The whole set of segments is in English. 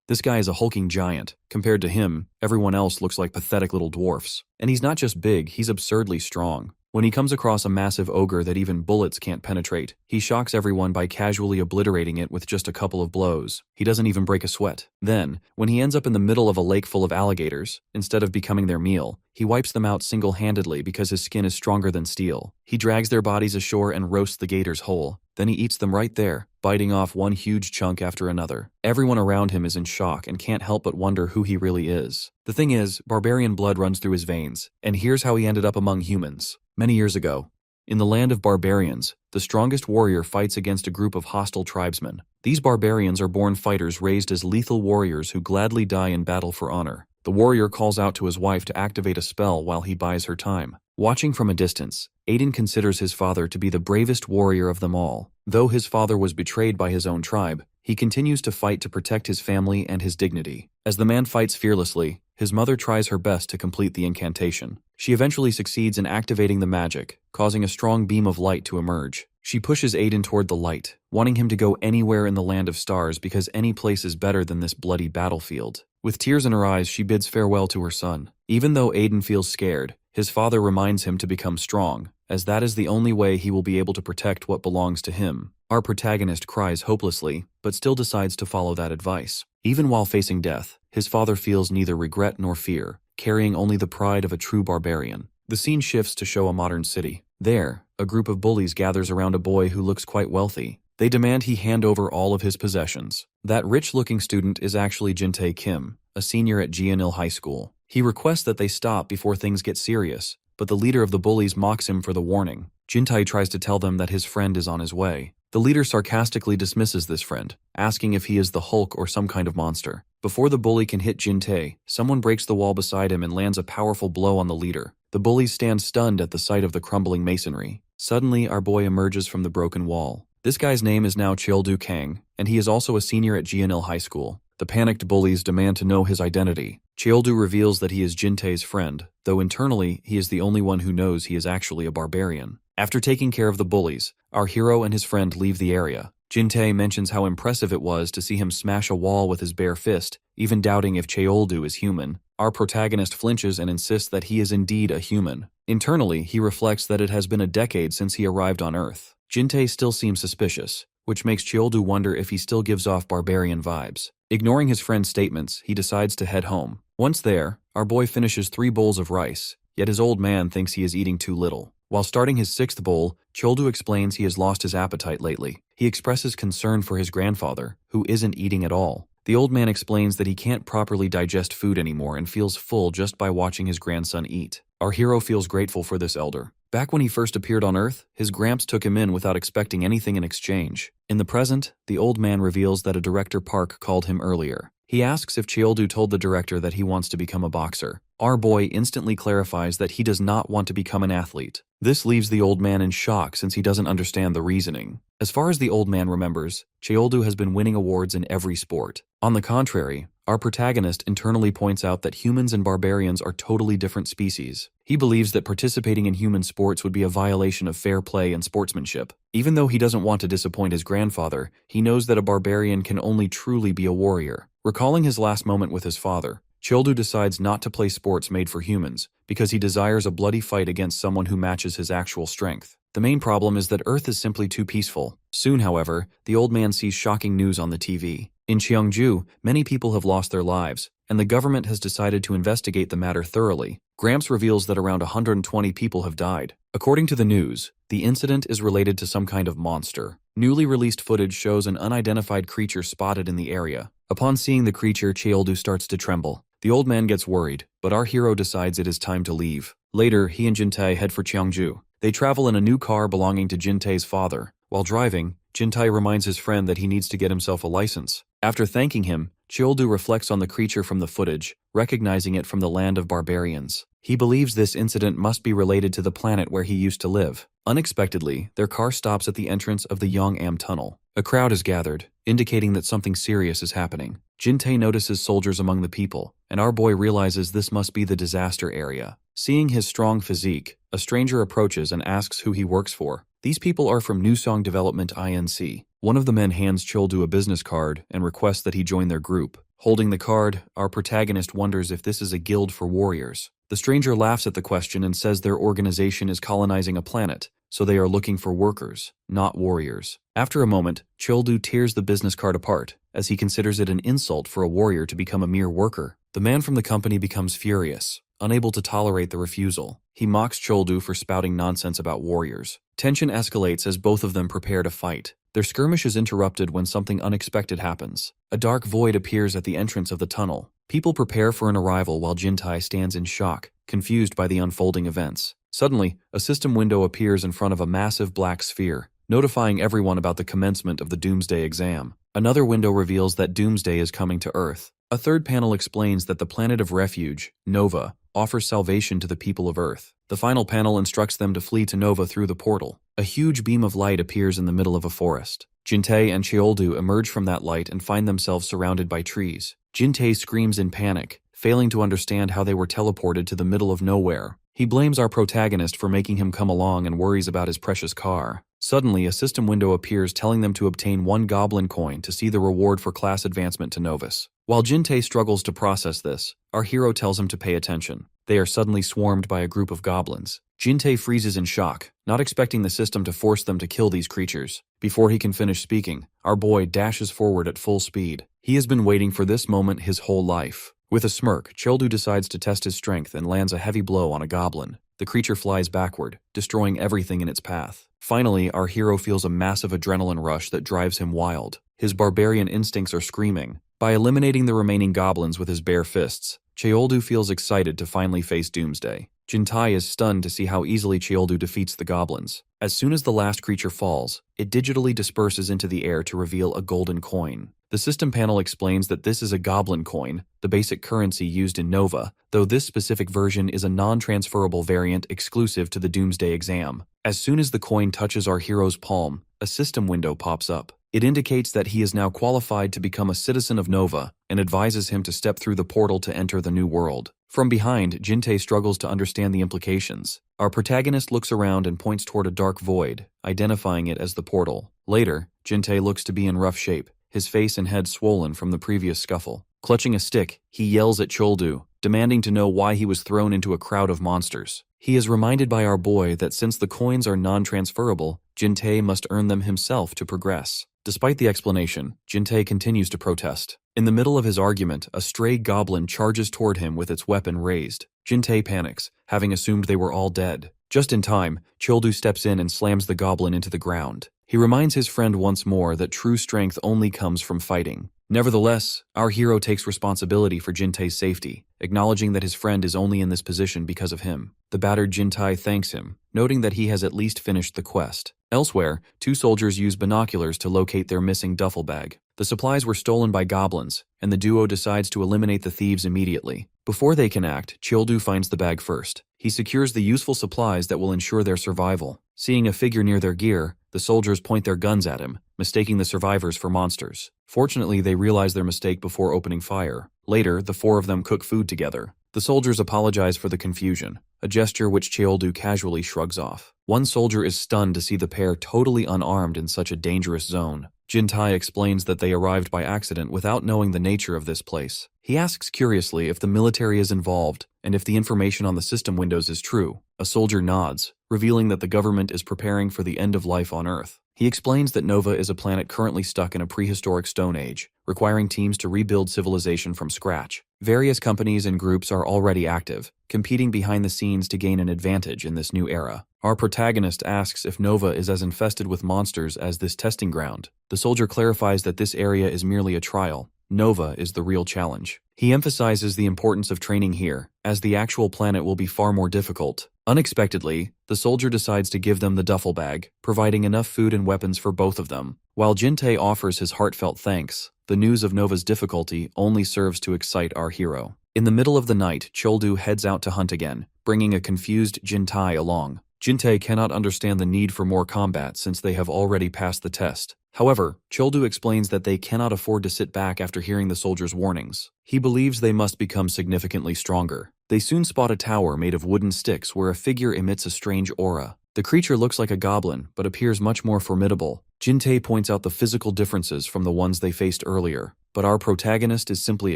This guy is a hulking giant. Compared to him, everyone else looks like pathetic little dwarfs. And he's not just big, he's absurdly strong. When he comes across a massive ogre that even bullets can't penetrate, he shocks everyone by casually obliterating it with just a couple of blows. He doesn't even break a sweat. Then, when he ends up in the middle of a lake full of alligators, instead of becoming their meal, he wipes them out single-handedly because his skin is stronger than steel. He drags their bodies ashore and roasts the gators whole. Then he eats them right there, biting off one huge chunk after another. Everyone around him is in shock and can't help but wonder who he really is. The thing is, barbarian blood runs through his veins, and here's how he ended up among humans. Many years ago, in the land of barbarians, the strongest warrior fights against a group of hostile tribesmen. These barbarians are born fighters raised as lethal warriors who gladly die in battle for honor. The warrior calls out to his wife to activate a spell while he buys her time. Watching from a distance, Aiden considers his father to be the bravest warrior of them all. Though his father was betrayed by his own tribe, he continues to fight to protect his family and his dignity. As the man fights fearlessly, his mother tries her best to complete the incantation. She eventually succeeds in activating the magic, causing a strong beam of light to emerge. She pushes Aiden toward the light, wanting him to go anywhere in the land of stars because any place is better than this bloody battlefield. With tears in her eyes, she bids farewell to her son. Even though Aiden feels scared, his father reminds him to become strong, as that is the only way he will be able to protect what belongs to him. Our protagonist cries hopelessly, but still decides to follow that advice. Even while facing death, his father feels neither regret nor fear, carrying only the pride of a true barbarian. The scene shifts to show a modern city. There, a group of bullies gathers around a boy who looks quite wealthy. They demand he hand over all of his possessions. That rich-looking student is actually Jin-tae Kim, a senior at Jeonil High School. He requests that they stop before things get serious, but the leader of the bullies mocks him for the warning. Jin-tae tries to tell them that his friend is on his way. The leader sarcastically dismisses this friend, asking if he is the Hulk or some kind of monster. Before the bully can hit Jin-tae, someone breaks the wall beside him and lands a powerful blow on the leader. The bullies stand stunned at the sight of the crumbling masonry. Suddenly, our boy emerges from the broken wall. This guy's name is now Cheoldu Kang, and he is also a senior at Jeonil High School. The panicked bullies demand to know his identity. Cheoldu reveals that he is Jin-tae's friend, though internally he is the only one who knows he is actually a barbarian. After taking care of the bullies, our hero and his friend leave the area. Jin-tae mentions how impressive it was to see him smash a wall with his bare fist, even doubting if Cheoldu is human. Our protagonist flinches and insists that he is indeed a human. Internally, he reflects that it has been a decade since he arrived on Earth. Jin-tae still seems suspicious, which makes Cheoldu wonder if he still gives off barbarian vibes. Ignoring his friend's statements, he decides to head home. Once there, our boy finishes 3 bowls of rice, yet his old man thinks he is eating too little. While starting his 6th bowl, Cheoldu explains he has lost his appetite lately. He expresses concern for his grandfather, who isn't eating at all. The old man explains that he can't properly digest food anymore and feels full just by watching his grandson eat. Our hero feels grateful for this elder. Back when he first appeared on Earth, his gramps took him in without expecting anything in exchange. In the present, the old man reveals that a director Park called him earlier. He asks if Cheoldu told the director that he wants to become a boxer. Our boy instantly clarifies that he does not want to become an athlete. This leaves the old man in shock since he doesn't understand the reasoning. As far as the old man remembers, Cheoldu has been winning awards in every sport. On the contrary, our protagonist internally points out that humans and barbarians are totally different species. He believes that participating in human sports would be a violation of fair play and sportsmanship. Even though he doesn't want to disappoint his grandfather, he knows that a barbarian can only truly be a warrior. Recalling his last moment with his father, Cheoldu decides not to play sports made for humans because he desires a bloody fight against someone who matches his actual strength. The main problem is that Earth is simply too peaceful. Soon, however, the old man sees shocking news on the TV. In Cheongju, many people have lost their lives, and the government has decided to investigate the matter thoroughly. Gramps reveals that around 120 people have died. According to the news, the incident is related to some kind of monster. Newly released footage shows an unidentified creature spotted in the area. Upon seeing the creature, Cheoldu starts to tremble. The old man gets worried, but our hero decides it is time to leave. Later, he and Jin-tae head for Cheongju. They travel in a new car belonging to Jin-tae's father. While driving, Jin-tae reminds his friend that he needs to get himself a license. After thanking him, Cheoldu reflects on the creature from the footage, recognizing it from the land of barbarians. He believes this incident must be related to the planet where he used to live. Unexpectedly, their car stops at the entrance of the Yongam Tunnel. A crowd is gathered, indicating that something serious is happening. Jin-tae notices soldiers among the people, and our boy realizes this must be the disaster area. Seeing his strong physique, a stranger approaches and asks who he works for. These people are from Newsong Development Inc. One of the men hands Cheoldu a business card and requests that he join their group. Holding the card, our protagonist wonders if this is a guild for warriors. The stranger laughs at the question and says their organization is colonizing a planet, so they are looking for workers, not warriors. After a moment, Childu tears the business card apart, as he considers it an insult for a warrior to become a mere worker. The man from the company becomes furious, unable to tolerate the refusal. He mocks Childu for spouting nonsense about warriors. Tension escalates as both of them prepare to fight. Their skirmish is interrupted when something unexpected happens. A dark void appears at the entrance of the tunnel. People prepare for an arrival while Jintai stands in shock, confused by the unfolding events. Suddenly, a system window appears in front of a massive black sphere, notifying everyone about the commencement of the Doomsday exam. Another window reveals that Doomsday is coming to Earth. A third panel explains that the planet of refuge, Nova, offers salvation to the people of Earth. The final panel instructs them to flee to Nova through the portal. A huge beam of light appears in the middle of a forest. Jintei and Chioldu emerge from that light and find themselves surrounded by trees. Jintei screams in panic, failing to understand how they were teleported to the middle of nowhere. He blames our protagonist for making him come along and worries about his precious car. Suddenly, a system window appears telling them to obtain 1 goblin coin to see the reward for class advancement to novice. While Jintei struggles to process this, our hero tells him to pay attention. They are suddenly swarmed by a group of goblins. Jintei freezes in shock, not expecting the system to force them to kill these creatures. Before he can finish speaking, our boy dashes forward at full speed. He has been waiting for this moment his whole life. With a smirk, Childu decides to test his strength and lands a heavy blow on a goblin. The creature flies backward, destroying everything in its path. Finally, our hero feels a massive adrenaline rush that drives him wild. His barbarian instincts are screaming. By eliminating the remaining goblins with his bare fists, Chioldu feels excited to finally face Doomsday. Jintai is stunned to see how easily Chioldu defeats the goblins. As soon as the last creature falls, it digitally disperses into the air to reveal a golden coin. The system panel explains that this is a goblin coin, the basic currency used in Nova, though this specific version is a non-transferable variant exclusive to the Doomsday exam. As soon as the coin touches our hero's palm, a system window pops up. It indicates that he is now qualified to become a citizen of Nova and advises him to step through the portal to enter the new world. From behind, Jintei struggles to understand the implications. Our protagonist looks around and points toward a dark void, identifying it as the portal. Later, Jintei looks to be in rough shape, his face and head swollen from the previous scuffle. Clutching a stick, he yells at Childu, demanding to know why he was thrown into a crowd of monsters. He is reminded by our boy that since the coins are non-transferable, Jintei must earn them himself to progress. Despite the explanation, Jintei continues to protest. In the middle of his argument, a stray goblin charges toward him with its weapon raised. Jintei panics, having assumed they were all dead. Just in time, Childu steps in and slams the goblin into the ground. He reminds his friend once more that true strength only comes from fighting. Nevertheless, our hero takes responsibility for Jintei's safety, acknowledging that his friend is only in this position because of him. The battered Jintai thanks him, noting that he has at least finished the quest. Elsewhere, 2 soldiers use binoculars to locate their missing duffel bag. The supplies were stolen by goblins, and the duo decides to eliminate the thieves immediately. Before they can act, Childu finds the bag first. He secures the useful supplies that will ensure their survival. Seeing a figure near their gear, the soldiers point their guns at him, mistaking the survivors for monsters. Fortunately, they realize their mistake before opening fire. Later, the 4 of them cook food together. The soldiers apologize for the confusion, a gesture which Childu casually shrugs off. One soldier is stunned to see the pair totally unarmed in such a dangerous zone. Jintai explains that they arrived by accident without knowing the nature of this place. He asks curiously if the military is involved and if the information on the system windows is true. A soldier nods, revealing that the government is preparing for the end of life on Earth. He explains that Nova is a planet currently stuck in a prehistoric stone age, requiring teams to rebuild civilization from scratch. Various companies and groups are already active, competing behind the scenes to gain an advantage in this new era. Our protagonist asks if Nova is as infested with monsters as this testing ground. The soldier clarifies that this area is merely a trial. Nova is the real challenge. He emphasizes the importance of training here, as the actual planet will be far more difficult. Unexpectedly, the soldier decides to give them the duffel bag, providing enough food and weapons for both of them. While Jintei offers his heartfelt thanks, the news of Nova's difficulty only serves to excite our hero. In the middle of the night, Childu heads out to hunt again, bringing a confused Jintai along. Jintei cannot understand the need for more combat since they have already passed the test. However, Childu explains that they cannot afford to sit back after hearing the soldiers' warnings. He believes they must become significantly stronger. They soon spot a tower made of wooden sticks where a figure emits a strange aura. The creature looks like a goblin, but appears much more formidable. Jin-tae points out the physical differences from the ones they faced earlier, but our protagonist is simply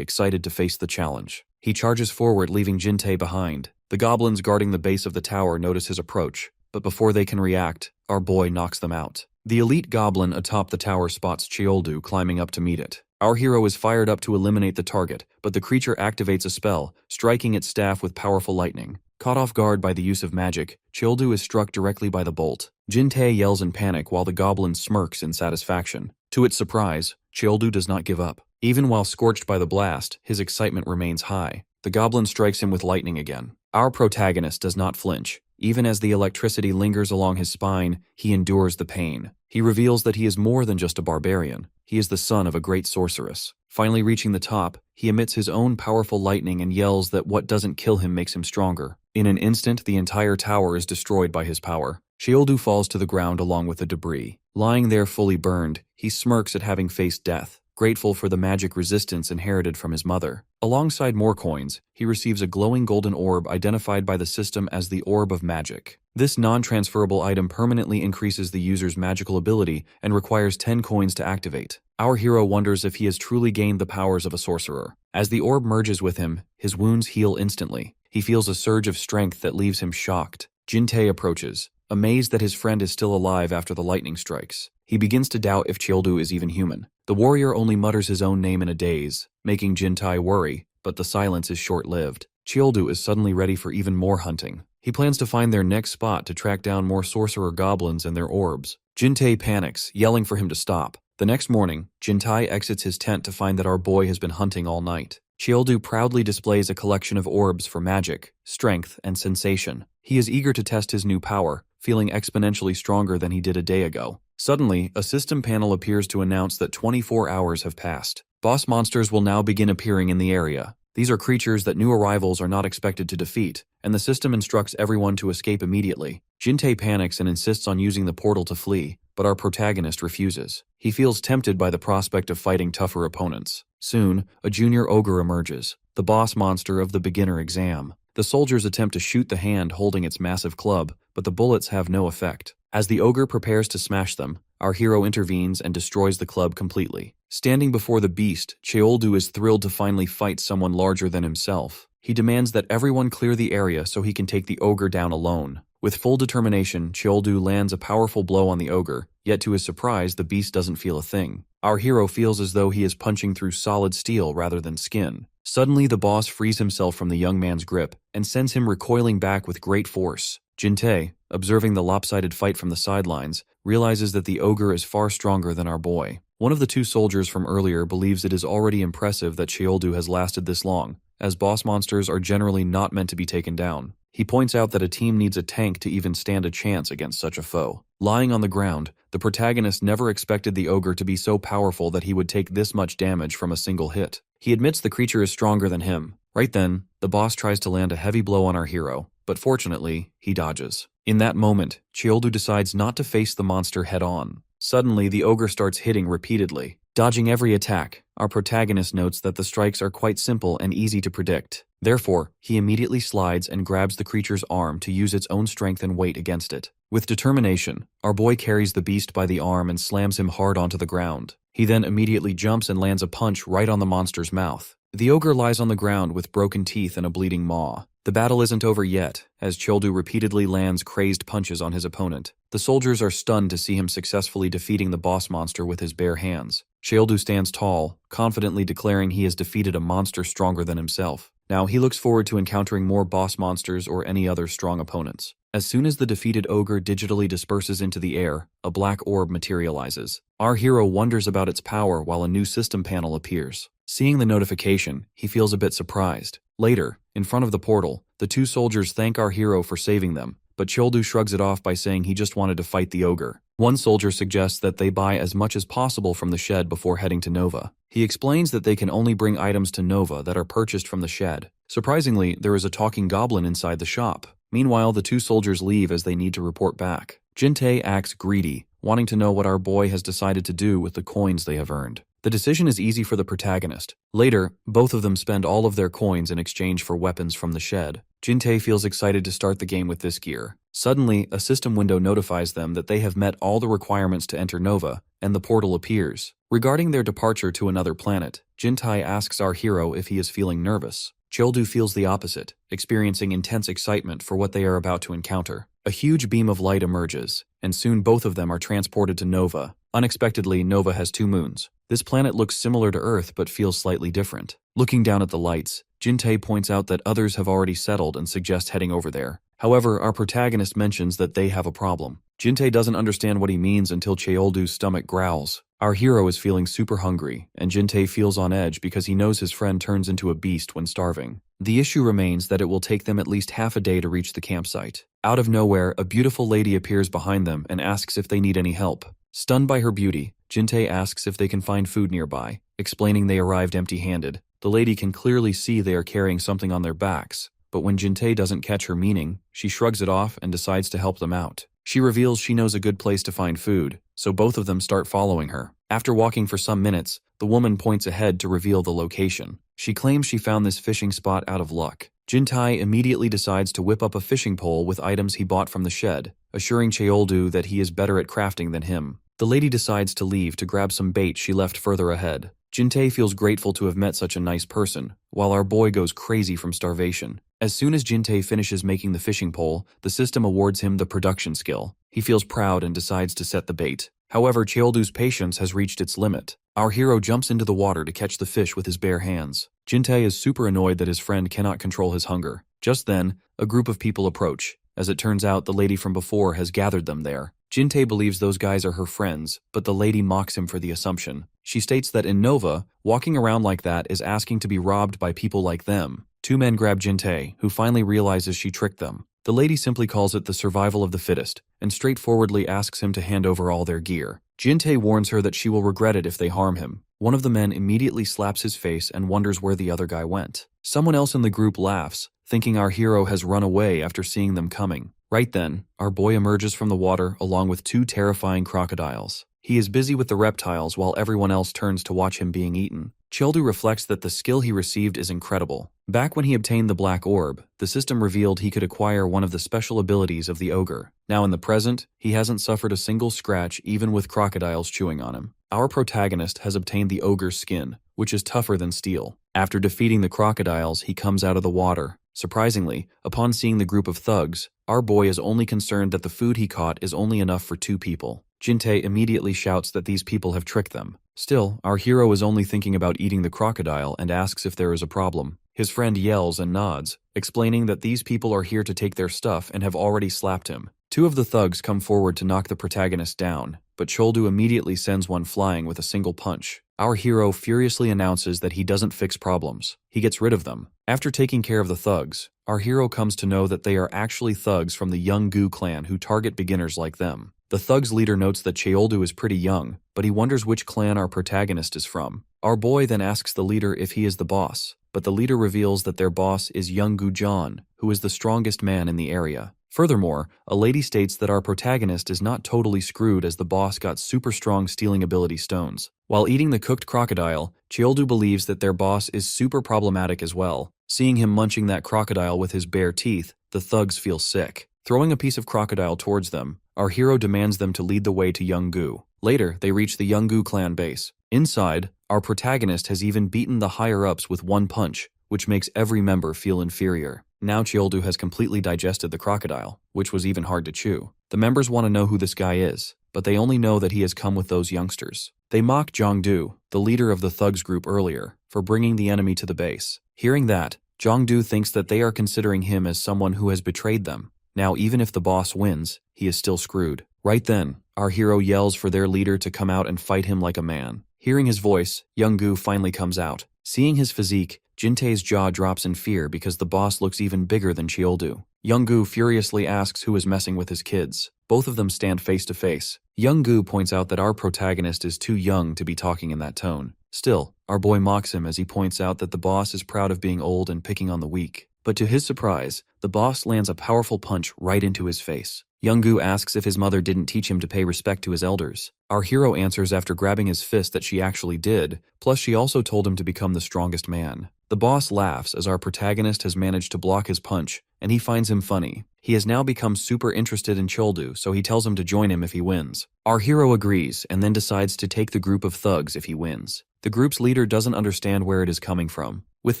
excited to face the challenge. He charges forward, leaving Jin-tae behind. The goblins guarding the base of the tower notice his approach, but before they can react, our boy knocks them out. The elite goblin atop the tower spots Cheoldu climbing up to meet it. Our hero is fired up to eliminate the target, but the creature activates a spell, striking its staff with powerful lightning. Caught off guard by the use of magic, Cheoldu is struck directly by the bolt. Jin-tae yells in panic while the goblin smirks in satisfaction. To its surprise, Cheoldu does not give up. Even while scorched by the blast, his excitement remains high. The goblin strikes him with lightning again. Our protagonist does not flinch. Even as the electricity lingers along his spine, he endures the pain. He reveals that he is more than just a barbarian. He is the son of a great sorceress. Finally reaching the top, he emits his own powerful lightning and yells that what doesn't kill him makes him stronger. In an instant, the entire tower is destroyed by his power. Cheoldu falls to the ground along with the debris. Lying there fully burned, he smirks at having faced death, grateful for the magic resistance inherited from his mother. Alongside more coins, he receives a glowing golden orb identified by the system as the Orb of Magic. This non-transferable item permanently increases the user's magical ability and requires 10 coins to activate. Our hero wonders if he has truly gained the powers of a sorcerer. As the orb merges with him, his wounds heal instantly. He feels a surge of strength that leaves him shocked. Jin-tae approaches, amazed that his friend is still alive after the lightning strikes. He begins to doubt if Cheoldu is even human. The warrior only mutters his own name in a daze, making Jin-tae worry, but the silence is short-lived. Cheoldu is suddenly ready for even more hunting. He plans to find their next spot to track down more sorcerer goblins and their orbs. Jin-tae panics, yelling for him to stop. The next morning, Jin-tae exits his tent to find that our boy has been hunting all night. Cheoldu proudly displays a collection of orbs for magic, strength, and sensation. He is eager to test his new power, feeling exponentially stronger than he did a day ago. Suddenly, a system panel appears to announce that 24 hours have passed. Boss monsters will now begin appearing in the area. These are creatures that new arrivals are not expected to defeat, and the system instructs everyone to escape immediately. Jin-tae panics and insists on using the portal to flee, but our protagonist refuses. He feels tempted by the prospect of fighting tougher opponents. Soon, a junior ogre emerges, the boss monster of the beginner exam. The soldiers attempt to shoot the hand holding its massive club, but the bullets have no effect. As the ogre prepares to smash them, our hero intervenes and destroys the club completely. Standing before the beast, Cheoldu is thrilled to finally fight someone larger than himself. He demands that everyone clear the area so he can take the ogre down alone. With full determination, Cheoldu lands a powerful blow on the ogre, yet to his surprise, the beast doesn't feel a thing. Our hero feels as though he is punching through solid steel rather than skin. Suddenly, the boss frees himself from the young man's grip and sends him recoiling back with great force. Jin-tae, observing the lopsided fight from the sidelines, realizes that the ogre is far stronger than our boy. One of the two soldiers from earlier believes it is already impressive that Cheoldu has lasted this long, as boss monsters are generally not meant to be taken down. He points out that a team needs a tank to even stand a chance against such a foe. Lying on the ground, the protagonist never expected the ogre to be so powerful that he would take this much damage from a single hit. He admits the creature is stronger than him. Right then, the boss tries to land a heavy blow on our hero, but fortunately, he dodges. In that moment, Cheoldu decides not to face the monster head-on. Suddenly, the ogre starts hitting repeatedly. Dodging every attack, our protagonist notes that the strikes are quite simple and easy to predict. Therefore, he immediately slides and grabs the creature's arm to use its own strength and weight against it. With determination, our boy carries the beast by the arm and slams him hard onto the ground. He then immediately jumps and lands a punch right on the monster's mouth. The ogre lies on the ground with broken teeth and a bleeding maw. The battle isn't over yet, as Cheoldu repeatedly lands crazed punches on his opponent. The soldiers are stunned to see him successfully defeating the boss monster with his bare hands. Cheoldu stands tall, confidently declaring he has defeated a monster stronger than himself. Now he looks forward to encountering more boss monsters or any other strong opponents. As soon as the defeated ogre digitally disperses into the air, a black orb materializes. Our hero wonders about its power while a new system panel appears. Seeing the notification, he feels a bit surprised. Later, in front of the portal, the two soldiers thank our hero for saving them, but Cheoldu shrugs it off by saying he just wanted to fight the ogre. One soldier suggests that they buy as much as possible from the shed before heading to Nova. He explains that they can only bring items to Nova that are purchased from the shed. Surprisingly, there is a talking goblin inside the shop. Meanwhile, the two soldiers leave as they need to report back. Jin-tae acts greedy, wanting to know what our boy has decided to do with the coins they have earned. The decision is easy for the protagonist. Later, both of them spend all of their coins in exchange for weapons from the shed. Jin-tae feels excited to start the game with this gear. Suddenly, a system window notifies them that they have met all the requirements to enter Nova, and the portal appears. Regarding their departure to another planet, Jin-tae asks our hero if he is feeling nervous. Cheoldu feels the opposite, experiencing intense excitement for what they are about to encounter. A huge beam of light emerges, and soon both of them are transported to Nova. Unexpectedly, Nova has 2 moons. This planet looks similar to Earth but feels slightly different. Looking down at the lights, Jin-tae points out that others have already settled and suggests heading over there. However, our protagonist mentions that they have a problem. Jin-tae doesn't understand what he means until Cheoldu's stomach growls. Our hero is feeling super hungry, and Jin-tae feels on edge because he knows his friend turns into a beast when starving. The issue remains that it will take them at least half a day to reach the campsite. Out of nowhere, a beautiful lady appears behind them and asks if they need any help. Stunned by her beauty, Jin-tae asks if they can find food nearby, explaining they arrived empty-handed. The lady can clearly see they are carrying something on their backs, but when Jin-tae doesn't catch her meaning, she shrugs it off and decides to help them out. She reveals she knows a good place to find food, so both of them start following her. After walking for some minutes, the woman points ahead to reveal the location. She claims she found this fishing spot out of luck. Jin-tae immediately decides to whip up a fishing pole with items he bought from the shed, assuring Cheoldu that he is better at crafting than him. The lady decides to leave to grab some bait she left further ahead. Jin-tae feels grateful to have met such a nice person, while our boy goes crazy from starvation. As soon as Jin-tae finishes making the fishing pole, the system awards him the production skill. He feels proud and decides to set the bait. However, Cheoldu's patience has reached its limit. Our hero jumps into the water to catch the fish with his bare hands. Jin-tae is super annoyed that his friend cannot control his hunger. Just then, a group of people approach. As it turns out, the lady from before has gathered them there. Jin-tae believes those guys are her friends, but the lady mocks him for the assumption. She states that in Nova, walking around like that is asking to be robbed by people like them. 2 men grab Jin-tae, who finally realizes she tricked them. The lady simply calls it the survival of the fittest, and straightforwardly asks him to hand over all their gear. Jin-tae warns her that she will regret it if they harm him. One of the men immediately slaps his face and wonders where the other guy went. Someone else in the group laughs, thinking our hero has run away after seeing them coming. Right then, our boy emerges from the water along with 2 terrifying crocodiles. He is busy with the reptiles while everyone else turns to watch him being eaten. Cheoldu reflects that the skill he received is incredible. Back when he obtained the black orb, the system revealed he could acquire one of the special abilities of the ogre. Now in the present, he hasn't suffered a single scratch even with crocodiles chewing on him. Our protagonist has obtained the ogre's skin, which is tougher than steel. After defeating the crocodiles, he comes out of the water. Surprisingly, upon seeing the group of thugs, our boy is only concerned that the food he caught is only enough for 2 people. Jin-tae immediately shouts that these people have tricked them. Still, our hero is only thinking about eating the crocodile and asks if there is a problem. His friend yells and nods, explaining that these people are here to take their stuff and have already slapped him. 2 of the thugs come forward to knock the protagonist down, but Cheoldu immediately sends one flying with a single punch. Our hero furiously announces that he doesn't fix problems. He gets rid of them. After taking care of the thugs, our hero comes to know that they are actually thugs from the Yeonggu clan who target beginners like them. The thugs' leader notes that Cheoldu is pretty young, but he wonders which clan our protagonist is from. Our boy then asks the leader if he is the boss, but the leader reveals that their boss is Yeonggu John, who is the strongest man in the area. Furthermore, a lady states that our protagonist is not totally screwed as the boss got super strong stealing ability stones. While eating the cooked crocodile, Cheoldu believes that their boss is super problematic as well. Seeing him munching that crocodile with his bare teeth, the thugs feel sick. Throwing a piece of crocodile towards them, our hero demands them to lead the way to Yeonggu. Later, they reach the Yeonggu clan base. Inside, our protagonist has even beaten the higher-ups with 1 punch, which makes every member feel inferior. Now Cheoldu has completely digested the crocodile, which was even hard to chew. The members want to know who this guy is, but they only know that he has come with those youngsters. They mock Jongdu, the leader of the thugs group earlier, for bringing the enemy to the base. Hearing that, Jongdu thinks that they are considering him as someone who has betrayed them. Now even if the boss wins, he is still screwed. Right then, our hero yells for their leader to come out and fight him like a man. Hearing his voice, Yeonggu finally comes out. Seeing his physique, Jin-tae's jaw drops in fear because the boss looks even bigger than Cheoldu. Yeonggu furiously asks who is messing with his kids. Both of them stand face to face. Yeonggu points out that our protagonist is too young to be talking in that tone. Still, our boy mocks him as he points out that the boss is proud of being old and picking on the weak. But to his surprise, the boss lands a powerful punch right into his face. Yeonggu asks if his mother didn't teach him to pay respect to his elders. Our hero answers after grabbing his fist that she actually did, plus she also told him to become the strongest man. The boss laughs as our protagonist has managed to block his punch, and he finds him funny. He has now become super interested in Choldu, so he tells him to join him if he wins. Our hero agrees, and then decides to take the group of thugs if he wins. The group's leader doesn't understand where it is coming from. With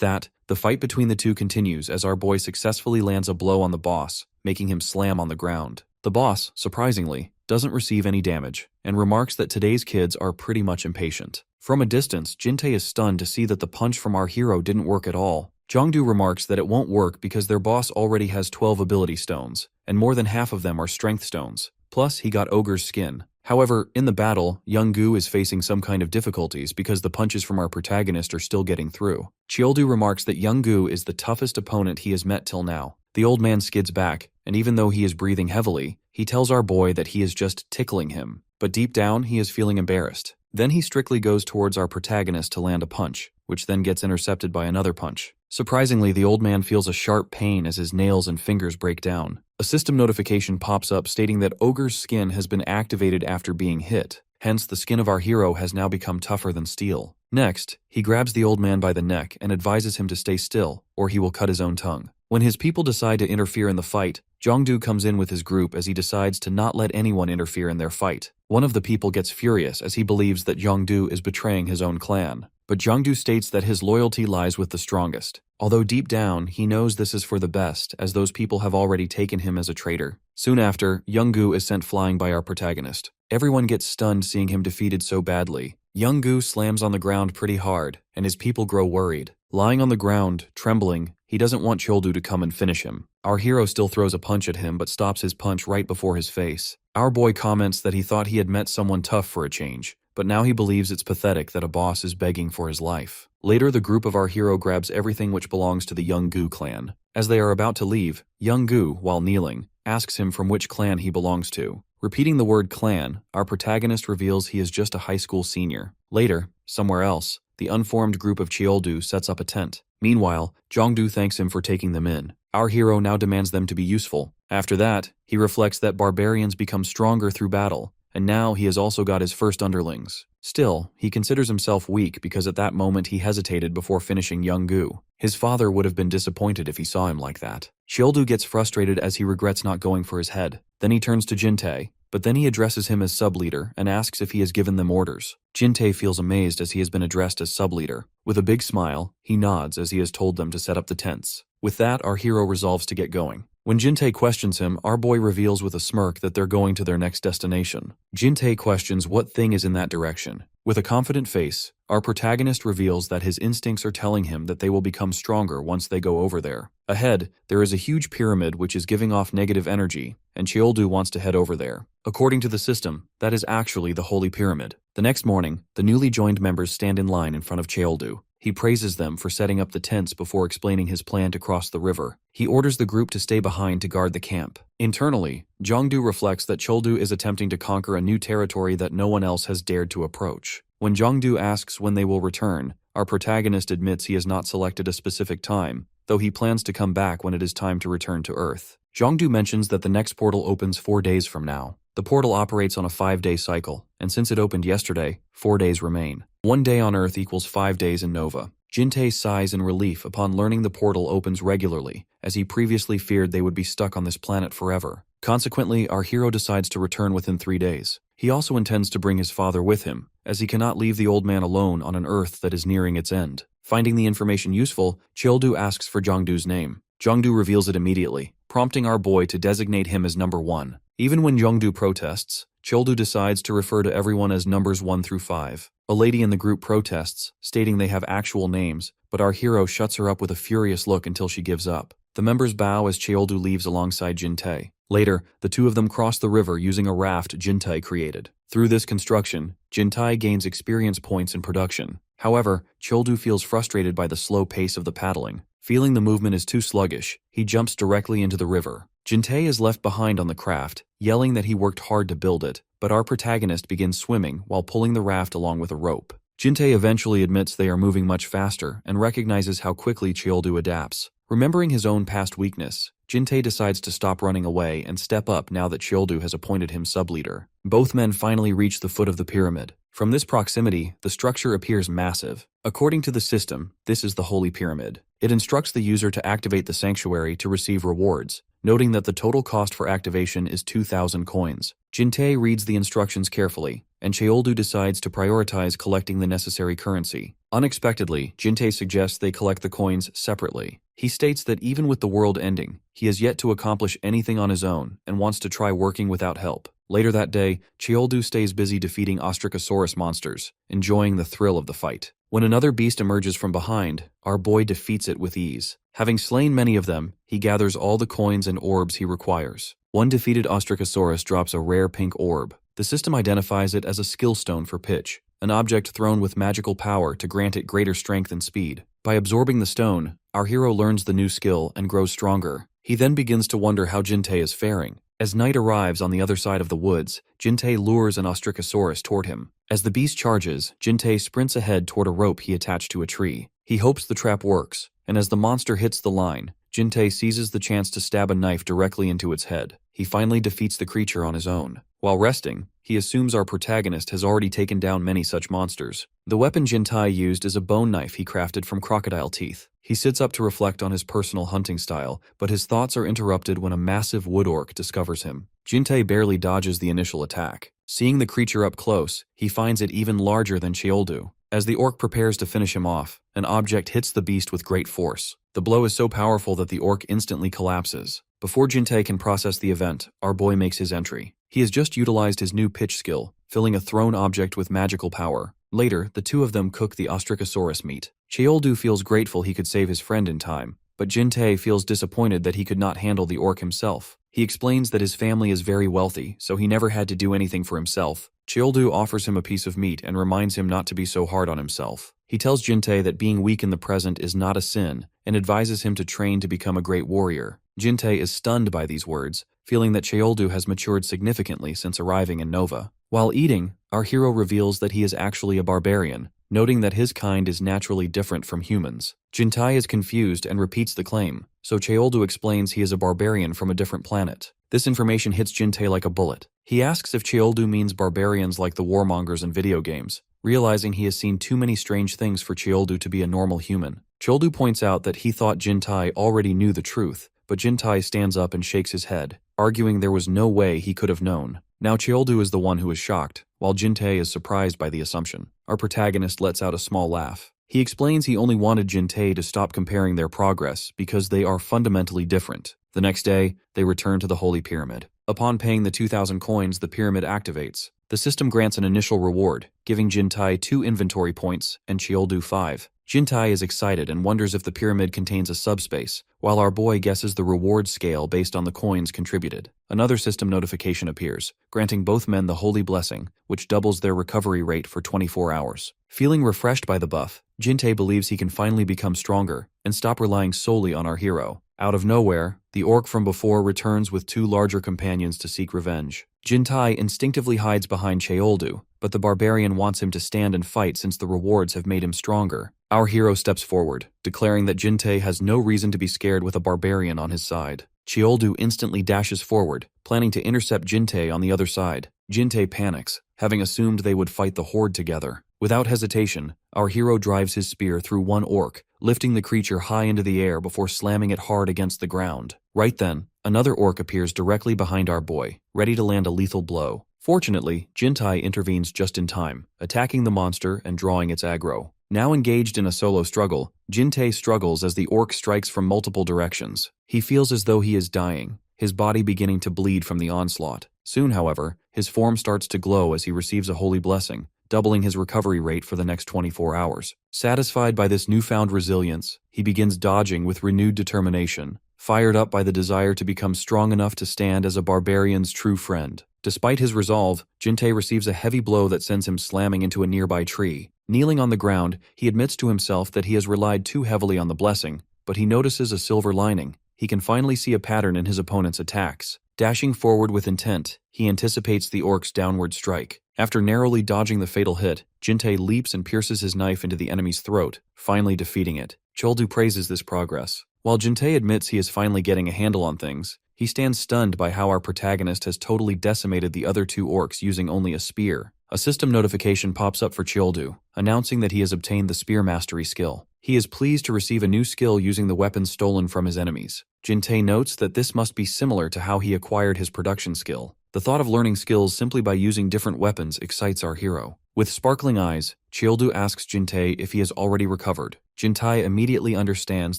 that, the fight between the two continues as our boy successfully lands a blow on the boss, making him slam on the ground. The boss, surprisingly, doesn't receive any damage, and remarks that today's kids are pretty much impatient. From a distance, Jin-tae is stunned to see that the punch from our hero didn't work at all. Jongdu remarks that it won't work because their boss already has 12 ability stones, and more than half of them are strength stones. Plus, he got Ogre's skin. However, in the battle, Young-gu is facing some kind of difficulties because the punches from our protagonist are still getting through. Cheoldu remarks that Young-gu is the toughest opponent he has met till now. The old man skids back, and even though he is breathing heavily, he tells our boy that he is just tickling him. But deep down, he is feeling embarrassed. Then he strictly goes towards our protagonist to land a punch, which then gets intercepted by another punch. Surprisingly, the old man feels a sharp pain as his nails and fingers break down. A system notification pops up stating that Ogre's skin has been activated after being hit. Hence, the skin of our hero has now become tougher than steel. Next, he grabs the old man by the neck and advises him to stay still, or he will cut his own tongue. When his people decide to interfere in the fight, Jongdu comes in with his group as he decides to not let anyone interfere in their fight. One of the people gets furious as he believes that Jongdu is betraying his own clan. But Jongdu states that his loyalty lies with the strongest. Although deep down, he knows this is for the best, as those people have already taken him as a traitor. Soon after, Young-gu is sent flying by our protagonist. Everyone gets stunned seeing him defeated so badly. Young-gu slams on the ground pretty hard, and his people grow worried. Lying on the ground, trembling, he doesn't want Choldu to come and finish him. Our hero still throws a punch at him but stops his punch right before his face. Our boy comments that he thought he had met someone tough for a change, but now he believes it's pathetic that a boss is begging for his life. Later, the group of our hero grabs everything which belongs to the Young-gu clan. As they are about to leave, Young-gu, while kneeling, asks him from which clan he belongs to. Repeating the word clan, our protagonist reveals he is just a high school senior. Later, somewhere else, the unformed group of Cheoldu sets up a tent. Meanwhile, Jongdu thanks him for taking them in. Our hero now demands them to be useful. After that, he reflects that barbarians become stronger through battle, and now he has also got his first underlings. Still, he considers himself weak because at that moment he hesitated before finishing Young-gu. His father would have been disappointed if he saw him like that. Cheoldu gets frustrated as he regrets not going for his head. Then he turns to Jin-tae, but then he addresses him as sub-leader and asks if he has given them orders. Jin-tae feels amazed as he has been addressed as sub-leader. With a big smile, he nods as he has told them to set up the tents. With that, our hero resolves to get going. When Jin-tae questions him, our boy reveals with a smirk that they're going to their next destination. Jin-tae questions what thing is in that direction. With a confident face, our protagonist reveals that his instincts are telling him that they will become stronger once they go over there. Ahead, there is a huge pyramid which is giving off negative energy, and Cheoldu wants to head over there. According to the system, that is actually the Holy Pyramid. The next morning, the newly joined members stand in line in front of Cheoldu. He praises them for setting up the tents before explaining his plan to cross the river. He orders the group to stay behind to guard the camp. Internally, Jongdu reflects that Choldu is attempting to conquer a new territory that no one else has dared to approach. When Jongdu asks when they will return, our protagonist admits he has not selected a specific time, though he plans to come back when it is time to return to Earth. Jongdu mentions that the next portal opens 4 days from now. The portal operates on a 5-day cycle, and since it opened yesterday, 4 days remain. 1 day on Earth equals 5 days in Nova. Jin-tae sighs in relief upon learning the portal opens regularly, as he previously feared they would be stuck on this planet forever. Consequently, our hero decides to return within 3 days. He also intends to bring his father with him, as he cannot leave the old man alone on an Earth that is nearing its end. Finding the information useful, Cheoldu asks for Jongdu's name. Jongdu reveals it immediately, prompting our boy to designate him as number 1. Even when Jongdu protests, Choldu decides to refer to everyone as numbers 1 through 5. A lady in the group protests, stating they have actual names, but our hero shuts her up with a furious look until she gives up. The members bow as Cheoldu leaves alongside Jin-tae. Later, the two of them cross the river using a raft Jin-tae created. Through this construction, Jin-tae gains experience points in production. However, Choldu feels frustrated by the slow pace of the paddling. Feeling the movement is too sluggish, he jumps directly into the river. Jin-tae is left behind on the craft, yelling that he worked hard to build it, but our protagonist begins swimming while pulling the raft along with a rope. Jin-tae eventually admits they are moving much faster and recognizes how quickly Cheoldu adapts. Remembering his own past weakness, Jintei decides to stop running away and step up now that Chioldu has appointed him sub-leader. Both men finally reach the foot of the pyramid. From this proximity, the structure appears massive. According to the system, this is the Holy Pyramid. It instructs the user to activate the sanctuary to receive rewards, noting that the total cost for activation is 2,000 coins. Jintei reads the instructions carefully, and Chioldu decides to prioritize collecting the necessary currency. Unexpectedly, Jintei suggests they collect the coins separately. He states that even with the world ending, he has yet to accomplish anything on his own and wants to try working without help. Later that day, Chioldu stays busy defeating Ostracosaurus monsters, enjoying the thrill of the fight. When another beast emerges from behind, our boy defeats it with ease. Having slain many of them, he gathers all the coins and orbs he requires. One defeated Ostracosaurus drops a rare pink orb. The system identifies it as a skill stone for pitch, an object thrown with magical power to grant it greater strength and speed. By absorbing the stone, our hero learns the new skill and grows stronger. He then begins to wonder how Jintei is faring. As night arrives on the other side of the woods, Jintei lures an Ostracosaurus toward him. As the beast charges, Jintei sprints ahead toward a rope he attached to a tree. He hopes the trap works, and as the monster hits the line, Jintei seizes the chance to stab a knife directly into its head. He finally defeats the creature on his own. While resting, he assumes our protagonist has already taken down many such monsters. The weapon Jintei used is a bone knife he crafted from crocodile teeth. He sits up to reflect on his personal hunting style, but his thoughts are interrupted when a massive wood orc discovers him. Jintei barely dodges the initial attack. Seeing the creature up close, he finds it even larger than Chioldu. As the orc prepares to finish him off, an object hits the beast with great force. The blow is so powerful that the orc instantly collapses. Before Jintei can process the event, our boy makes his entry. He has just utilized his new pitch skill, filling a thrown object with magical power. Later, the two of them cook the Ostracosaurus meat. Chioldu feels grateful he could save his friend in time, but Jintei feels disappointed that he could not handle the orc himself. He explains that his family is very wealthy, so he never had to do anything for himself. Chioldu offers him a piece of meat and reminds him not to be so hard on himself. He tells Jintei that being weak in the present is not a sin, and advises him to train to become a great warrior. Jintei is stunned by these words, feeling that Chioldu has matured significantly since arriving in Nova. While eating, our hero reveals that he is actually a barbarian, noting that his kind is naturally different from humans. Jintei is confused and repeats the claim, so Chioldu explains he is a barbarian from a different planet. This information hits Jintei like a bullet. He asks if Chioldu means barbarians like the warmongers in video games, realizing he has seen too many strange things for Chioldu to be a normal human. Chioldu points out that he thought Jintei already knew the truth, but Jintei stands up and shakes his head, arguing there was no way he could have known. Now Chioldu is the one who is shocked, while Jintei is surprised by the assumption. Our protagonist lets out a small laugh. He explains he only wanted Jintei to stop comparing their progress because they are fundamentally different. The next day, they return to the Holy Pyramid. Upon paying the 2,000 coins, the pyramid activates. The system grants an initial reward, giving Jintei 2 inventory points and Chioldu 5. Jintei is excited and wonders if the pyramid contains a subspace, while our boy guesses the reward scale based on the coins contributed. Another system notification appears, granting both men the Holy Blessing, which doubles their recovery rate for 24 hours. Feeling refreshed by the buff, Jintei believes he can finally become stronger and stop relying solely on our hero. Out of nowhere, the orc from before returns with 2 larger companions to seek revenge. Jintei instinctively hides behind Chioldu, but the barbarian wants him to stand and fight since the rewards have made him stronger. Our hero steps forward, declaring that Jintei has no reason to be scared with a barbarian on his side. Chioldu instantly dashes forward, planning to intercept Jintei on the other side. Jintei panics, having assumed they would fight the horde together. Without hesitation, our hero drives his spear through one orc, lifting the creature high into the air before slamming it hard against the ground. Right then, another orc appears directly behind our boy, ready to land a lethal blow. Fortunately, Jintei intervenes just in time, attacking the monster and drawing its aggro. Now engaged in a solo struggle, Jintei struggles as the orc strikes from multiple directions. He feels as though he is dying, his body beginning to bleed from the onslaught. Soon, however, his form starts to glow as he receives a holy blessing, doubling his recovery rate for the next 24 hours. Satisfied by this newfound resilience, he begins dodging with renewed determination, fired up by the desire to become strong enough to stand as a barbarian's true friend. Despite his resolve, Jintei receives a heavy blow that sends him slamming into a nearby tree. Kneeling on the ground, he admits to himself that he has relied too heavily on the blessing, but he notices a silver lining. He can finally see a pattern in his opponent's attacks. Dashing forward with intent, he anticipates the orc's downward strike. After narrowly dodging the fatal hit, Jintei leaps and pierces his knife into the enemy's throat, finally defeating it. Chioldu praises this progress, While Jintae admits he is finally getting a handle on things, he stands stunned by how our protagonist has totally decimated the other 2 orcs using only a spear. A system notification pops up for Cheoldu, announcing that he has obtained the spear mastery skill. He is pleased to receive a new skill using the weapons stolen from his enemies. Jintae notes that this must be similar to how he acquired his production skill. The thought of learning skills simply by using different weapons excites our hero. With sparkling eyes, Cheoldu asks Jintae if he has already recovered. Jintae immediately understands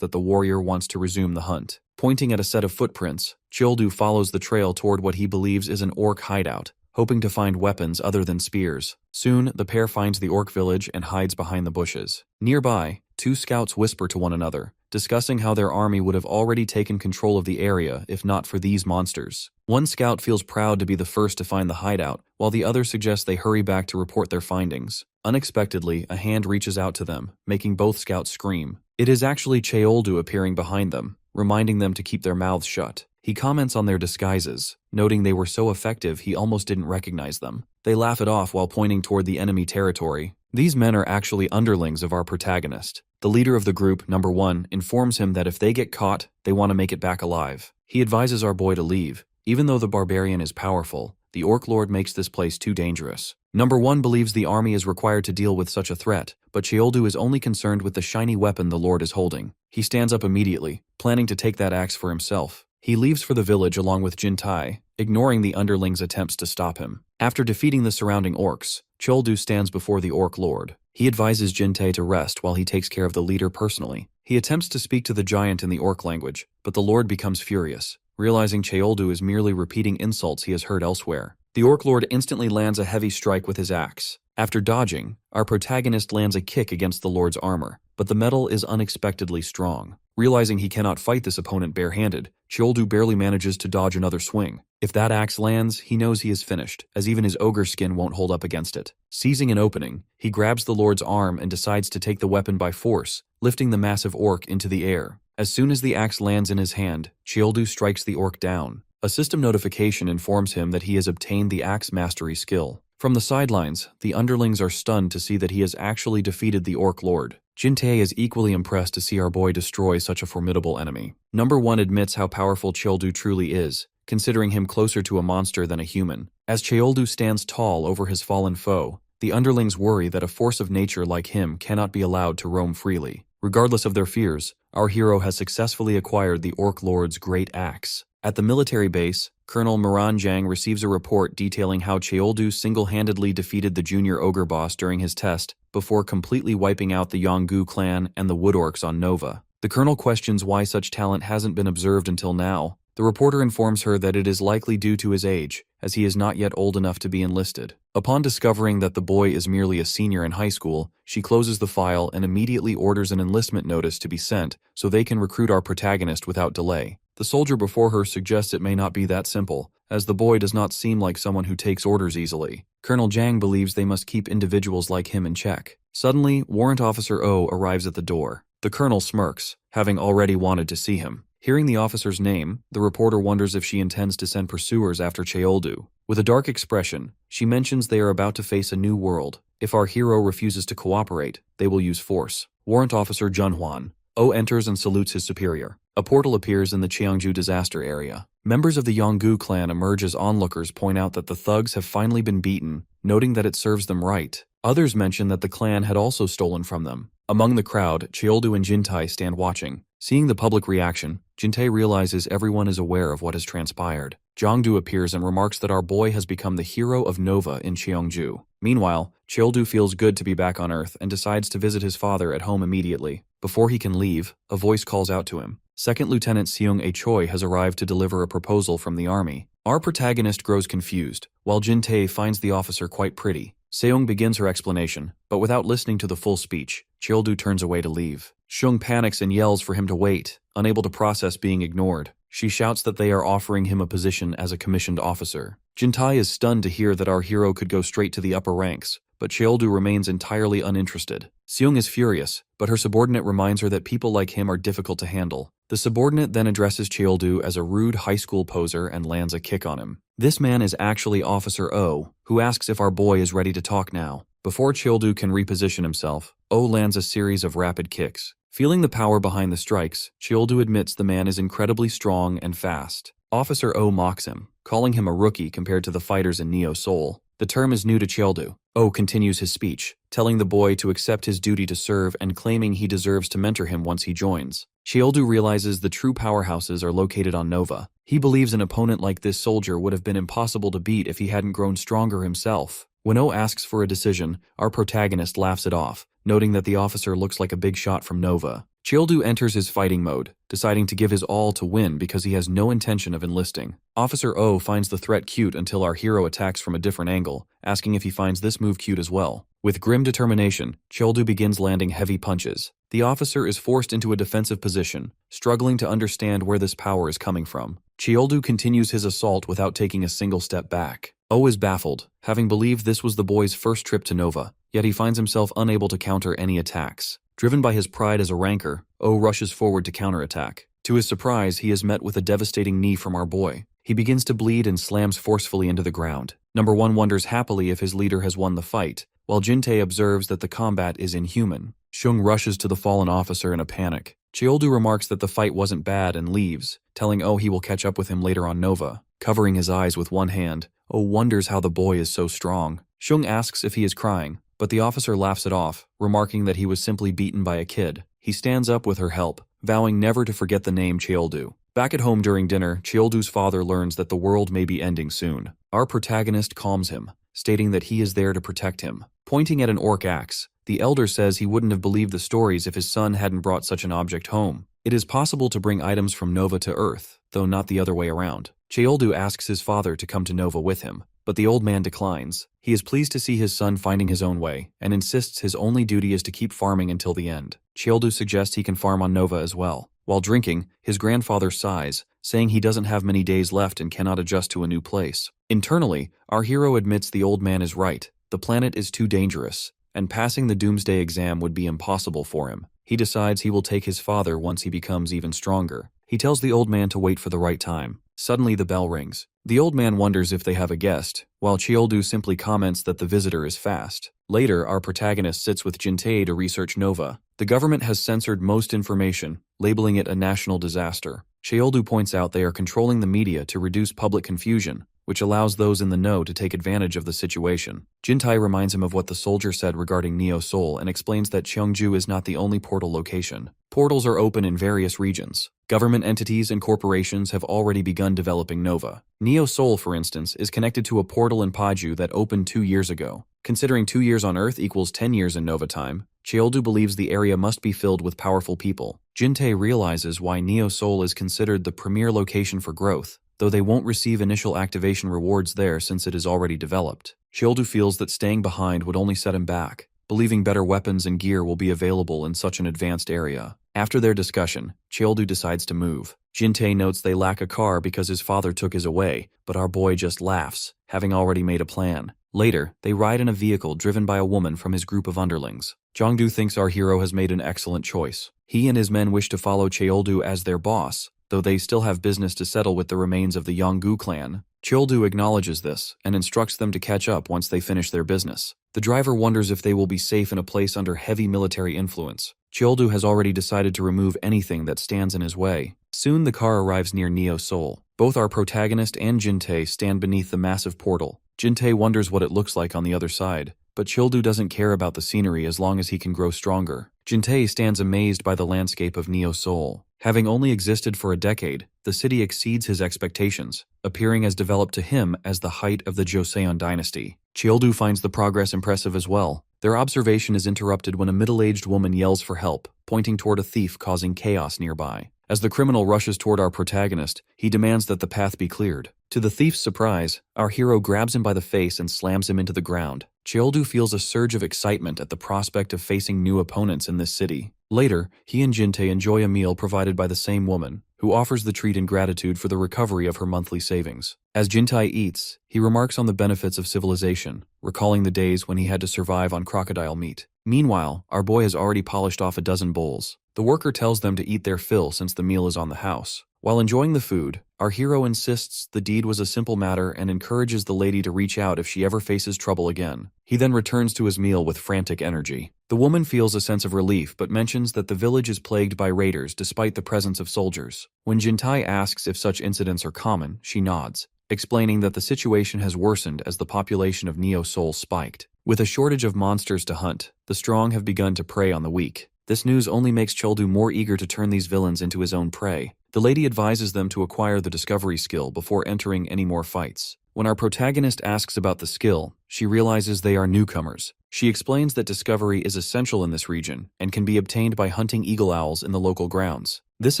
that the warrior wants to resume the hunt. Pointing at a set of footprints, Cheoldu follows the trail toward what he believes is an orc hideout, hoping to find weapons other than spears. Soon, the pair finds the orc village and hides behind the bushes. Nearby, 2 scouts whisper to one another, discussing how their army would have already taken control of the area if not for these monsters. One scout feels proud to be the first to find the hideout, while the other suggests they hurry back to report their findings. Unexpectedly, a hand reaches out to them, making both scouts scream. It is actually Cheoldu appearing behind them, reminding them to keep their mouths shut. He comments on their disguises, noting they were so effective he almost didn't recognize them. They laugh it off while pointing toward the enemy territory. These men are actually underlings of our protagonist. The leader of the group, number 1, informs him that if they get caught, they want to make it back alive. He advises our boy to leave. Even though the barbarian is powerful, the orc lord makes this place too dangerous. Number 1 believes the army is required to deal with such a threat, but Cheoldu is only concerned with the shiny weapon the lord is holding. He stands up immediately, planning to take that axe for himself. He leaves for the village along with Jintae, ignoring the underlings' attempts to stop him. After defeating the surrounding orcs, Cheoldu stands before the orc lord. He advises Jintae to rest while he takes care of the leader personally. He attempts to speak to the giant in the orc language, but the lord becomes furious, realizing Cheoldu is merely repeating insults he has heard elsewhere. The orc lord instantly lands a heavy strike with his axe. After dodging, our protagonist lands a kick against the lord's armor, but the metal is unexpectedly strong. Realizing he cannot fight this opponent barehanded, Cheoldu barely manages to dodge another swing. If that axe lands, he knows he is finished, as even his ogre skin won't hold up against it. Seizing an opening, he grabs the lord's arm and decides to take the weapon by force, lifting the massive orc into the air. As soon as the axe lands in his hand, Cheoldu strikes the orc down. A system notification informs him that he has obtained the axe mastery skill. From the sidelines, the underlings are stunned to see that he has actually defeated the orc lord. Jintae is equally impressed to see our boy destroy such a formidable enemy. Number 1 admits how powerful Cheoldu truly is, considering him closer to a monster than a human. As Cheoldu stands tall over his fallen foe, the underlings worry that a force of nature like him cannot be allowed to roam freely. Regardless of their fears, our hero has successfully acquired the orc lord's great axe. At the military base, Colonel Moranjang receives a report detailing how Cheoldu single-handedly defeated the junior ogre boss during his test before completely wiping out the Yonggu clan and the Wood Orcs on Nova. The colonel questions why such talent hasn't been observed until now. The reporter informs her that it is likely due to his age, as he is not yet old enough to be enlisted. Upon discovering that the boy is merely a senior in high school, she closes the file and immediately orders an enlistment notice to be sent so they can recruit our protagonist without delay. The soldier before her suggests it may not be that simple, as the boy does not seem like someone who takes orders easily. Colonel Jang believes they must keep individuals like him in check. Suddenly, Warrant Officer O arrives at the door. The colonel smirks, having already wanted to see him. Hearing the officer's name, the reporter wonders if she intends to send pursuers after Cheoldu. With a dark expression, she mentions they are about to face a new world. If our hero refuses to cooperate, they will use force. Warrant Officer Junhwan. O enters and salutes his superior. A portal appears in the Cheongju disaster area. Members of the Yonggu clan emerge as onlookers point out that the thugs have finally been beaten, noting that it serves them right. Others mention that the clan had also stolen from them. Among the crowd, Cheoldu and Jintae stand watching. Seeing the public reaction, Jintae realizes everyone is aware of what has transpired. Jongdu appears and remarks that our boy has become the hero of Nova in Cheongju. Meanwhile, Cheoldu feels good to be back on Earth and decides to visit his father at home immediately. Before he can leave, a voice calls out to him. Second Lieutenant Seung-A Choi has arrived to deliver a proposal from the army. Our protagonist grows confused, while Jintae finds the officer quite pretty. Seung begins her explanation, but without listening to the full speech, Cheoldu turns away to leave. Seung panics and yells for him to wait, unable to process being ignored. She shouts that they are offering him a position as a commissioned officer. Jintae is stunned to hear that our hero could go straight to the upper ranks, but Cheoldu remains entirely uninterested. Seung is furious, but her subordinate reminds her that people like him are difficult to handle. The subordinate then addresses Cheoldu as a rude high school poser and lands a kick on him. This man is actually Officer O, who asks if our boy is ready to talk now. Before Cheoldu can reposition himself, O lands a series of rapid kicks. Feeling the power behind the strikes, Chioldu admits the man is incredibly strong and fast. Officer O mocks him, calling him a rookie compared to the fighters in Neo Soul. The term is new to Chioldu. O continues his speech, telling the boy to accept his duty to serve and claiming he deserves to mentor him once he joins. Chioldu realizes the true powerhouses are located on Nova. He believes an opponent like this soldier would have been impossible to beat if he hadn't grown stronger himself. When O asks for a decision, our protagonist laughs it off, noting that the officer looks like a big shot from Nova. Chioldu enters his fighting mode, deciding to give his all to win because he has no intention of enlisting. Officer O finds the threat cute until our hero attacks from a different angle, asking if he finds this move cute as well. With grim determination, Chioldu begins landing heavy punches. The officer is forced into a defensive position, struggling to understand where this power is coming from. Chioldu continues his assault without taking a single step back. O is baffled, having believed this was the boy's first trip to Nova, yet he finds himself unable to counter any attacks. Driven by his pride as a ranker, O rushes forward to counterattack. To his surprise, he is met with a devastating knee from our boy. He begins to bleed and slams forcefully into the ground. Number 1 wonders happily if his leader has won the fight, while Jintei observes that the combat is inhuman. Shung rushes to the fallen officer in a panic. Chioldu remarks that the fight wasn't bad and leaves, telling O he will catch up with him later on Nova. Covering his eyes with one hand, O wonders how the boy is so strong. Shung asks if he is crying, but the officer laughs it off, remarking that he was simply beaten by a kid. He stands up with her help, vowing never to forget the name Chioldu. Back at home during dinner, Chioldu's father learns that the world may be ending soon. Our protagonist calms him, stating that he is there to protect him. Pointing at an orc axe, the elder says he wouldn't have believed the stories if his son hadn't brought such an object home. It is possible to bring items from Nova to Earth, though not the other way around. Chioldu asks his father to come to Nova with him, but the old man declines. He is pleased to see his son finding his own way, and insists his only duty is to keep farming until the end. Chioldu suggests he can farm on Nova as well. While drinking, his grandfather sighs, saying he doesn't have many days left and cannot adjust to a new place. Internally, our hero admits the old man is right. The planet is too dangerous, and passing the doomsday exam would be impossible for him. He decides he will take his father once he becomes even stronger. He tells the old man to wait for the right time. Suddenly the bell rings. The old man wonders if they have a guest, while Chioldu simply comments that the visitor is fast. Later, our protagonist sits with Jintei to research Nova. The government has censored most information, labeling it a national disaster. Chioldu points out they are controlling the media to reduce public confusion, which allows those in the know to take advantage of the situation. Jintei reminds him of what the soldier said regarding Neo Soul and explains that Cheongju is not the only portal location. Portals are open in various regions. Government entities and corporations have already begun developing Nova. Neo Soul, for instance, is connected to a portal in Paju that opened 2 years ago. Considering 2 years on Earth equals 10 years in Nova time, Chioldu believes the area must be filled with powerful people. Jintei realizes why Neo Soul is considered the premier location for growth, though they won't receive initial activation rewards there since it is already developed. Chioldu feels that staying behind would only set him back, believing better weapons and gear will be available in such an advanced area. After their discussion, Chioldu decides to move. Jintei notes they lack a car because his father took his away, but our boy just laughs, having already made a plan. Later, they ride in a vehicle driven by a woman from his group of underlings. Jongdu thinks our hero has made an excellent choice. He and his men wish to follow Chioldu as their boss, though they still have business to settle with the remains of the Yonggu clan. Chioldu acknowledges this and instructs them to catch up once they finish their business. The driver wonders if they will be safe in a place under heavy military influence. Chioldu has already decided to remove anything that stands in his way. Soon the car arrives near Neo Soul. Both our protagonist and Jintei stand beneath the massive portal. Jintei wonders what it looks like on the other side, but Chioldu doesn't care about the scenery as long as he can grow stronger. Jintei stands amazed by the landscape of Neo Soul. Having only existed for a decade, the city exceeds his expectations, appearing as developed to him as the height of the Joseon dynasty. Chioldu finds the progress impressive as well. Their observation is interrupted when a middle-aged woman yells for help, pointing toward a thief causing chaos nearby. As the criminal rushes toward our protagonist, he demands that the path be cleared. To the thief's surprise, our hero grabs him by the face and slams him into the ground. Chioldu feels a surge of excitement at the prospect of facing new opponents in this city. Later, he and Jintei enjoy a meal provided by the same woman, who offers the treat in gratitude for the recovery of her monthly savings. As Jintei eats, he remarks on the benefits of civilization, recalling the days when he had to survive on crocodile meat. Meanwhile, our boy has already polished off a dozen bowls. The worker tells them to eat their fill since the meal is on the house. While enjoying the food, our hero insists the deed was a simple matter and encourages the lady to reach out if she ever faces trouble again. He then returns to his meal with frantic energy. The woman feels a sense of relief but mentions that the village is plagued by raiders despite the presence of soldiers. When Jintai asks if such incidents are common, she nods, explaining that the situation has worsened as the population of Neo Soul spiked. With a shortage of monsters to hunt, the strong have begun to prey on the weak. This news only makes Choldu more eager to turn these villains into his own prey. The lady advises them to acquire the discovery skill before entering any more fights. When our protagonist asks about the skill, she realizes they are newcomers. She explains that discovery is essential in this region and can be obtained by hunting eagle owls in the local grounds. This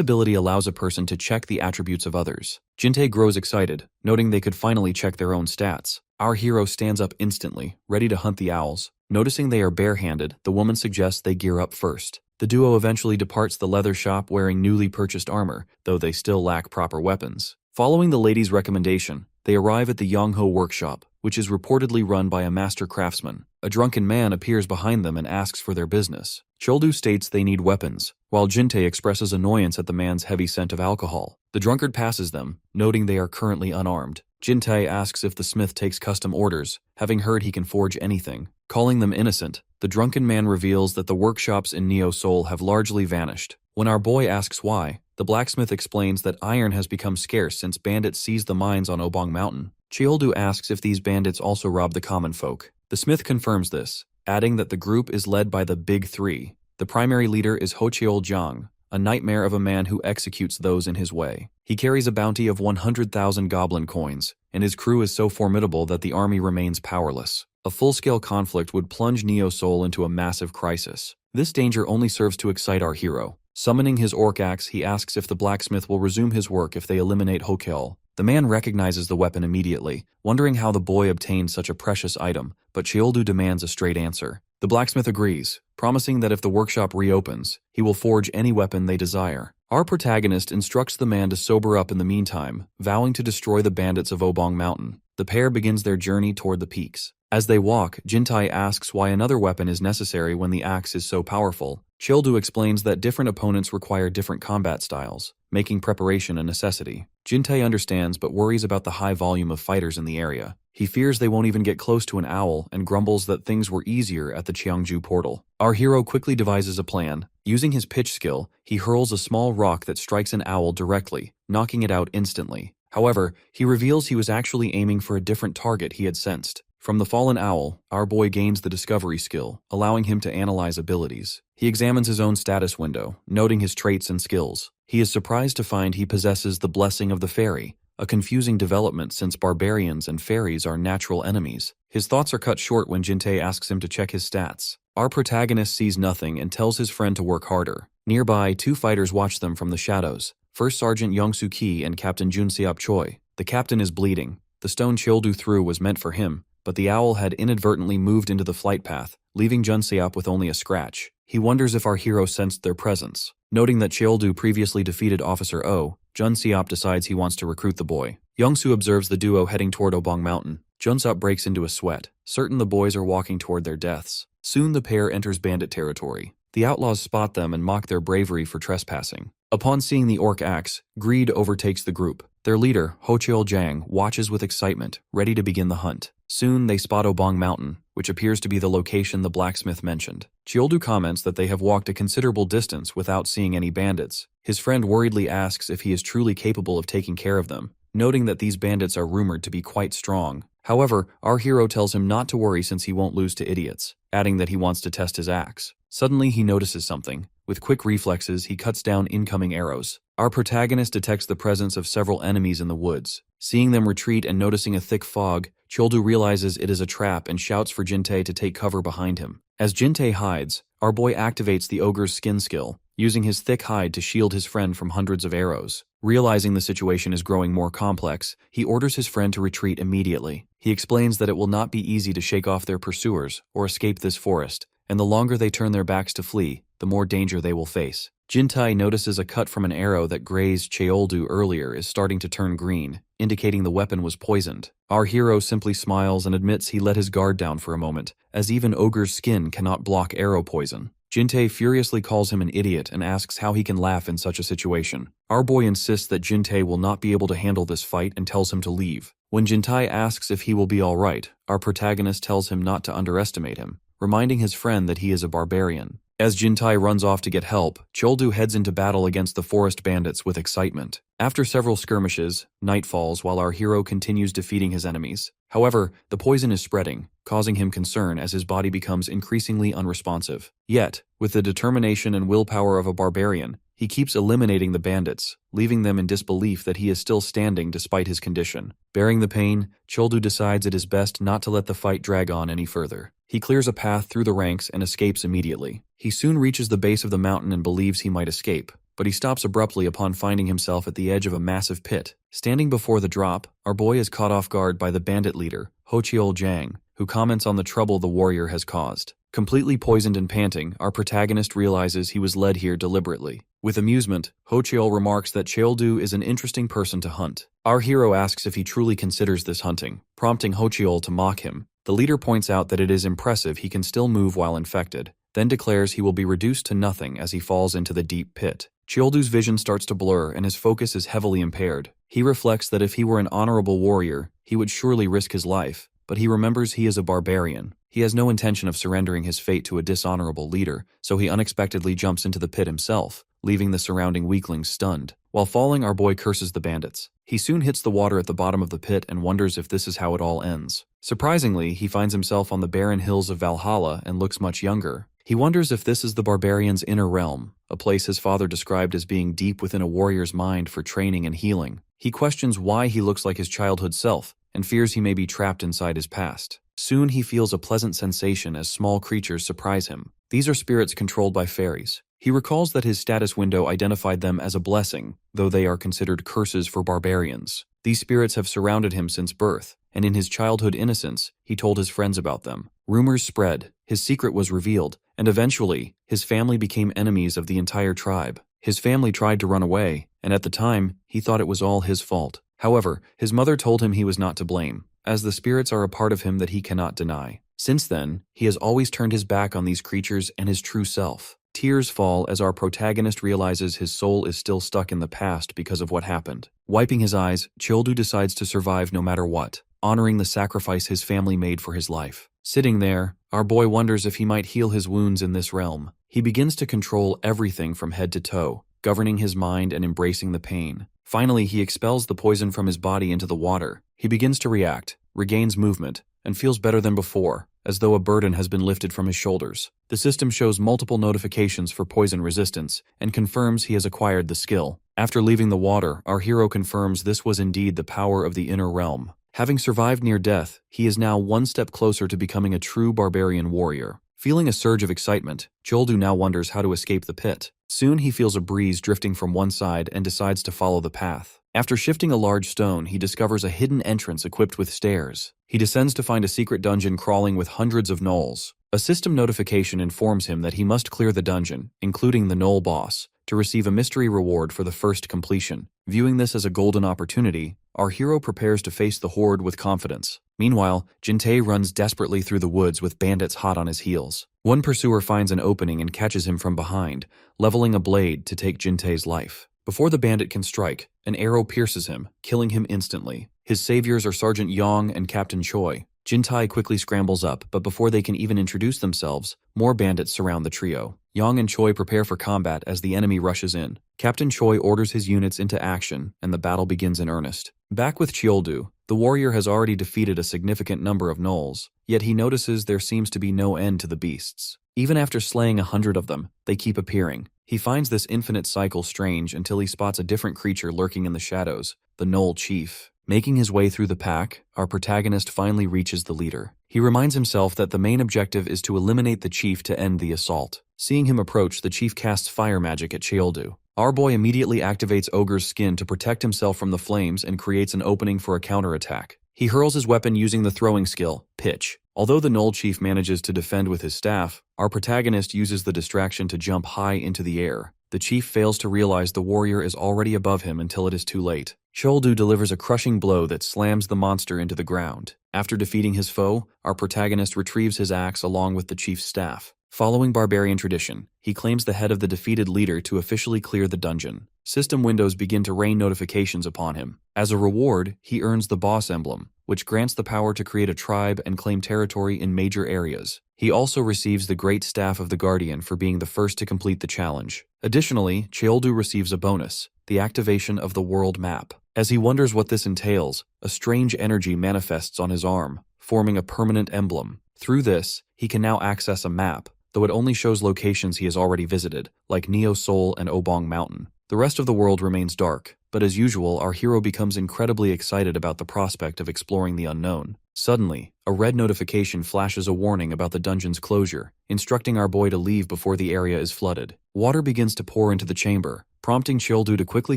ability allows a person to check the attributes of others. Jinte grows excited, noting they could finally check their own stats. Our hero stands up instantly, ready to hunt the owls. Noticing they are barehanded, the woman suggests they gear up first. The duo eventually departs the leather shop wearing newly purchased armor, though they still lack proper weapons. Following the lady's recommendation, they arrive at the Yongho workshop, which is reportedly run by a master craftsman. A drunken man appears behind them and asks for their business. Choldu states they need weapons, while Jinte expresses annoyance at the man's heavy scent of alcohol. The drunkard passes them, noting they are currently unarmed. Jinte asks if the smith takes custom orders, having heard he can forge anything. Calling them innocent, the drunken man reveals that the workshops in Neo Soul have largely vanished. When our boy asks why, the blacksmith explains that iron has become scarce since bandits seized the mines on Obong Mountain. Chioldu asks if these bandits also rob the common folk. The smith confirms this, adding that the group is led by the Big Three. The primary leader is Hocheol Jiang, a nightmare of a man who executes those in his way. He carries a bounty of 100,000 goblin coins, and his crew is so formidable that the army remains powerless. A full-scale conflict would plunge Neo Soul into a massive crisis. This danger only serves to excite our hero. Summoning his orc axe, he asks if the blacksmith will resume his work if they eliminate Hocheol. The man recognizes the weapon immediately, wondering how the boy obtained such a precious item, but Chioldu demands a straight answer. The blacksmith agrees, promising that if the workshop reopens, he will forge any weapon they desire. Our protagonist instructs the man to sober up in the meantime, vowing to destroy the bandits of Obong Mountain. The pair begins their journey toward the peaks. As they walk, Jintai asks why another weapon is necessary when the axe is so powerful. Childu explains that different opponents require different combat styles, making preparation a necessity. Jintai understands but worries about the high volume of fighters in the area. He fears they won't even get close to an owl and grumbles that things were easier at the Cheongju portal. Our hero quickly devises a plan. Using his pitch skill, he hurls a small rock that strikes an owl directly, knocking it out instantly. However, he reveals he was actually aiming for a different target he had sensed. From the fallen owl, our boy gains the discovery skill, allowing him to analyze abilities. He examines his own status window, noting his traits and skills. He is surprised to find he possesses the blessing of the fairy, a confusing development since barbarians and fairies are natural enemies. His thoughts are cut short when Jinte asks him to check his stats. Our protagonist sees nothing and tells his friend to work harder. Nearby, two fighters watch them from the shadows. First Sergeant Yongsoo Ki and Captain Junseop Choi. The captain is bleeding. The stone Childu threw was meant for him, but the owl had inadvertently moved into the flight path, leaving Junseop with only a scratch. He wonders if our hero sensed their presence. Noting that Cheoldu previously defeated Officer O, Junseop decides he wants to recruit the boy. Yongsoo observes the duo heading toward Obong Mountain. Junseop breaks into a sweat, certain the boys are walking toward their deaths. Soon the pair enters bandit territory. The outlaws spot them and mock their bravery for trespassing. Upon seeing the orc axe, greed overtakes the group. Their leader, Hocheol Jiang, watches with excitement, ready to begin the hunt. Soon they spot Obong Mountain, which appears to be the location the blacksmith mentioned. Chioldu comments that they have walked a considerable distance without seeing any bandits. His friend worriedly asks if he is truly capable of taking care of them, noting that these bandits are rumored to be quite strong. However, our hero tells him not to worry since he won't lose to idiots, adding that he wants to test his axe. Suddenly he notices something. With quick reflexes, he cuts down incoming arrows. Our protagonist detects the presence of several enemies in the woods. Seeing them retreat and noticing a thick fog, Choldu realizes it is a trap and shouts for Jinte to take cover behind him. As Jinte hides, our boy activates the ogre's skin skill, using his thick hide to shield his friend from hundreds of arrows. Realizing the situation is growing more complex, he orders his friend to retreat immediately. He explains that it will not be easy to shake off their pursuers or escape this forest, and the longer they turn their backs to flee, the more danger they will face. Jintai notices a cut from an arrow that grazed Cheoldu earlier is starting to turn green, indicating the weapon was poisoned. Our hero simply smiles and admits he let his guard down for a moment, as even ogre's skin cannot block arrow poison. Jin-tae furiously calls him an idiot and asks how he can laugh in such a situation. Our boy insists that Jin-tae will not be able to handle this fight and tells him to leave. When Jin-tae asks if he will be alright, our protagonist tells him not to underestimate him, reminding his friend that he is a barbarian. As Jin-tae runs off to get help, Cheoldu heads into battle against the forest bandits with excitement. After several skirmishes, night falls while our hero continues defeating his enemies. However, the poison is spreading, causing him concern as his body becomes increasingly unresponsive. Yet, with the determination and willpower of a barbarian, he keeps eliminating the bandits, leaving them in disbelief that he is still standing despite his condition. Bearing the pain, Cheoldu decides it is best not to let the fight drag on any further. He clears a path through the ranks and escapes immediately. He soon reaches the base of the mountain and believes he might escape, but he stops abruptly upon finding himself at the edge of a massive pit. Standing before the drop, our boy is caught off guard by the bandit leader, Hocheol Jang, who comments on the trouble the warrior has caused. Completely poisoned and panting, our protagonist realizes he was led here deliberately. With amusement, Hocheol remarks that Cheoldu is an interesting person to hunt. Our hero asks if he truly considers this hunting, prompting Hocheol to mock him. The leader points out that it is impressive he can still move while infected, then declares he will be reduced to nothing as he falls into the deep pit. Cheoldu's vision starts to blur and his focus is heavily impaired. He reflects that if he were an honorable warrior, he would surely risk his life, but he remembers he is a barbarian. He has no intention of surrendering his fate to a dishonorable leader, so he unexpectedly jumps into the pit himself, leaving the surrounding weaklings stunned. While falling, our boy curses the bandits. He soon hits the water at the bottom of the pit and wonders if this is how it all ends. Surprisingly, he finds himself on the barren hills of Valhalla and looks much younger. He wonders if this is the barbarian's inner realm, a place his father described as being deep within a warrior's mind for training and healing. He questions why he looks like his childhood self, and fears he may be trapped inside his past. Soon he feels a pleasant sensation as small creatures surprise him. These are spirits controlled by fairies. He recalls that his status window identified them as a blessing, though they are considered curses for barbarians. These spirits have surrounded him since birth, and in his childhood innocence, he told his friends about them. Rumors spread, his secret was revealed, and eventually, his family became enemies of the entire tribe. His family tried to run away, and at the time, he thought it was all his fault. However, his mother told him he was not to blame, as the spirits are a part of him that he cannot deny. Since then, he has always turned his back on these creatures and his true self. Tears fall as our protagonist realizes his soul is still stuck in the past because of what happened. Wiping his eyes, Cheoldu decides to survive no matter what, honoring the sacrifice his family made for his life. Sitting there, our boy wonders if he might heal his wounds in this realm. He begins to control everything from head to toe, governing his mind and embracing the pain. Finally, he expels the poison from his body into the water. He begins to react, regains movement, and feels better than before, as though a burden has been lifted from his shoulders. The system shows multiple notifications for poison resistance and confirms he has acquired the skill. After leaving the water, our hero confirms this was indeed the power of the inner realm. Having survived near death, he is now one step closer to becoming a true barbarian warrior. Feeling a surge of excitement, Cheoldu now wonders how to escape the pit. Soon he feels a breeze drifting from one side and decides to follow the path. After shifting a large stone, he discovers a hidden entrance equipped with stairs. He descends to find a secret dungeon crawling with hundreds of gnolls. A system notification informs him that he must clear the dungeon, including the gnoll boss, to receive a mystery reward for the first completion. Viewing this as a golden opportunity, our hero prepares to face the horde with confidence. Meanwhile, Jin-tae runs desperately through the woods with bandits hot on his heels. One pursuer finds an opening and catches him from behind, leveling a blade to take Jin-tae's life. Before the bandit can strike, an arrow pierces him, killing him instantly. His saviors are Sergeant Yong and Captain Choi. Jin-tae quickly scrambles up, but before they can even introduce themselves, more bandits surround the trio. Yong and Choi prepare for combat as the enemy rushes in. Captain Choi orders his units into action, and the battle begins in earnest. Back with Cheoldu, the warrior has already defeated a significant number of gnolls, yet he notices there seems to be no end to the beasts. Even after slaying 100 of them, they keep appearing. He finds this infinite cycle strange until he spots a different creature lurking in the shadows, the gnoll chief. Making his way through the pack, our protagonist finally reaches the leader. He reminds himself that the main objective is to eliminate the chief to end the assault. Seeing him approach, the chief casts fire magic at Cheoldu. Our boy immediately activates Ogre's skin to protect himself from the flames and creates an opening for a counterattack. He hurls his weapon using the throwing skill, Pitch. Although the gnoll chief manages to defend with his staff, our protagonist uses the distraction to jump high into the air. The chief fails to realize the warrior is already above him until it is too late. Cheoldu delivers a crushing blow that slams the monster into the ground. After defeating his foe, our protagonist retrieves his axe along with the chief's staff. Following Barbarian tradition, he claims the head of the defeated leader to officially clear the dungeon. System windows begin to rain notifications upon him. As a reward, he earns the boss emblem, which grants the power to create a tribe and claim territory in major areas. He also receives the Great Staff of the Guardian for being the first to complete the challenge. Additionally, Cheoldu receives a bonus, the activation of the world map. As he wonders what this entails, a strange energy manifests on his arm, forming a permanent emblem. Through this, he can now access a map, though it only shows locations he has already visited, like Neo Seoul and Obong Mountain. The rest of the world remains dark, but as usual, our hero becomes incredibly excited about the prospect of exploring the unknown. Suddenly, a red notification flashes a warning about the dungeon's closure, instructing our boy to leave before the area is flooded. Water begins to pour into the chamber, prompting Cheoldu to quickly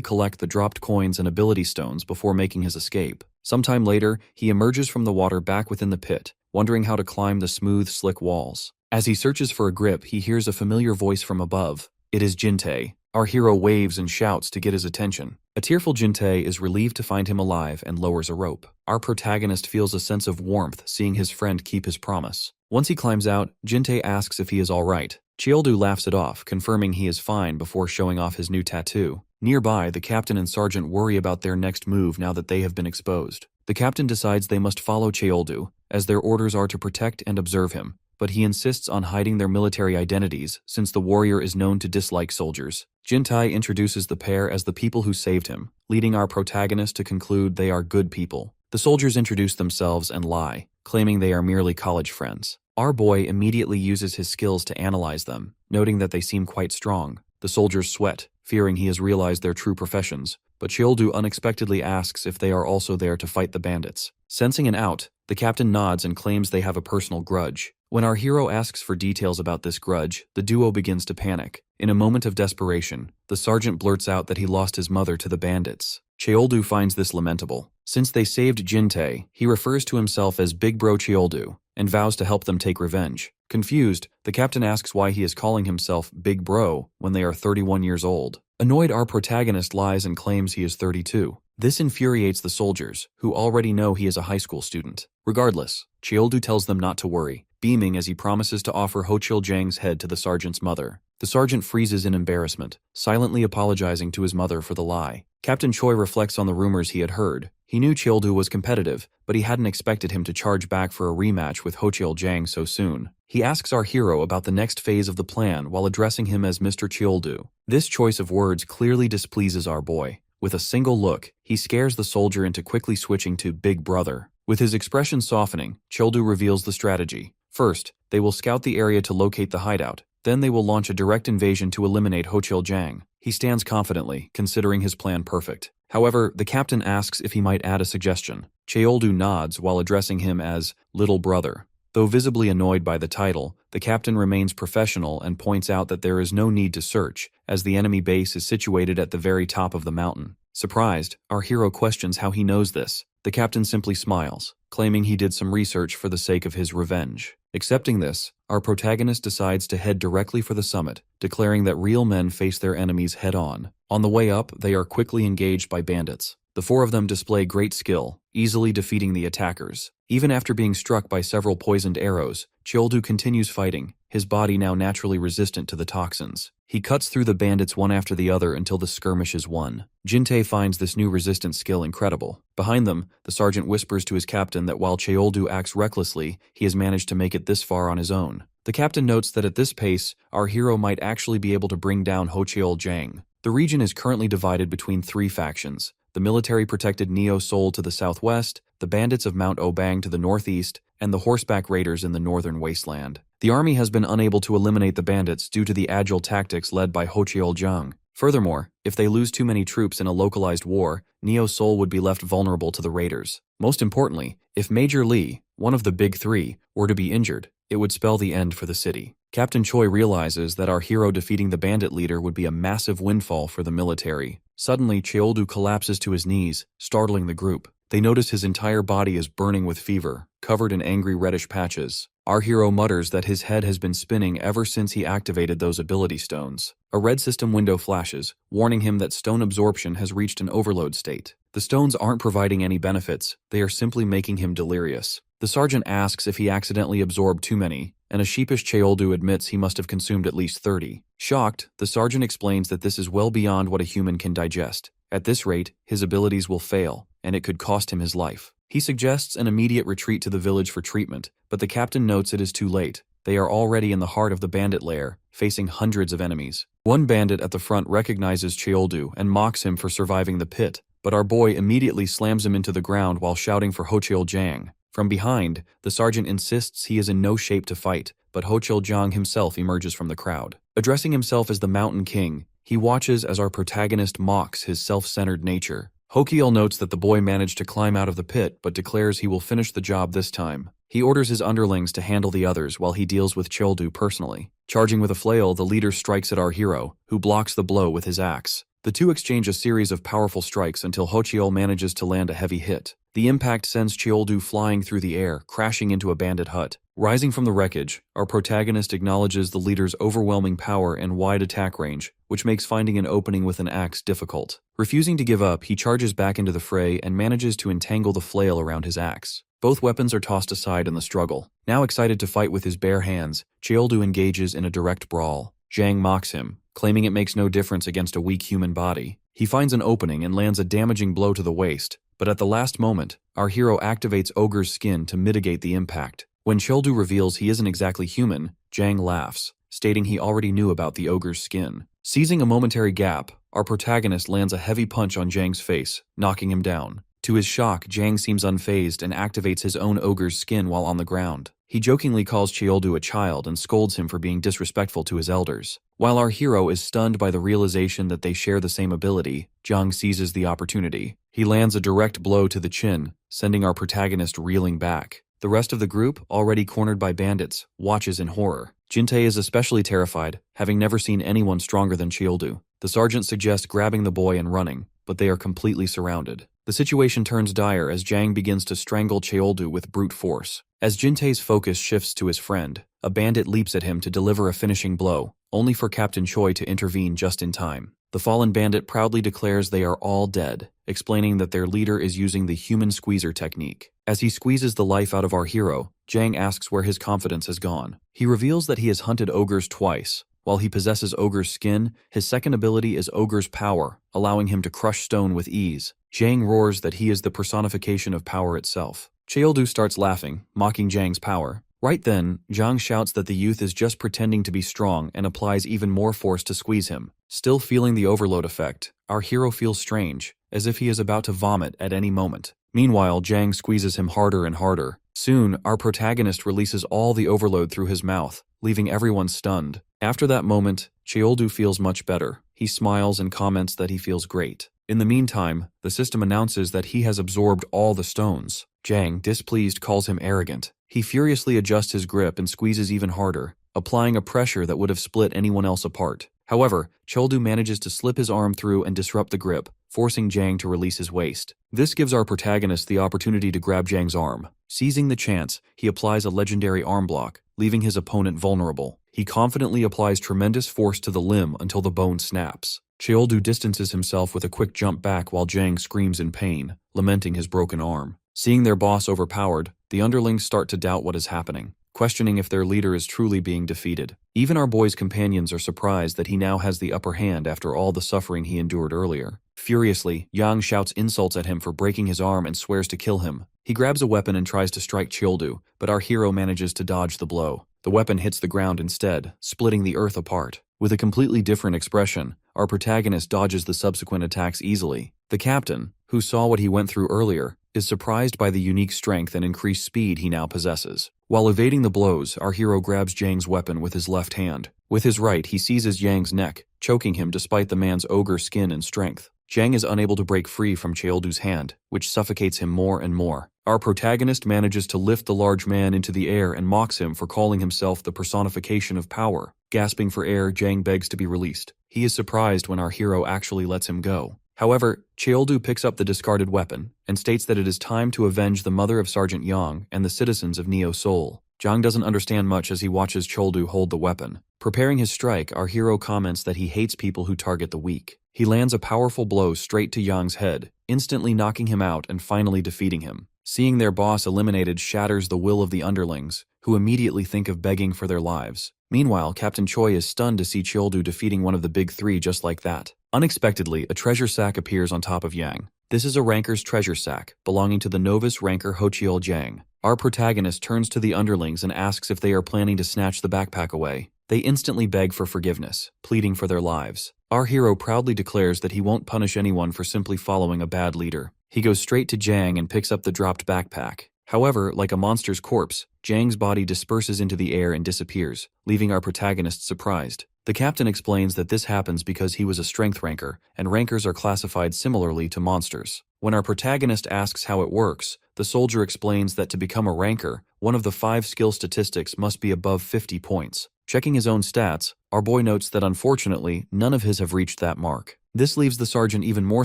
collect the dropped coins and ability stones before making his escape. Sometime later, he emerges from the water back within the pit, wondering how to climb the smooth, slick walls. As he searches for a grip, he hears a familiar voice from above. It is Jin-tae. Our hero waves and shouts to get his attention. A tearful Jin-tae is relieved to find him alive and lowers a rope. Our protagonist feels a sense of warmth seeing his friend keep his promise. Once he climbs out, Jin-tae asks if he is alright. Cheoldu laughs it off, confirming he is fine before showing off his new tattoo. Nearby, the captain and sergeant worry about their next move now that they have been exposed. The captain decides they must follow Cheoldu, as their orders are to protect and observe him, but he insists on hiding their military identities since the warrior is known to dislike soldiers. Jin-tae introduces the pair as the people who saved him, leading our protagonist to conclude they are good people. The soldiers introduce themselves and lie, claiming they are merely college friends. Our boy immediately uses his skills to analyze them, noting that they seem quite strong. The soldiers sweat, fearing he has realized their true professions, but Cheoldu unexpectedly asks if they are also there to fight the bandits. Sensing an out, the captain nods and claims they have a personal grudge. When our hero asks for details about this grudge, the duo begins to panic. In a moment of desperation, the sergeant blurts out that he lost his mother to the bandits. Cheoldu finds this lamentable. Since they saved Jin-tae, he refers to himself as Big Bro Cheoldu and vows to help them take revenge. Confused, the captain asks why he is calling himself Big Bro when they are 31 years old. Annoyed, our protagonist lies and claims he is 32. This infuriates the soldiers, who already know he is a high school student. Regardless, Cheoldu tells them not to worry, beaming as he promises to offer Ho-chil-jang's head to the sergeant's mother. The sergeant freezes in embarrassment, silently apologizing to his mother for the lie. Captain Choi reflects on the rumors he had heard. He knew Cheoldu was competitive, but he hadn't expected him to charge back for a rematch with Ho-chil-jang so soon. He asks our hero about the next phase of the plan while addressing him as Mr. Cheoldu. This choice of words clearly displeases our boy. With a single look, he scares the soldier into quickly switching to Big Brother. With his expression softening, Cheoldu reveals the strategy. First, they will scout the area to locate the hideout. Then they will launch a direct invasion to eliminate Ho-chil-jang. He stands confidently, considering his plan perfect. However, the captain asks if he might add a suggestion. Cheoldu nods while addressing him as Little Brother. Though visibly annoyed by the title, the captain remains professional and points out that there is no need to search, as the enemy base is situated at the very top of the mountain. Surprised, our hero questions how he knows this. The captain simply smiles, claiming he did some research for the sake of his revenge. Accepting this, our protagonist decides to head directly for the summit, declaring that real men face their enemies head-on. On the way up, they are quickly engaged by bandits. The four of them display great skill, easily defeating the attackers. Even after being struck by several poisoned arrows, Cheoldu continues fighting, his body now naturally resistant to the toxins. He cuts through the bandits one after the other until the skirmish is won. Jin-tae finds this new resistance skill incredible. Behind them, the sergeant whispers to his captain that while Cheoldu acts recklessly, he has managed to make it this far on his own. The captain notes that at this pace, our hero might actually be able to bring down Ho-chil-jang. The region is currently divided between three factions: the military-protected Neo Seoul to the southwest, the bandits of Mount Obang to the northeast, and the horseback raiders in the northern wasteland. The army has been unable to eliminate the bandits due to the agile tactics led by Ho-chil-jang. Furthermore, if they lose too many troops in a localized war, Neo Seoul would be left vulnerable to the raiders. Most importantly, if Major Lee, one of the big three, were to be injured, it would spell the end for the city. Captain Choi realizes that our hero defeating the bandit leader would be a massive windfall for the military. Suddenly, Cheoldu collapses to his knees, startling the group. They notice his entire body is burning with fever, covered in angry reddish patches. Our hero mutters that his head has been spinning ever since he activated those ability stones. A red system window flashes, warning him that stone absorption has reached an overload state. The stones aren't providing any benefits, they are simply making him delirious. The sergeant asks if he accidentally absorbed too many, and a sheepish Cheoldu admits he must have consumed at least 30. Shocked, the sergeant explains that this is well beyond what a human can digest. At this rate, his abilities will fail, and it could cost him his life. He suggests an immediate retreat to the village for treatment, but the captain notes it is too late. They are already in the heart of the bandit lair, facing hundreds of enemies. One bandit at the front recognizes Cheoldu and mocks him for surviving the pit, but our boy immediately slams him into the ground while shouting for Hochil-jang. From behind, the sergeant insists he is in no shape to fight, but Hochil-jang himself emerges from the crowd. Addressing himself as the Mountain King, he watches as our protagonist mocks his self-centered nature. Hochil notes that the boy managed to climb out of the pit but declares he will finish the job this time. He orders his underlings to handle the others while he deals with Cheoldu personally. Charging with a flail, the leader strikes at our hero, who blocks the blow with his axe. The two exchange a series of powerful strikes until Hochil manages to land a heavy hit. The impact sends Cheoldu flying through the air, crashing into a bandit hut. Rising from the wreckage, our protagonist acknowledges the leader's overwhelming power and wide attack range, which makes finding an opening with an axe difficult. Refusing to give up, he charges back into the fray and manages to entangle the flail around his axe. Both weapons are tossed aside in the struggle. Now excited to fight with his bare hands, Cheoldu engages in a direct brawl. Zhang mocks him, claiming it makes no difference against a weak human body. He finds an opening and lands a damaging blow to the waist, but at the last moment, our hero activates Ogre's skin to mitigate the impact. When Cheoldu reveals he isn't exactly human, Zhang laughs, stating he already knew about the ogre's skin. Seizing a momentary gap, our protagonist lands a heavy punch on Zhang's face, knocking him down. To his shock, Zhang seems unfazed and activates his own ogre's skin while on the ground. He jokingly calls Cheoldu a child and scolds him for being disrespectful to his elders. While our hero is stunned by the realization that they share the same ability, Zhang seizes the opportunity. He lands a direct blow to the chin, sending our protagonist reeling back. The rest of the group, already cornered by bandits, watches in horror. Jintei is especially terrified, having never seen anyone stronger than Cheoldu. The sergeant suggests grabbing the boy and running, but they are completely surrounded. The situation turns dire as Zhang begins to strangle Cheoldu with brute force. As Jintei's focus shifts to his friend, a bandit leaps at him to deliver a finishing blow, only for Captain Choi to intervene just in time. The fallen bandit proudly declares they are all dead, explaining that their leader is using the human squeezer technique. As he squeezes the life out of our hero, Zhang asks where his confidence has gone. He reveals that he has hunted ogres twice. While he possesses ogre's skin, his second ability is ogre's power, allowing him to crush stone with ease. Zhang roars that he is the personification of power itself. Cheoldu starts laughing, mocking Zhang's power. Right then, Zhang shouts that the youth is just pretending to be strong and applies even more force to squeeze him. Still feeling the overload effect, our hero feels strange, as if he is about to vomit at any moment. Meanwhile, Zhang squeezes him harder and harder. Soon, our protagonist releases all the overload through his mouth, leaving everyone stunned. After that moment, Cheoldu feels much better. He smiles and comments that he feels great. In the meantime, the system announces that he has absorbed all the stones. Zhang, displeased, calls him arrogant. He furiously adjusts his grip and squeezes even harder, applying a pressure that would have split anyone else apart. However, Cheoldu manages to slip his arm through and disrupt the grip, forcing Zhang to release his waist. This gives our protagonist the opportunity to grab Zhang's arm. Seizing the chance, he applies a legendary arm block, leaving his opponent vulnerable. He confidently applies tremendous force to the limb until the bone snaps. Cheoldu distances himself with a quick jump back while Zhang screams in pain, lamenting his broken arm. Seeing their boss overpowered, the underlings start to doubt what is happening, questioning if their leader is truly being defeated. Even our boy's companions are surprised that he now has the upper hand after all the suffering he endured earlier. Furiously, Yang shouts insults at him for breaking his arm and swears to kill him. He grabs a weapon and tries to strike Cheoldu, but our hero manages to dodge the blow. The weapon hits the ground instead, splitting the earth apart. With a completely different expression, our protagonist dodges the subsequent attacks easily. The captain, who saw what he went through earlier, is surprised by the unique strength and increased speed he now possesses. While evading the blows, our hero grabs Zhang's weapon with his left hand. With his right, he seizes Zhang's neck, choking him despite the man's ogre skin and strength. Zhang is unable to break free from Cheoldu's hand, which suffocates him more and more. Our protagonist manages to lift the large man into the air and mocks him for calling himself the personification of power. Gasping for air, Zhang begs to be released. He is surprised when our hero actually lets him go. However, Cheoldu picks up the discarded weapon and states that it is time to avenge the mother of Sergeant Yang and the citizens of Neo Seoul. Zhang doesn't understand much as he watches Cheoldu hold the weapon. Preparing his strike, our hero comments that he hates people who target the weak. He lands a powerful blow straight to Yang's head, instantly knocking him out and finally defeating him. Seeing their boss eliminated shatters the will of the underlings, who immediately think of begging for their lives. Meanwhile, Captain Choi is stunned to see Cheoldu defeating one of the big three just like that. Unexpectedly, a treasure sack appears on top of Yang. This is a ranker's treasure sack, belonging to the novice ranker Hochiol Jang. Our protagonist turns to the underlings and asks if they are planning to snatch the backpack away. They instantly beg for forgiveness, pleading for their lives. Our hero proudly declares that he won't punish anyone for simply following a bad leader. He goes straight to Jang and picks up the dropped backpack. However, like a monster's corpse, Jang's body disperses into the air and disappears, leaving our protagonist surprised. The captain explains that this happens because he was a strength ranker, and rankers are classified similarly to monsters. When our protagonist asks how it works, the soldier explains that to become a ranker, one of the 5 skill statistics must be above 50 points. Checking his own stats, our boy notes that unfortunately, none of his have reached that mark. This leaves the sergeant even more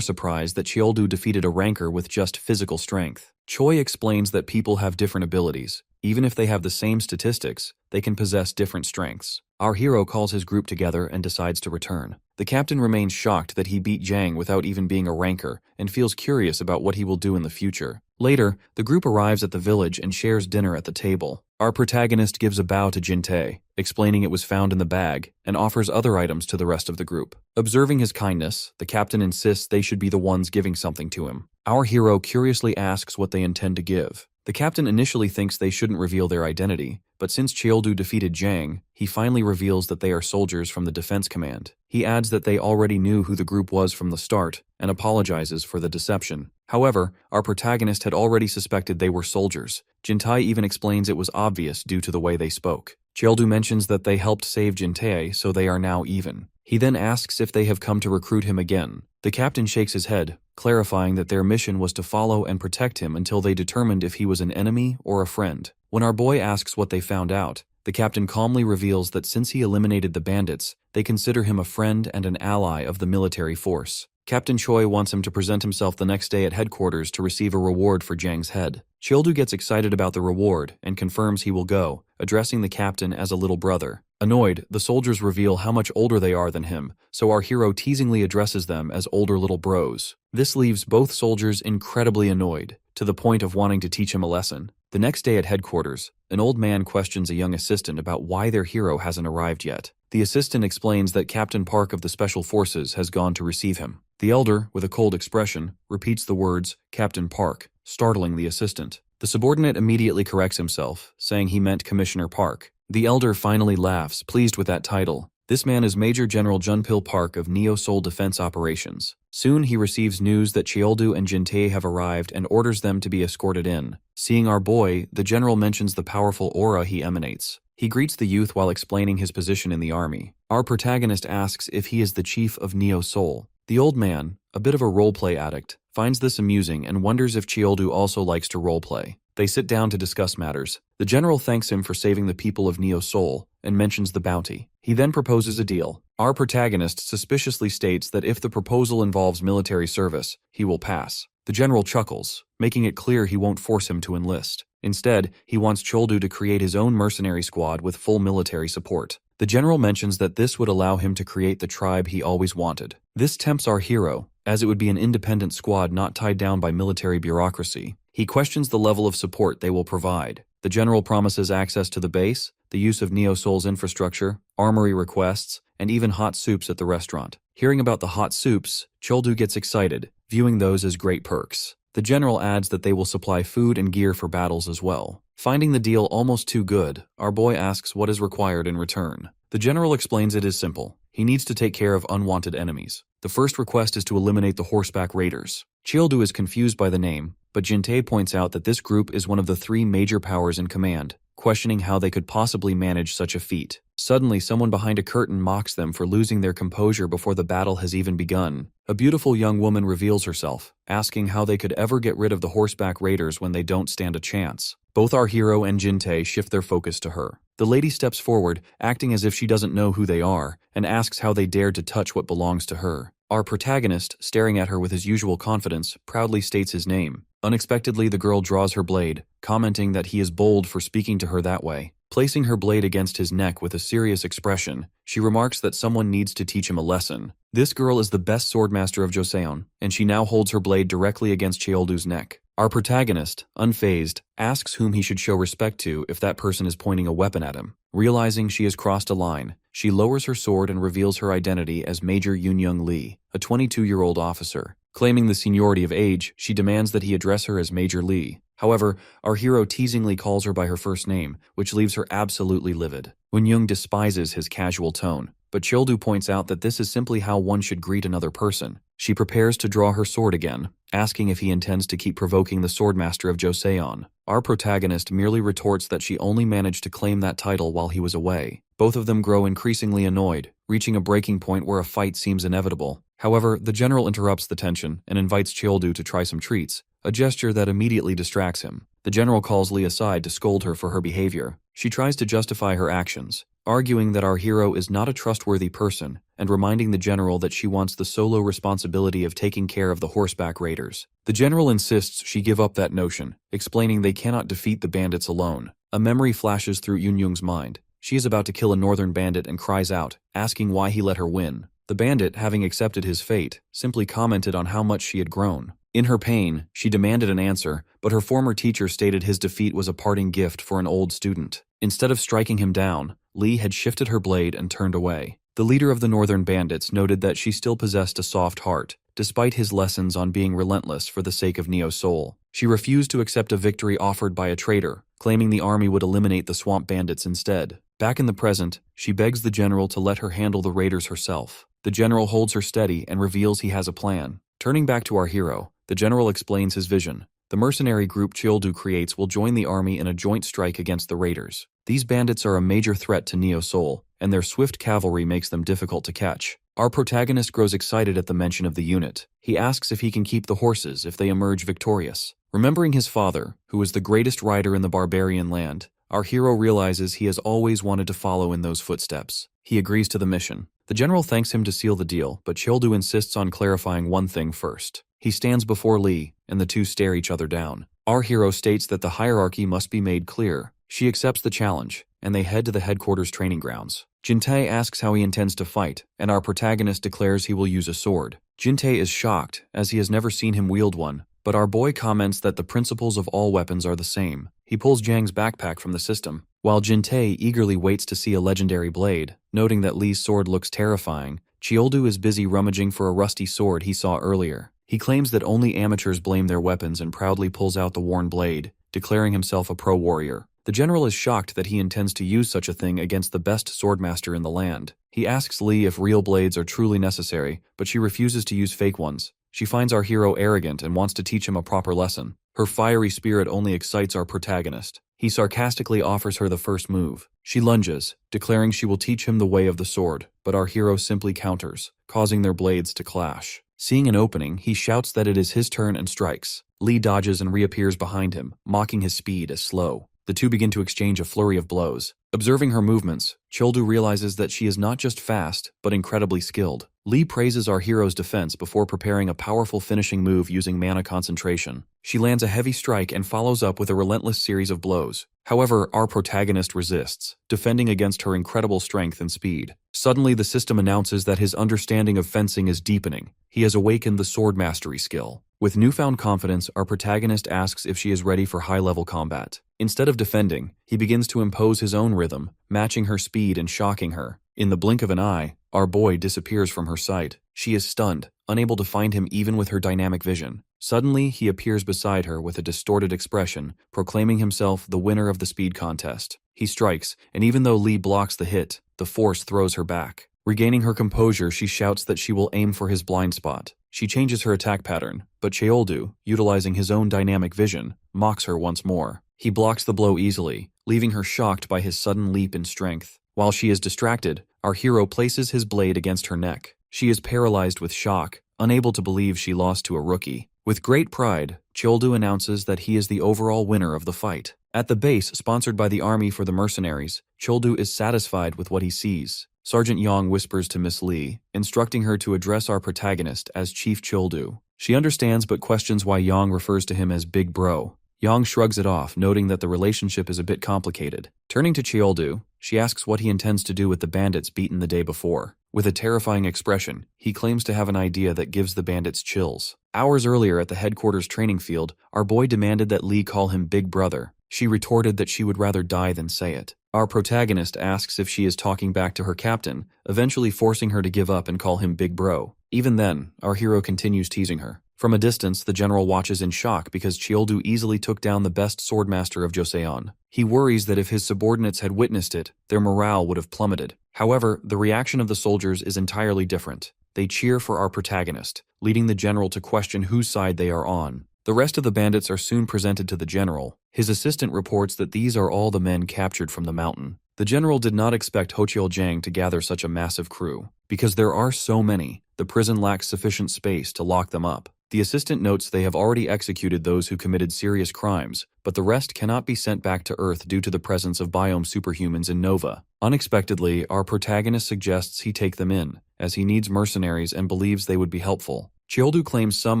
surprised that Cheoldu defeated a ranker with just physical strength. Choi explains that people have different abilities. Even if they have the same statistics, they can possess different strengths. Our hero calls his group together and decides to return. The captain remains shocked that he beat Jang without even being a ranker and feels curious about what he will do in the future. Later, the group arrives at the village and shares dinner at the table. Our protagonist gives a bow to Jin-tae, explaining it was found in the bag, and offers other items to the rest of the group. Observing his kindness, the captain insists they should be the ones giving something to him. Our hero curiously asks what they intend to give. The captain initially thinks they shouldn't reveal their identity, but since Cheoldu defeated Jang, he finally reveals that they are soldiers from the defense command. He adds that they already knew who the group was from the start, and apologizes for the deception. However, our protagonist had already suspected they were soldiers. Jin-tae even explains it was obvious due to the way they spoke. Cheoldu mentions that they helped save Jin-tae, so they are now even. He then asks if they have come to recruit him again. The captain shakes his head, clarifying that their mission was to follow and protect him until they determined if he was an enemy or a friend. When our boy asks what they found out, the captain calmly reveals that since he eliminated the bandits, they consider him a friend and an ally of the military force. Captain Choi wants him to present himself the next day at headquarters to receive a reward for Jang's head. Cheoldu gets excited about the reward and confirms he will go, addressing the captain as a little brother. Annoyed, the soldiers reveal how much older they are than him, so our hero teasingly addresses them as older little bros. This leaves both soldiers incredibly annoyed, to the point of wanting to teach him a lesson. The next day at headquarters, an old man questions a young assistant about why their hero hasn't arrived yet. The assistant explains that Captain Park of the Special Forces has gone to receive him. The elder, with a cold expression, repeats the words, Captain Park, startling the assistant. The subordinate immediately corrects himself, saying he meant Commissioner Park. The elder finally laughs, pleased with that title. This man is Major General Junpil Park of Neo-Seoul Defense Operations. Soon he receives news that Cheoldu and Jin-tae have arrived and orders them to be escorted in. Seeing our boy, the general mentions the powerful aura he emanates. He greets the youth while explaining his position in the army. Our protagonist asks if he is the chief of Neo-Seoul. The old man, a bit of a roleplay addict, finds this amusing and wonders if Cheoldu also likes to roleplay. They sit down to discuss matters. The general thanks him for saving the people of Neo-Seoul and mentions the bounty. He then proposes a deal. Our protagonist suspiciously states that if the proposal involves military service, he will pass. The general chuckles, making it clear he won't force him to enlist. Instead, he wants Cheoldu to create his own mercenary squad with full military support. The general mentions that this would allow him to create the tribe he always wanted. This tempts our hero, as it would be an independent squad not tied down by military bureaucracy. He questions the level of support they will provide. The general promises access to the base, the use of Neo-Seoul's infrastructure, armory requests, and even hot soups at the restaurant. Hearing about the hot soups, Cheoldu gets excited, viewing those as great perks. The general adds that they will supply food and gear for battles as well. Finding the deal almost too good, our boy asks what is required in return. The general explains it is simple. He needs to take care of unwanted enemies. The first request is to eliminate the horseback raiders. Cheoldu is confused by the name, but Jin-tae points out that this group is one of the 3 major powers in command, questioning how they could possibly manage such a feat. Suddenly, someone behind a curtain mocks them for losing their composure before the battle has even begun. A beautiful young woman reveals herself, asking how they could ever get rid of the horseback raiders when they don't stand a chance. Both our hero and Jin-tae shift their focus to her. The lady steps forward, acting as if she doesn't know who they are, and asks how they dared to touch what belongs to her. Our protagonist, staring at her with his usual confidence, proudly states his name. Unexpectedly, the girl draws her blade, commenting that he is bold for speaking to her that way. Placing her blade against his neck with a serious expression, she remarks that someone needs to teach him a lesson. This girl is the best swordmaster of Joseon, and she now holds her blade directly against Cheoldu's neck. Our protagonist, unfazed, asks whom he should show respect to if that person is pointing a weapon at him. Realizing she has crossed a line, she lowers her sword and reveals her identity as Major Yoon Lee, a 22-year-old officer. Claiming the seniority of age, she demands that he address her as Major Lee. However, our hero teasingly calls her by her first name, which leaves her absolutely livid. Yoon despises his casual tone, but Childu points out that this is simply how one should greet another person. She prepares to draw her sword again, asking if he intends to keep provoking the swordmaster of Joseon. Our protagonist merely retorts that she only managed to claim that title while he was away. Both of them grow increasingly annoyed, reaching a breaking point where a fight seems inevitable. However, the general interrupts the tension and invites Childu to try some treats, a gesture that immediately distracts him. The general calls Lee aside to scold her for her behavior. She tries to justify her actions, arguing that our hero is not a trustworthy person and reminding the general that she wants the solo responsibility of taking care of the horseback raiders. The general insists she give up that notion, explaining they cannot defeat the bandits alone. A memory flashes through Yoon's mind. She is about to kill a northern bandit and cries out, asking why he let her win. The bandit, having accepted his fate, simply commented on how much she had grown. In her pain, she demanded an answer, but her former teacher stated his defeat was a parting gift for an old student. Instead of striking him down, Lee had shifted her blade and turned away. The leader of the northern bandits noted that she still possessed a soft heart, despite his lessons on being relentless for the sake of Neo's soul. She refused to accept a victory offered by a traitor, claiming the army would eliminate the swamp bandits instead. Back in the present, she begs the general to let her handle the raiders herself. The general holds her steady and reveals he has a plan. Turning back to our hero, the general explains his vision. The mercenary group Childu creates will join the army in a joint strike against the raiders. These bandits are a major threat to Neo's soul, and their swift cavalry makes them difficult to catch. Our protagonist grows excited at the mention of the unit. He asks if he can keep the horses if they emerge victorious. Remembering his father, who was the greatest rider in the Barbarian land, our hero realizes he has always wanted to follow in those footsteps. He agrees to the mission. The general thanks him to seal the deal, but Childu insists on clarifying one thing first. He stands before Lee, and the two stare each other down. Our hero states that the hierarchy must be made clear. She accepts the challenge, and they head to the headquarters training grounds. Jintae asks how he intends to fight, and our protagonist declares he will use a sword. Jintae is shocked, as he has never seen him wield one, but our boy comments that the principles of all weapons are the same. He pulls Jang's backpack from the system, while Jintae eagerly waits to see a legendary blade. Noting that Lee's sword looks terrifying, Childu is busy rummaging for a rusty sword he saw earlier. He claims that only amateurs blame their weapons and proudly pulls out the worn blade, declaring himself a pro warrior. The general is shocked that he intends to use such a thing against the best swordmaster in the land. He asks Lee if real blades are truly necessary, but she refuses to use fake ones. She finds our hero arrogant and wants to teach him a proper lesson. Her fiery spirit only excites our protagonist. He sarcastically offers her the first move. She lunges, declaring she will teach him the way of the sword, but our hero simply counters, causing their blades to clash. Seeing an opening, he shouts that it is his turn and strikes. Lee dodges and reappears behind him, mocking his speed as slow. The two begin to exchange a flurry of blows. Observing her movements, Childu realizes that she is not just fast, but incredibly skilled. Lee praises our hero's defense before preparing a powerful finishing move using mana concentration. She lands a heavy strike and follows up with a relentless series of blows. However, our protagonist resists, defending against her incredible strength and speed. Suddenly, the system announces that his understanding of fencing is deepening. He has awakened the sword mastery skill. With newfound confidence, our protagonist asks if she is ready for high-level combat. Instead of defending, he begins to impose his own rhythm, matching her speed and shocking her. In the blink of an eye, our boy disappears from her sight. She is stunned, unable to find him even with her dynamic vision. Suddenly, he appears beside her with a distorted expression, proclaiming himself the winner of the speed contest. He strikes, and even though Lee blocks the hit, the force throws her back. Regaining her composure, she shouts that she will aim for his blind spot. She changes her attack pattern, but Cheoldu, utilizing his own dynamic vision, mocks her once more. He blocks the blow easily, leaving her shocked by his sudden leap in strength. While she is distracted, our hero places his blade against her neck. She is paralyzed with shock, unable to believe she lost to a rookie. With great pride, Cheoldu announces that he is the overall winner of the fight. At the base sponsored by the army for the mercenaries, Cheoldu is satisfied with what he sees. Sergeant Yang whispers to Miss Lee, instructing her to address our protagonist as Chief Cheoldu. She understands but questions why Yang refers to him as Big Bro. Yang shrugs it off, noting that the relationship is a bit complicated. Turning to Cheoldu, she asks what he intends to do with the bandits beaten the day before. With a terrifying expression, he claims to have an idea that gives the bandits chills. Hours earlier at the headquarters training field, our boy demanded that Lee call him Big Brother. She retorted that she would rather die than say it. Our protagonist asks if she is talking back to her captain, eventually forcing her to give up and call him Big Bro. Even then, our hero continues teasing her. From a distance, the general watches in shock because Cheoldu easily took down the best swordmaster of Joseon. He worries that if his subordinates had witnessed it, their morale would have plummeted. However, the reaction of the soldiers is entirely different. They cheer for our protagonist, leading the general to question whose side they are on. The rest of the bandits are soon presented to the general. His assistant reports that these are all the men captured from the mountain. The general did not expect Hocheol-jang to gather such a massive crew. Because there are so many, the prison lacks sufficient space to lock them up. The assistant notes they have already executed those who committed serious crimes, but the rest cannot be sent back to Earth due to the presence of biome superhumans in Nova. Unexpectedly, our protagonist suggests he take them in, as he needs mercenaries and believes they would be helpful. Cheoldu claims some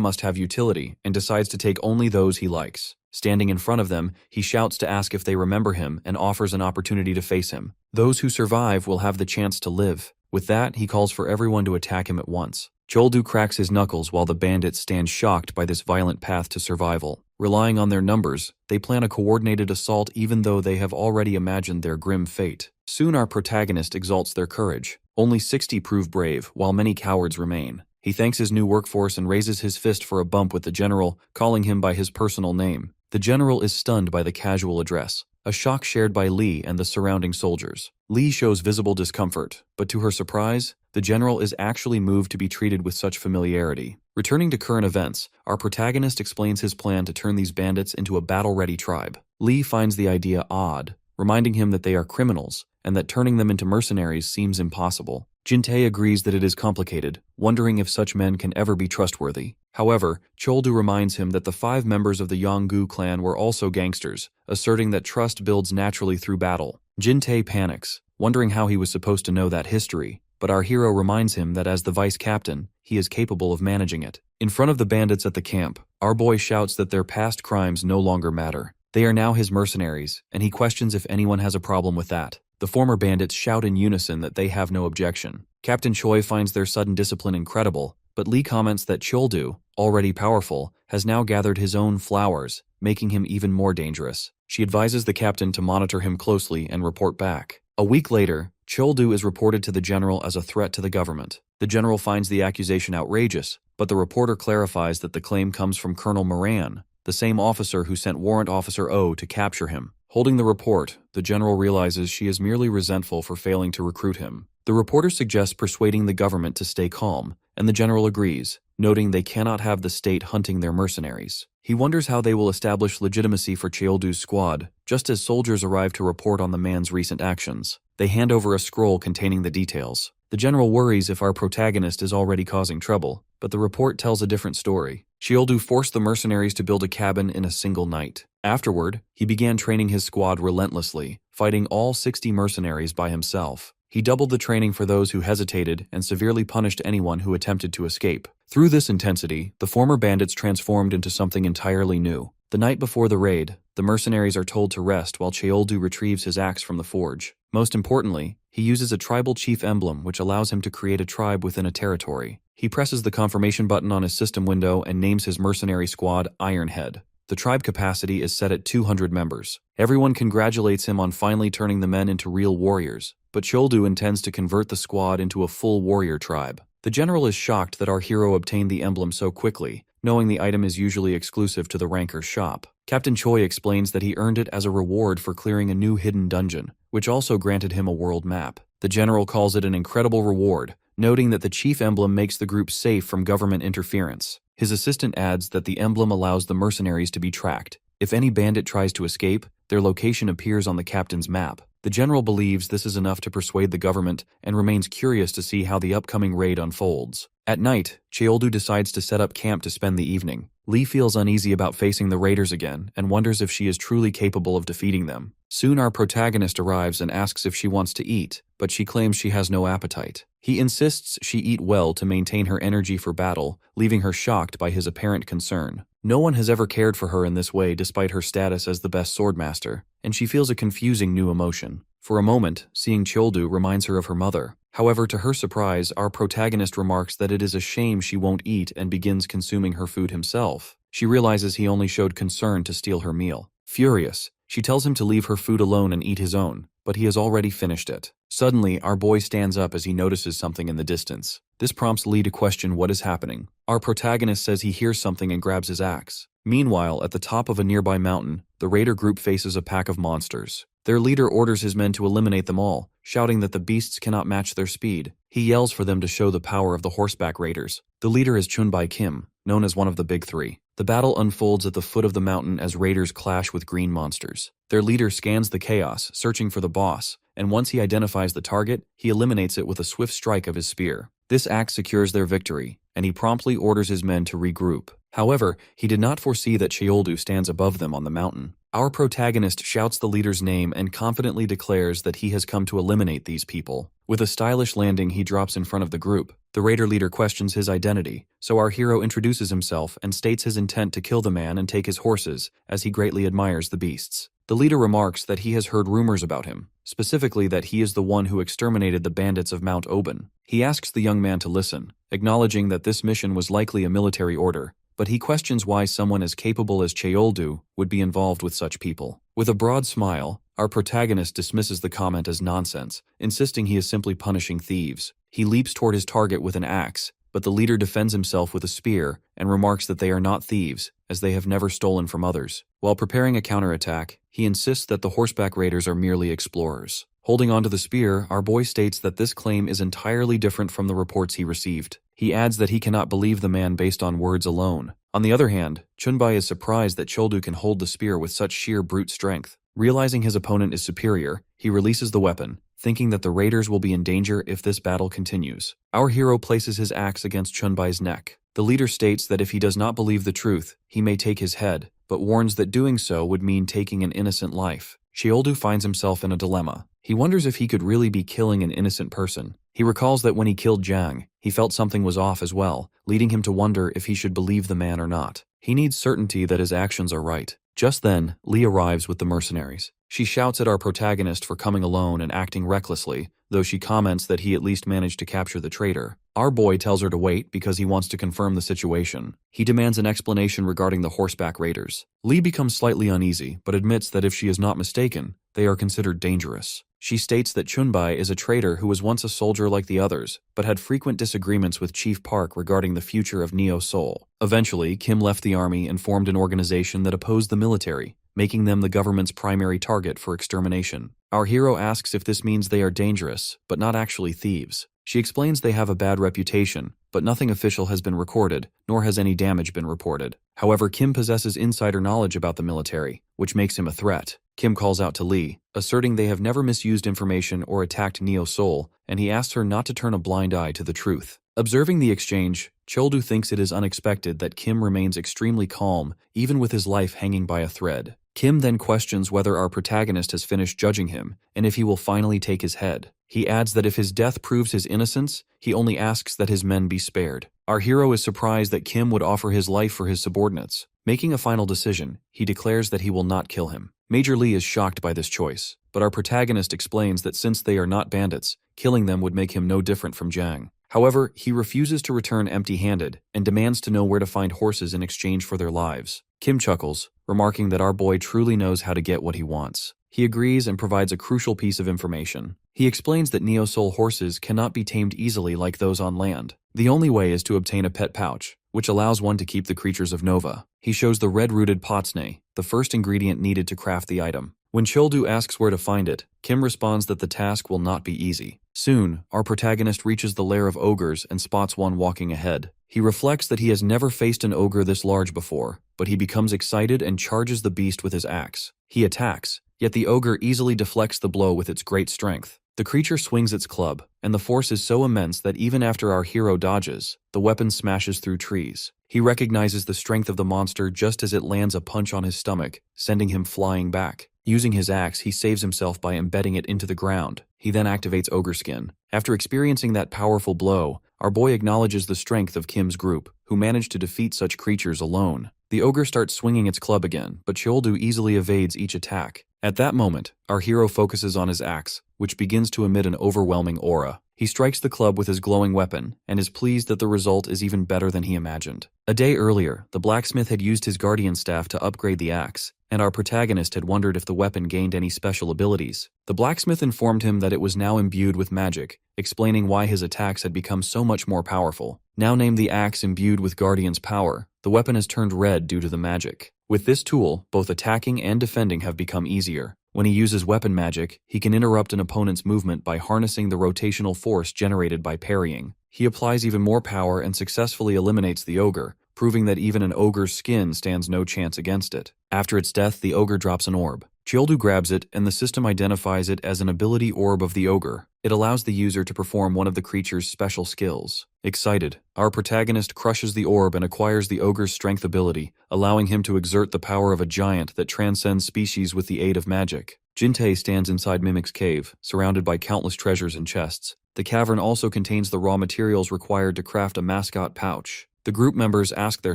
must have utility and decides to take only those he likes. Standing in front of them, he shouts to ask if they remember him and offers an opportunity to face him. Those who survive will have the chance to live. With that, he calls for everyone to attack him at once. Cheoldu cracks his knuckles while the bandits stand shocked by this violent path to survival. Relying on their numbers, they plan a coordinated assault even though they have already imagined their grim fate. Soon our protagonist exalts their courage. Only 60 prove brave, while many cowards remain. He thanks his new workforce and raises his fist for a bump with the general, calling him by his personal name. The general is stunned by the casual address, a shock shared by Lee and the surrounding soldiers. Lee shows visible discomfort, but to her surprise, the general is actually moved to be treated with such familiarity. Returning to current events, our protagonist explains his plan to turn these bandits into a battle-ready tribe. Lee finds the idea odd, reminding him that they are criminals, and that turning them into mercenaries seems impossible. Jin-tae agrees that it is complicated, wondering if such men can ever be trustworthy. However, Cheoldu reminds him that the 5 members of the Yonggu clan were also gangsters, asserting that trust builds naturally through battle. Jin-tae panics, wondering how he was supposed to know that history, but our hero reminds him that as the vice captain, he is capable of managing it. In front of the bandits at the camp, our boy shouts that their past crimes no longer matter. They are now his mercenaries, and he questions if anyone has a problem with that. The former bandits shout in unison that they have no objection. Captain Choi finds their sudden discipline incredible, but Lee comments that Cheoldu, already powerful, has now gathered his own flowers, making him even more dangerous. She advises the captain to monitor him closely and report back. A week later, Cheoldu is reported to the general as a threat to the government. The general finds the accusation outrageous, but the reporter clarifies that the claim comes from Colonel Moran, the same officer who sent Warrant Officer O to capture him. Holding the report, the general realizes she is merely resentful for failing to recruit him. The reporter suggests persuading the government to stay calm, and the general agrees, noting they cannot have the state hunting their mercenaries. He wonders how they will establish legitimacy for Cheoldu's squad, just as soldiers arrive to report on the man's recent actions. They hand over a scroll containing the details. The general worries if our protagonist is already causing trouble, but the report tells a different story. Cheoldu forced the mercenaries to build a cabin in a single night. Afterward, he began training his squad relentlessly, fighting all 60 mercenaries by himself. He doubled the training for those who hesitated and severely punished anyone who attempted to escape. Through this intensity, the former bandits transformed into something entirely new. The night before the raid, the mercenaries are told to rest while Cheoldu retrieves his axe from the forge. Most importantly, he uses a tribal chief emblem which allows him to create a tribe within a territory. He presses the confirmation button on his system window and names his mercenary squad Ironhead. The tribe capacity is set at 200 members. Everyone congratulates him on finally turning the men into real warriors, but Cheoldu intends to convert the squad into a full warrior tribe. The general is shocked that our hero obtained the emblem so quickly, knowing the item is usually exclusive to the ranker's shop. Captain Choi explains that he earned it as a reward for clearing a new hidden dungeon, which also granted him a world map. The general calls it an incredible reward, noting that the chief emblem makes the group safe from government interference. His assistant adds that the emblem allows the mercenaries to be tracked. If any bandit tries to escape, their location appears on the captain's map. The general believes this is enough to persuade the government and remains curious to see how the upcoming raid unfolds. At night, Cheoldu decides to set up camp to spend the evening. Lee feels uneasy about facing the raiders again and wonders if she is truly capable of defeating them. Soon our protagonist arrives and asks if she wants to eat, but she claims she has no appetite. He insists she eat well to maintain her energy for battle, leaving her shocked by his apparent concern. No one has ever cared for her in this way despite her status as the best swordmaster, and she feels a confusing new emotion. For a moment, seeing Choldu reminds her of her mother. However, to her surprise, our protagonist remarks that it is a shame she won't eat and begins consuming her food himself. She realizes he only showed concern to steal her meal. Furious, she tells him to leave her food alone and eat his own, but he has already finished it. Suddenly, our boy stands up as he notices something in the distance. This prompts Lee to question what is happening. Our protagonist says he hears something and grabs his axe. Meanwhile, at the top of a nearby mountain, the raider group faces a pack of monsters. Their leader orders his men to eliminate them all, shouting that the beasts cannot match their speed. He yells for them to show the power of the horseback raiders. The leader is Chunbai Kim, known as one of the Big Three. The battle unfolds at the foot of the mountain as raiders clash with green monsters. Their leader scans the chaos, searching for the boss, and once he identifies the target, he eliminates it with a swift strike of his spear. This act secures their victory, and he promptly orders his men to regroup. However, he did not foresee that Cheoldu stands above them on the mountain. Our protagonist shouts the leader's name and confidently declares that he has come to eliminate these people. With a stylish landing, he drops in front of the group. The raider leader questions his identity, so our hero introduces himself and states his intent to kill the man and take his horses, as he greatly admires the beasts. The leader remarks that he has heard rumors about him, specifically that he is the one who exterminated the bandits of Mount Oban. He asks the young man to listen, acknowledging that this mission was likely a military order, but he questions why someone as capable as Cheoldu would be involved with such people. With a broad smile, our protagonist dismisses the comment as nonsense, insisting he is simply punishing thieves. He leaps toward his target with an axe, but the leader defends himself with a spear and remarks that they are not thieves, as they have never stolen from others. While preparing a counterattack, he insists that the horseback raiders are merely explorers. Holding onto the spear, our boy states that this claim is entirely different from the reports he received. He adds that he cannot believe the man based on words alone. On the other hand, Chunbai is surprised that Choldu can hold the spear with such sheer brute strength. Realizing his opponent is superior, he releases the weapon, thinking that the raiders will be in danger if this battle continues. Our hero places his axe against Chunbai's neck. The leader states that if he does not believe the truth, he may take his head, but warns that doing so would mean taking an innocent life. Cheoldu finds himself in a dilemma. He wonders if he could really be killing an innocent person. He recalls that when he killed Jiang, he felt something was off as well, leading him to wonder if he should believe the man or not. He needs certainty that his actions are right. Just then, Lee arrives with the mercenaries. She shouts at our protagonist for coming alone and acting recklessly, though she comments that he at least managed to capture the traitor. Our boy tells her to wait because he wants to confirm the situation. He demands an explanation regarding the horseback raiders. Lee becomes slightly uneasy, but admits that if she is not mistaken, they are considered dangerous. She states that Chunbai is a traitor who was once a soldier like the others, but had frequent disagreements with Chief Park regarding the future of Neo Seoul. Eventually, Kim left the army and formed an organization that opposed the military, making them the government's primary target for extermination. Our hero asks if this means they are dangerous, but not actually thieves. She explains they have a bad reputation, but nothing official has been recorded, nor has any damage been reported. However, Kim possesses insider knowledge about the military, which makes him a threat. Kim calls out to Lee, asserting they have never misused information or attacked Neo Seoul, and he asks her not to turn a blind eye to the truth. Observing the exchange, Choldu thinks it is unexpected that Kim remains extremely calm, even with his life hanging by a thread. Kim then questions whether our protagonist has finished judging him, and if he will finally take his head. He adds that if his death proves his innocence, he only asks that his men be spared. Our hero is surprised that Kim would offer his life for his subordinates. Making a final decision, he declares that he will not kill him. Major Lee is shocked by this choice, but our protagonist explains that since they are not bandits, killing them would make him no different from Jiang. However, he refuses to return empty-handed and demands to know where to find horses in exchange for their lives. Kim chuckles, remarking that our boy truly knows how to get what he wants. He agrees and provides a crucial piece of information. He explains that Neo Seoul horses cannot be tamed easily like those on land. The only way is to obtain a pet pouch, which allows one to keep the creatures of Nova. He shows the red-rooted potsnay, the first ingredient needed to craft the item. When Choldu asks where to find it, Kim responds that the task will not be easy. Soon, our protagonist reaches the lair of ogres and spots one walking ahead. He reflects that he has never faced an ogre this large before, but he becomes excited and charges the beast with his axe. He attacks, yet the ogre easily deflects the blow with its great strength. The creature swings its club, and the force is so immense that even after our hero dodges, the weapon smashes through trees. He recognizes the strength of the monster just as it lands a punch on his stomach, sending him flying back. Using his axe, he saves himself by embedding it into the ground. He then activates Ogre Skin. After experiencing that powerful blow, our boy acknowledges the strength of Kim's group, who managed to defeat such creatures alone. The ogre starts swinging its club again, but Cheoldu easily evades each attack. At that moment, our hero focuses on his axe, which begins to emit an overwhelming aura. He strikes the club with his glowing weapon, and is pleased that the result is even better than he imagined. A day earlier, the blacksmith had used his guardian staff to upgrade the axe, and our protagonist had wondered if the weapon gained any special abilities. The blacksmith informed him that it was now imbued with magic, explaining why his attacks had become so much more powerful. Now named the axe imbued with guardian's power, the weapon has turned red due to the magic. With this tool, both attacking and defending have become easier. When he uses weapon magic, he can interrupt an opponent's movement by harnessing the rotational force generated by parrying. He applies even more power and successfully eliminates the ogre, proving that even an ogre's skin stands no chance against it. After its death, the ogre drops an orb. Cheoldu grabs it, and the system identifies it as an ability orb of the ogre. It allows the user to perform one of the creature's special skills. Excited, our protagonist crushes the orb and acquires the ogre's strength ability, allowing him to exert the power of a giant that transcends species with the aid of magic. Jintei stands inside Mimic's cave, surrounded by countless treasures and chests. The cavern also contains the raw materials required to craft a mascot pouch. The group members ask their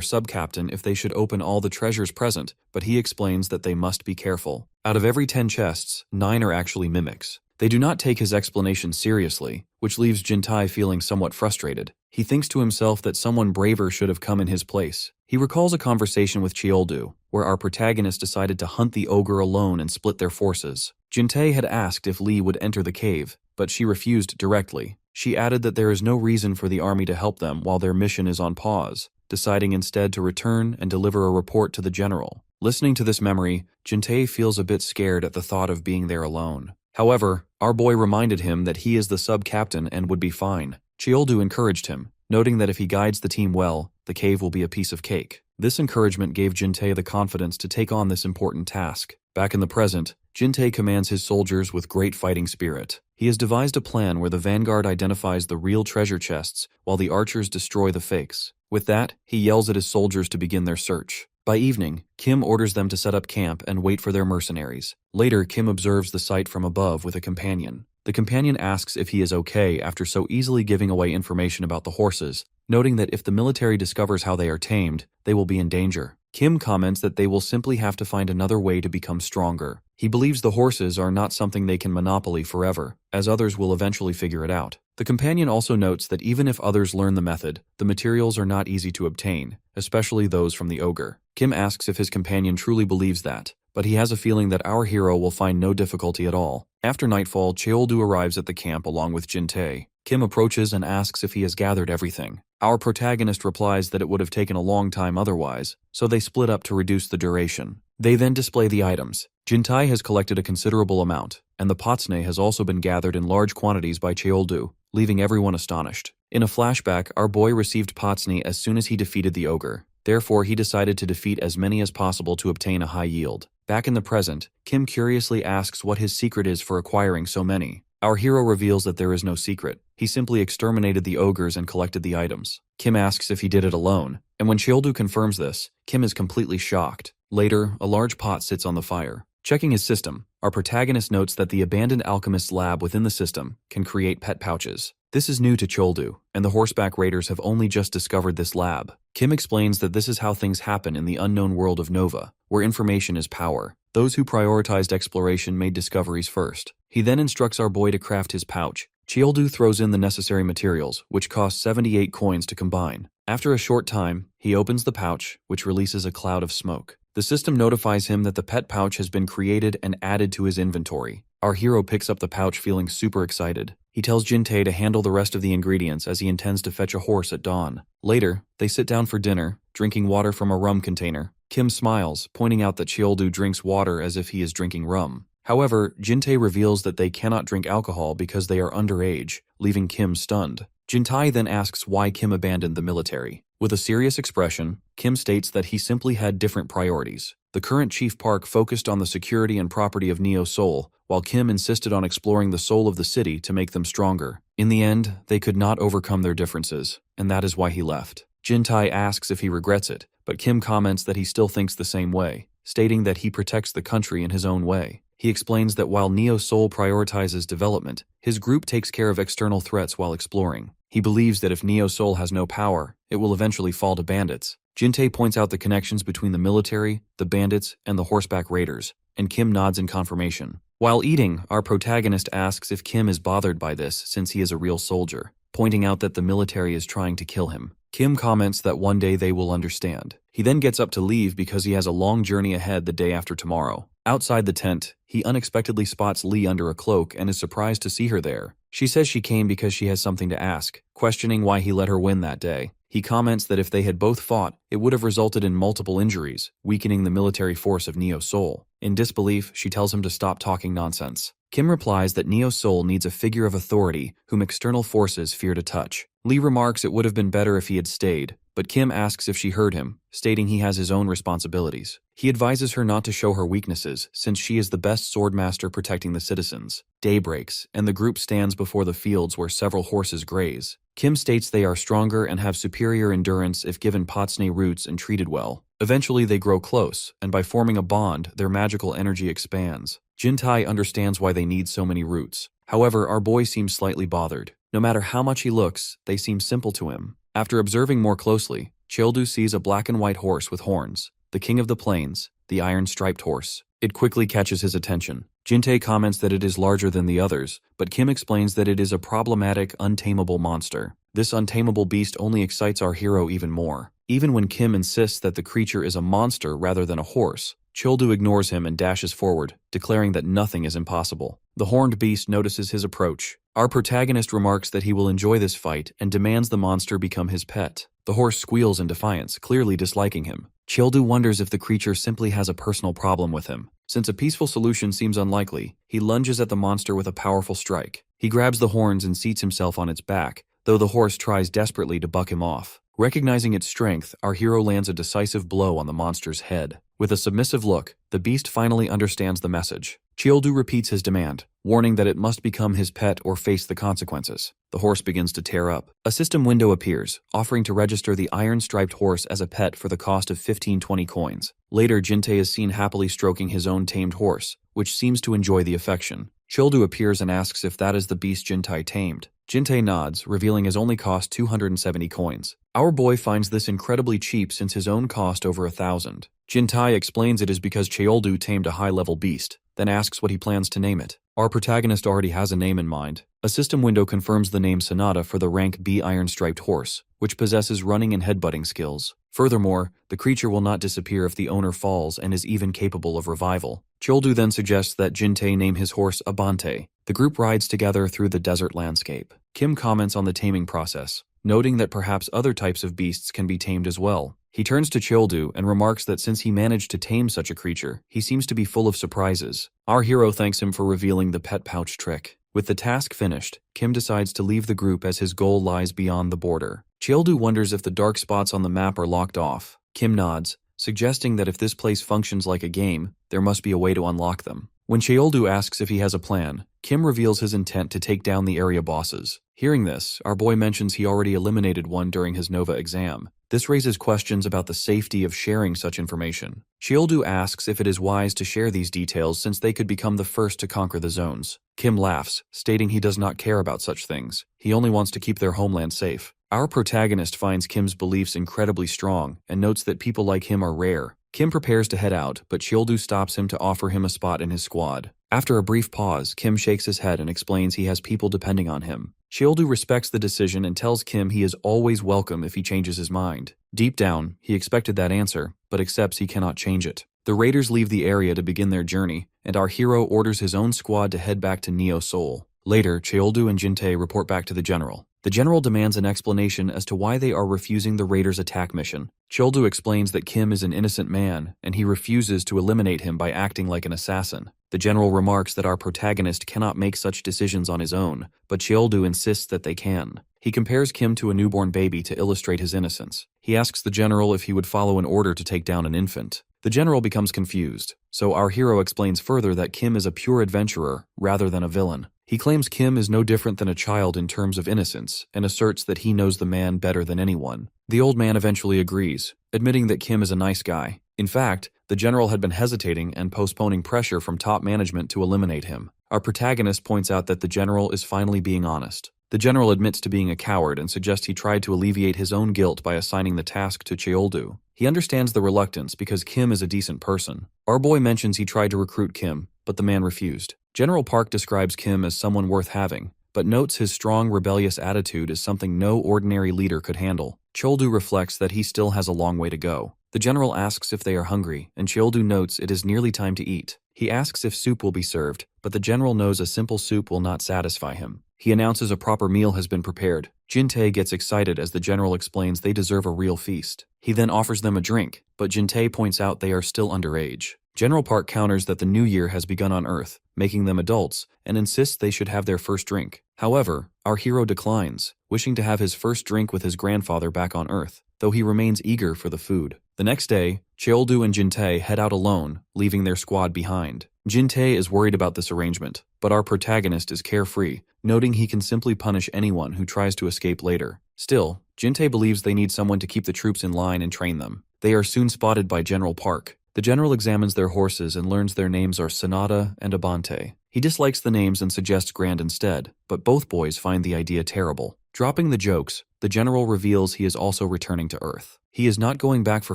sub-captain if they should open all the treasures present, but he explains that they must be careful. Out of every 10 chests, 9 are actually mimics. They do not take his explanation seriously, which leaves Jintei feeling somewhat frustrated. He thinks to himself that someone braver should have come in his place. He recalls a conversation with Cheoldu, where our protagonist decided to hunt the ogre alone and split their forces. Jintei had asked if Lee would enter the cave, but she refused directly. She added that there is no reason for the army to help them while their mission is on pause, deciding instead to return and deliver a report to the general. Listening to this memory, Jintei feels a bit scared at the thought of being there alone. However, our boy reminded him that he is the sub-captain and would be fine. Cheoldu encouraged him, noting that if he guides the team well, the cave will be a piece of cake. This encouragement gave Jintei the confidence to take on this important task. Back in the present, Jintei commands his soldiers with great fighting spirit. He has devised a plan where the vanguard identifies the real treasure chests while the archers destroy the fakes. With that, he yells at his soldiers to begin their search. By evening, Kim orders them to set up camp and wait for their mercenaries. Later, Kim observes the sight from above with a companion. The companion asks if he is okay after so easily giving away information about the horses, noting that if the military discovers how they are tamed, they will be in danger. Kim comments that they will simply have to find another way to become stronger. He believes the horses are not something they can monopoly forever, as others will eventually figure it out. The companion also notes that even if others learn the method, the materials are not easy to obtain, especially those from the ogre. Kim asks if his companion truly believes that, but he has a feeling that our hero will find no difficulty at all. After nightfall, Cheoldu arrives at the camp along with Jintei. Kim approaches and asks if he has gathered everything. Our protagonist replies that it would have taken a long time otherwise, so they split up to reduce the duration. They then display the items. Jintei has collected a considerable amount, and the potsne has also been gathered in large quantities by Cheoldu, leaving everyone astonished. In a flashback, our boy received potsne as soon as he defeated the ogre. Therefore, he decided to defeat as many as possible to obtain a high yield. Back in the present, Kim curiously asks what his secret is for acquiring so many. Our hero reveals that there is no secret. He simply exterminated the ogres and collected the items. Kim asks if he did it alone, and when Cheoldu confirms this, Kim is completely shocked. Later, a large pot sits on the fire. Checking his system, our protagonist notes that the abandoned alchemist's lab within the system can create pet pouches. This is new to Cheoldu, and the horseback raiders have only just discovered this lab. Kim explains that this is how things happen in the unknown world of Nova, where information is power. Those who prioritized exploration made discoveries first. He then instructs our boy to craft his pouch. Cheoldu throws in the necessary materials, which cost 78 coins to combine. After a short time, he opens the pouch, which releases a cloud of smoke. The system notifies him that the pet pouch has been created and added to his inventory. Our hero picks up the pouch feeling super excited. He tells Jintei to handle the rest of the ingredients as he intends to fetch a horse at dawn. Later, they sit down for dinner, drinking water from a rum container. Kim smiles, pointing out that Cheoldu drinks water as if he is drinking rum. However, Jintei reveals that they cannot drink alcohol because they are underage, leaving Kim stunned. Jintei then asks why Kim abandoned the military. With a serious expression, Kim states that he simply had different priorities. The current Chief Park focused on the security and property of Neo Soul, while Kim insisted on exploring the soul of the city to make them stronger. In the end, they could not overcome their differences, and that is why he left. Jintei asks if he regrets it, but Kim comments that he still thinks the same way, stating that he protects the country in his own way. He explains that while Neo Soul prioritizes development, his group takes care of external threats while exploring. He believes that if Neo Soul has no power, it will eventually fall to bandits. Jin-tae points out the connections between the military, the bandits, and the horseback raiders, and Kim nods in confirmation. While eating, our protagonist asks if Kim is bothered by this since he is a real soldier, pointing out that the military is trying to kill him. Kim comments that one day they will understand. He then gets up to leave because he has a long journey ahead the day after tomorrow. Outside the tent, he unexpectedly spots Lee under a cloak and is surprised to see her there. She says she came because she has something to ask, questioning why he let her win that day. He comments that if they had both fought, it would have resulted in multiple injuries, weakening the military force of Neo Soul. In disbelief, she tells him to stop talking nonsense. Kim replies that Neo Soul needs a figure of authority whom external forces fear to touch. Lee remarks it would have been better if he had stayed, but Kim asks if she heard him, stating he has his own responsibilities. He advises her not to show her weaknesses, since she is the best swordmaster protecting the citizens. Day breaks, and the group stands before the fields where several horses graze. Kim states they are stronger and have superior endurance if given potsne roots and treated well. Eventually they grow close, and by forming a bond, their magical energy expands. Jin-tae understands why they need so many roots. However, our boy seems slightly bothered. No matter how much he looks, they seem simple to him. After observing more closely, Cheoldu sees a black and white horse with horns, the king of the plains, the iron-striped horse. It quickly catches his attention. Jin-tae comments that it is larger than the others, but Kim explains that it is a problematic, untamable monster. This untamable beast only excites our hero even more. Even when Kim insists that the creature is a monster rather than a horse, Cheoldu ignores him and dashes forward, declaring that nothing is impossible. The horned beast notices his approach. Our protagonist remarks that he will enjoy this fight and demands the monster become his pet. The horse squeals in defiance, clearly disliking him. Cheoldu wonders if the creature simply has a personal problem with him. Since a peaceful solution seems unlikely, he lunges at the monster with a powerful strike. He grabs the horns and seats himself on its back, though the horse tries desperately to buck him off. Recognizing its strength, our hero lands a decisive blow on the monster's head. With a submissive look, the beast finally understands the message. Cheoldu repeats his demand, warning that it must become his pet or face the consequences. The horse begins to tear up. A system window appears, offering to register the iron-striped horse as a pet for the cost of 15-20 coins. Later, Jin-tae is seen happily stroking his own tamed horse, which seems to enjoy the affection. Cheoldu appears and asks if that is the beast Jin-tae tamed. Jin-tae nods, revealing his only cost 270 coins. Our boy finds this incredibly cheap since his own cost over 1,000. Jin-tae explains it is because Cheoldu tamed a high-level beast, then asks what he plans to name it. Our protagonist already has a name in mind. A system window confirms the name Sonata for the rank B iron-striped horse, which possesses running and headbutting skills. Furthermore, the creature will not disappear if the owner falls and is even capable of revival. Cheoldu then suggests that Jin-tae name his horse Abante. The group rides together through the desert landscape. Kim comments on the taming process, noting that perhaps other types of beasts can be tamed as well. He turns to Cheoldu and remarks that since he managed to tame such a creature, he seems to be full of surprises. Our hero thanks him for revealing the pet pouch trick. With the task finished, Kim decides to leave the group as his goal lies beyond the border. Cheoldu wonders if the dark spots on the map are locked off. Kim nods, suggesting that if this place functions like a game, there must be a way to unlock them. When Cheoldu asks if he has a plan, Kim reveals his intent to take down the area bosses. Hearing this, our boy mentions he already eliminated one during his Nova exam. This raises questions about the safety of sharing such information. Cheoldu asks if it is wise to share these details since they could become the first to conquer the zones. Kim laughs, stating he does not care about such things. He only wants to keep their homeland safe. Our protagonist finds Kim's beliefs incredibly strong and notes that people like him are rare. Kim prepares to head out, but Cheoldu stops him to offer him a spot in his squad. After a brief pause, Kim shakes his head and explains he has people depending on him. Cheoldu respects the decision and tells Kim he is always welcome if he changes his mind. Deep down, he expected that answer, but accepts he cannot change it. The raiders leave the area to begin their journey, and our hero orders his own squad to head back to Neo Seoul. Later, Cheoldu and Jin-tae report back to the general. The general demands an explanation as to why they are refusing the raiders' attack mission. Cheoldu explains that Kim is an innocent man, and he refuses to eliminate him by acting like an assassin. The general remarks that our protagonist cannot make such decisions on his own, but Cheoldu insists that they can. He compares Kim to a newborn baby to illustrate his innocence. He asks the general if he would follow an order to take down an infant. The general becomes confused, so our hero explains further that Kim is a pure adventurer rather than a villain. He claims Kim is no different than a child in terms of innocence and asserts that he knows the man better than anyone. The old man eventually agrees, admitting that Kim is a nice guy. In fact, the general had been hesitating and postponing pressure from top management to eliminate him. Our protagonist points out that the general is finally being honest. The general admits to being a coward and suggests he tried to alleviate his own guilt by assigning the task to Cheoldu. He understands the reluctance because Kim is a decent person. Our boy mentions he tried to recruit Kim, but the man refused. General Park describes Kim as someone worth having, but notes his strong rebellious attitude is something no ordinary leader could handle. Cheoldu reflects that he still has a long way to go. The general asks if they are hungry, and Cheoldu notes it is nearly time to eat. He asks if soup will be served, but the general knows a simple soup will not satisfy him. He announces a proper meal has been prepared. Jin-tae gets excited as the general explains they deserve a real feast. He then offers them a drink, but Jin-tae points out they are still underage. General Park counters that the new year has begun on Earth, making them adults, and insists they should have their first drink. However, our hero declines, wishing to have his first drink with his grandfather back on Earth, though he remains eager for the food. The next day, Cheoldu and Jin-tae head out alone, leaving their squad behind. Jin-tae is worried about this arrangement, but our protagonist is carefree, noting he can simply punish anyone who tries to escape later. Still, Jin-tae believes they need someone to keep the troops in line and train them. They are soon spotted by General Park. The general examines their horses and learns their names are Sonata and Abante. He dislikes the names and suggests Grand instead, but both boys find the idea terrible. Dropping the jokes, the general reveals he is also returning to Earth. He is not going back for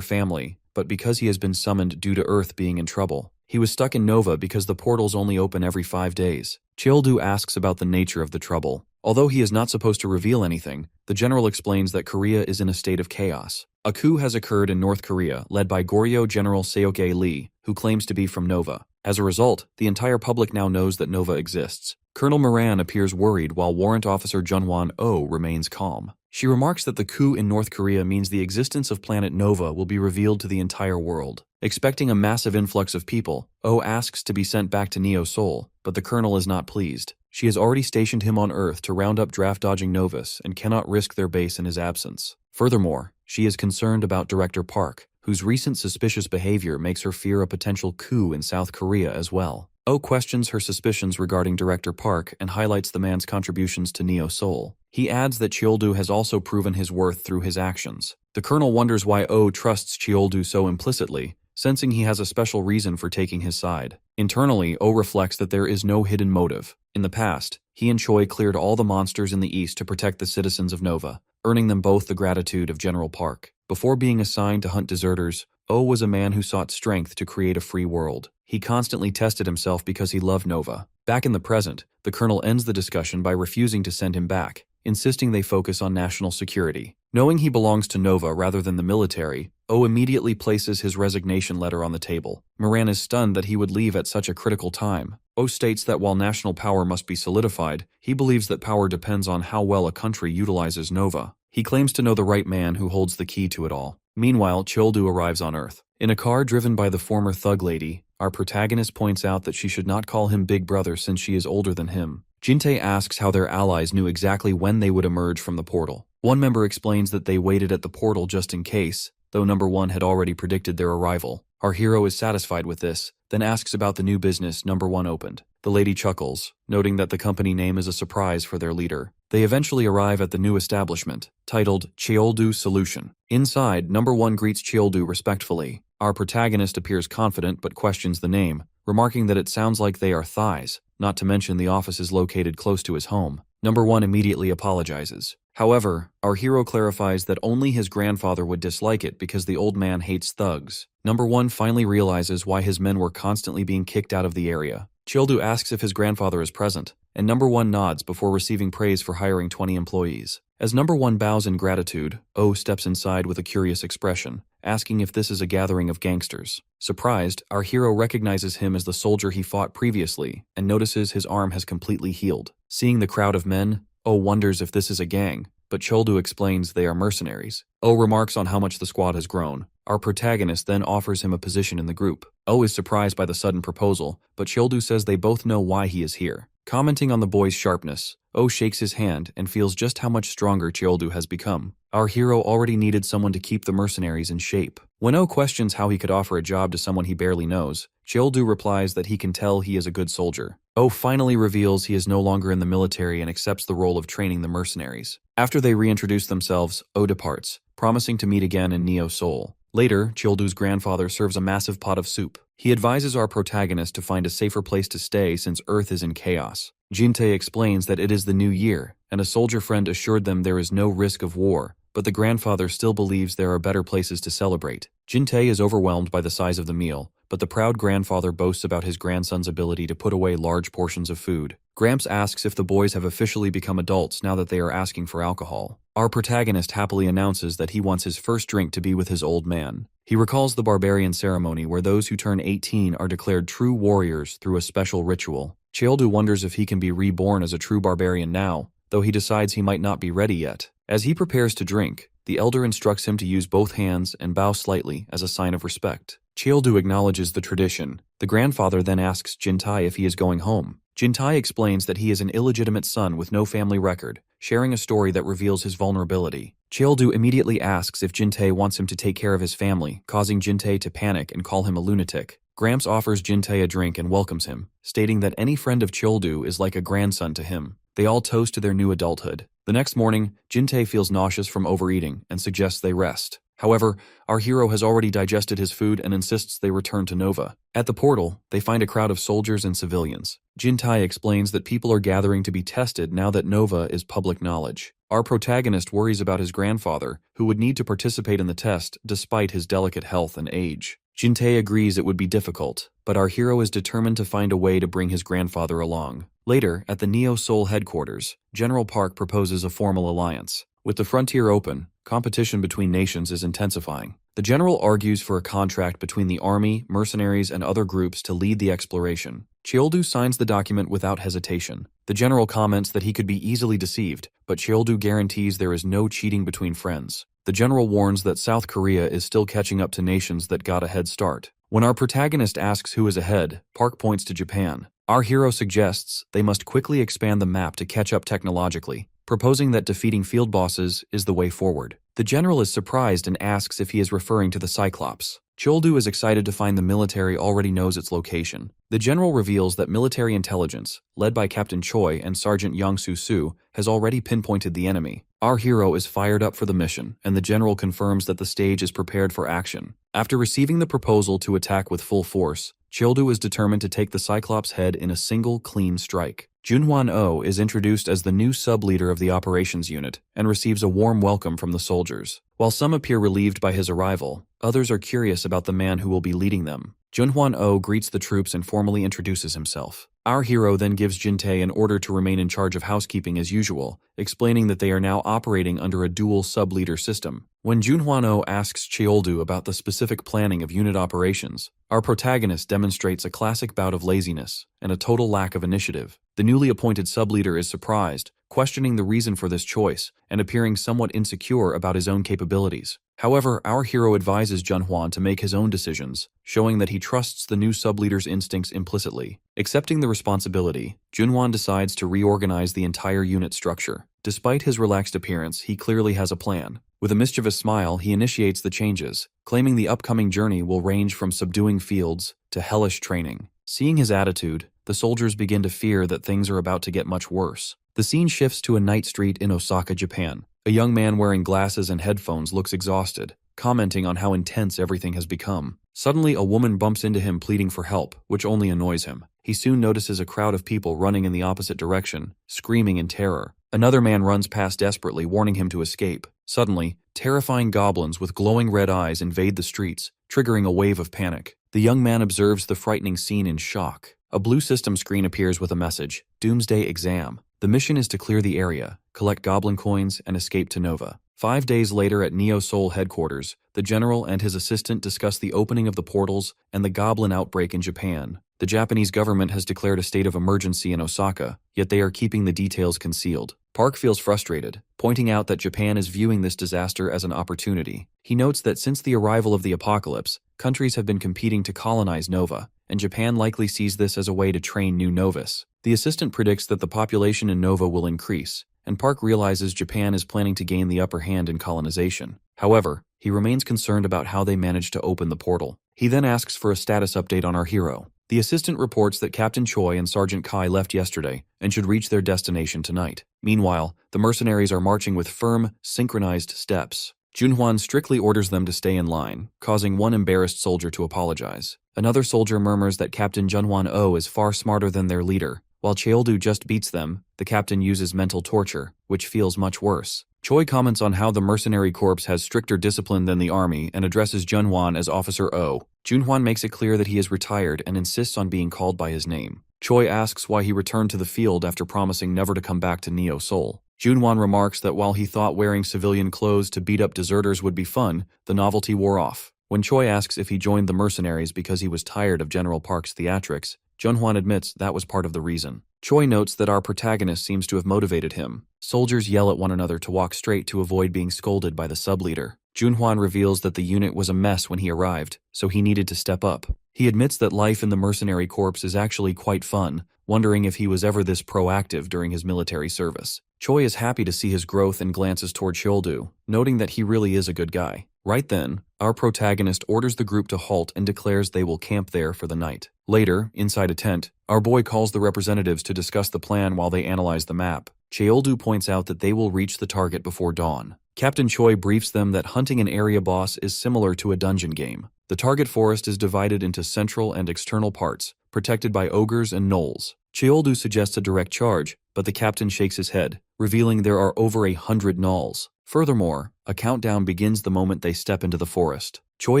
family, but because he has been summoned due to Earth being in trouble. He was stuck in Nova because the portals only open every 5 days. Cheoldu asks about the nature of the trouble. Although he is not supposed to reveal anything, the general explains that Korea is in a state of chaos. A coup has occurred in North Korea, led by Goryeo General Seok-ae Lee, who claims to be from Nova. As a result, the entire public now knows that Nova exists. Colonel Moran appears worried while Warrant Officer Junwon Oh remains calm. She remarks that the coup in North Korea means the existence of planet Nova will be revealed to the entire world. Expecting a massive influx of people, Oh asks to be sent back to Neo Seoul, but the colonel is not pleased. She has already stationed him on Earth to round up draft-dodging Novus and cannot risk their base in his absence. Furthermore, she is concerned about Director Park, whose recent suspicious behavior makes her fear a potential coup in South Korea as well. Oh questions her suspicions regarding Director Park and highlights the man's contributions to Neo Seoul. He adds that Cheoldu has also proven his worth through his actions. The colonel wonders why Oh trusts Cheoldu so implicitly, sensing he has a special reason for taking his side. Internally, Oh reflects that there is no hidden motive. In the past, he and Choi cleared all the monsters in the east to protect the citizens of Nova, earning them both the gratitude of General Park. Before being assigned to hunt deserters, Oh was a man who sought strength to create a free world. He constantly tested himself because he loved Nova. Back in the present, the colonel ends the discussion by refusing to send him back, insisting they focus on national security. Knowing he belongs to Nova rather than the military, Oh immediately places his resignation letter on the table. Moran is stunned that he would leave at such a critical time. Oh states that while national power must be solidified, he believes that power depends on how well a country utilizes Nova. He claims to know the right man who holds the key to it all. Meanwhile, Cheoldu arrives on Earth. In a car driven by the former thug lady, our protagonist points out that she should not call him Big Brother since she is older than him. Jin-tae asks how their allies knew exactly when they would emerge from the portal. One member explains that they waited at the portal just in case, though number one had already predicted their arrival. Our hero is satisfied with this, then asks about the new business number one opened. The lady chuckles, noting that the company name is a surprise for their leader. They eventually arrive at the new establishment, titled Cheoldu Solution. Inside, number one greets Cheoldu respectfully. Our protagonist appears confident but questions the name, remarking that it sounds like they are thighs, not to mention the office is located close to his home. Number one immediately apologizes. However, our hero clarifies that only his grandfather would dislike it because the old man hates thugs. Number one finally realizes why his men were constantly being kicked out of the area. Cheoldu asks if his grandfather is present, and number one nods before receiving praise for hiring 20 employees. As number one bows in gratitude, Oh steps inside with a curious expression, asking if this is a gathering of gangsters. Surprised, our hero recognizes him as the soldier he fought previously and notices his arm has completely healed. Seeing the crowd of men, Oh wonders if this is a gang, but Cheoldu explains they are mercenaries. Oh remarks on how much the squad has grown. Our protagonist then offers him a position in the group. Oh is surprised by the sudden proposal, but Cheoldu says they both know why he is here. Commenting on the boy's sharpness, Oh shakes his hand and feels just how much stronger Cheoldu has become. Our hero already needed someone to keep the mercenaries in shape. When Oh questions how he could offer a job to someone he barely knows, Cheoldu replies that he can tell he is a good soldier. Oh finally reveals he is no longer in the military and accepts the role of training the mercenaries. After they reintroduce themselves, Oh departs, promising to meet again in Neo Seoul. Later, Childu's grandfather serves a massive pot of soup. He advises our protagonist to find a safer place to stay since Earth is in chaos. Jintei explains that it is the new year, and a soldier friend assured them there is no risk of war, but the grandfather still believes there are better places to celebrate. Jintei is overwhelmed by the size of the meal, but the proud grandfather boasts about his grandson's ability to put away large portions of food. Gramps asks if the boys have officially become adults now that they are asking for alcohol. Our protagonist happily announces that he wants his first drink to be with his old man. He recalls the Barbarian ceremony where those who turn 18 are declared true warriors through a special ritual. Childu wonders if he can be reborn as a true barbarian now, though he decides he might not be ready yet. As he prepares to drink, the elder instructs him to use both hands and bow slightly as a sign of respect. Childu acknowledges the tradition. The grandfather then asks Jintei if he is going home. Jintei explains that he is an illegitimate son with no family record, sharing a story that reveals his vulnerability. Childu immediately asks if Jintei wants him to take care of his family, causing Jintei to panic and call him a lunatic. Gramps offers Jintei a drink and welcomes him, stating that any friend of Childu is like a grandson to him. They all toast to their new adulthood. The next morning, Jintei feels nauseous from overeating and suggests they rest. However, our hero has already digested his food and insists they return to Nova. At the portal, they find a crowd of soldiers and civilians. Jintei explains that people are gathering to be tested now that Nova is public knowledge. Our protagonist worries about his grandfather, who would need to participate in the test despite his delicate health and age. Jintei agrees it would be difficult, but our hero is determined to find a way to bring his grandfather along. Later, at the Neo Seoul headquarters, General Park proposes a formal alliance. With the frontier open, competition between nations is intensifying. The general argues for a contract between the army, mercenaries, and other groups to lead the exploration. Childu signs the document without hesitation. The general comments that he could be easily deceived, but Childu guarantees there is no cheating between friends. The general warns that South Korea is still catching up to nations that got a head start. When our protagonist asks who is ahead, Park points to Japan. Our hero suggests they must quickly expand the map to catch up technologically, proposing that defeating field bosses is the way forward. The general is surprised and asks if he is referring to the cyclops. Childu is excited to find the military already knows its location. The general reveals that military intelligence, led by Captain Choi and Sergeant Yang Su, has already pinpointed the enemy. Our hero is fired up for the mission, and the general confirms that the stage is prepared for action. After receiving the proposal to attack with full force, Childu is determined to take the Cyclops' head in a single, clean strike. Junhwan-oh is introduced as the new sub-leader of the operations unit and receives a warm welcome from the soldiers. While some appear relieved by his arrival, others are curious about the man who will be leading them. Junhwan-oh greets the troops and formally introduces himself. Our hero then gives Jintei an order to remain in charge of housekeeping as usual, explaining that they are now operating under a dual sub-leader system. When Junhwan-oh asks Childu about the specific planning of unit operations, our protagonist demonstrates a classic bout of laziness and a total lack of initiative. The newly appointed sub-leader is surprised, questioning the reason for this choice and appearing somewhat insecure about his own capabilities. However, our hero advises Junhwan to make his own decisions, showing that he trusts the new sub-leader's instincts implicitly. Accepting the responsibility, Junhwan decides to reorganize the entire unit structure. Despite his relaxed appearance, he clearly has a plan. With a mischievous smile, he initiates the changes, claiming the upcoming journey will range from subduing fields to hellish training. Seeing his attitude, the soldiers begin to fear that things are about to get much worse. The scene shifts to a night street in Osaka, Japan. A young man wearing glasses and headphones looks exhausted, commenting on how intense everything has become. Suddenly, a woman bumps into him pleading for help, which only annoys him. He soon notices a crowd of people running in the opposite direction, screaming in terror. Another man runs past desperately, warning him to escape. Suddenly, terrifying goblins with glowing red eyes invade the streets, triggering a wave of panic. The young man observes the frightening scene in shock. A blue system screen appears with a message, Doomsday Exam. The mission is to clear the area, collect goblin coins, and escape to Nova. 5 days later at Neo Seoul headquarters, the general and his assistant discuss the opening of the portals and the goblin outbreak in Japan. The Japanese government has declared a state of emergency in Osaka, yet they are keeping the details concealed. Park feels frustrated, pointing out that Japan is viewing this disaster as an opportunity. He notes that since the arrival of the apocalypse, countries have been competing to colonize Nova, and Japan likely sees this as a way to train new novice. The assistant predicts that the population in Nova will increase, and Park realizes Japan is planning to gain the upper hand in colonization. However, he remains concerned about how they managed to open the portal. He then asks for a status update on our hero. The assistant reports that Captain Choi and Sergeant Kai left yesterday and should reach their destination tonight. Meanwhile, the mercenaries are marching with firm, synchronized steps. Junhwan strictly orders them to stay in line, causing one embarrassed soldier to apologize. Another soldier murmurs that Captain Junhwan Oh is far smarter than their leader. While Cheoldu just beats them, the captain uses mental torture, which feels much worse. Choi comments on how the mercenary corps has stricter discipline than the army and addresses Junhwan as Officer O. Junhwan makes it clear that he is retired and insists on being called by his name. Choi asks why he returned to the field after promising never to come back to Neo Seoul. Junhwan remarks that while he thought wearing civilian clothes to beat up deserters would be fun, the novelty wore off. When Choi asks if he joined the mercenaries because he was tired of General Park's theatrics, Junhwan admits that was part of the reason. Choi notes that our protagonist seems to have motivated him. Soldiers yell at one another to walk straight to avoid being scolded by the sub-leader. Junhwan reveals that the unit was a mess when he arrived, so he needed to step up. He admits that life in the mercenary corps is actually quite fun, wondering if he was ever this proactive during his military service. Choi is happy to see his growth and glances toward Cheoldu, noting that he really is a good guy. Right then, our protagonist orders the group to halt and declares they will camp there for the night. Later, inside a tent, our boy calls the representatives to discuss the plan while they analyze the map. Cheoldu points out that they will reach the target before dawn. Captain Choi briefs them that hunting an area boss is similar to a dungeon game. The target forest is divided into central and external parts, protected by ogres and gnolls. Cheoldu suggests a direct charge, but the captain shakes his head, revealing there are over 100 gnolls. Furthermore, a countdown begins the moment they step into the forest. Choi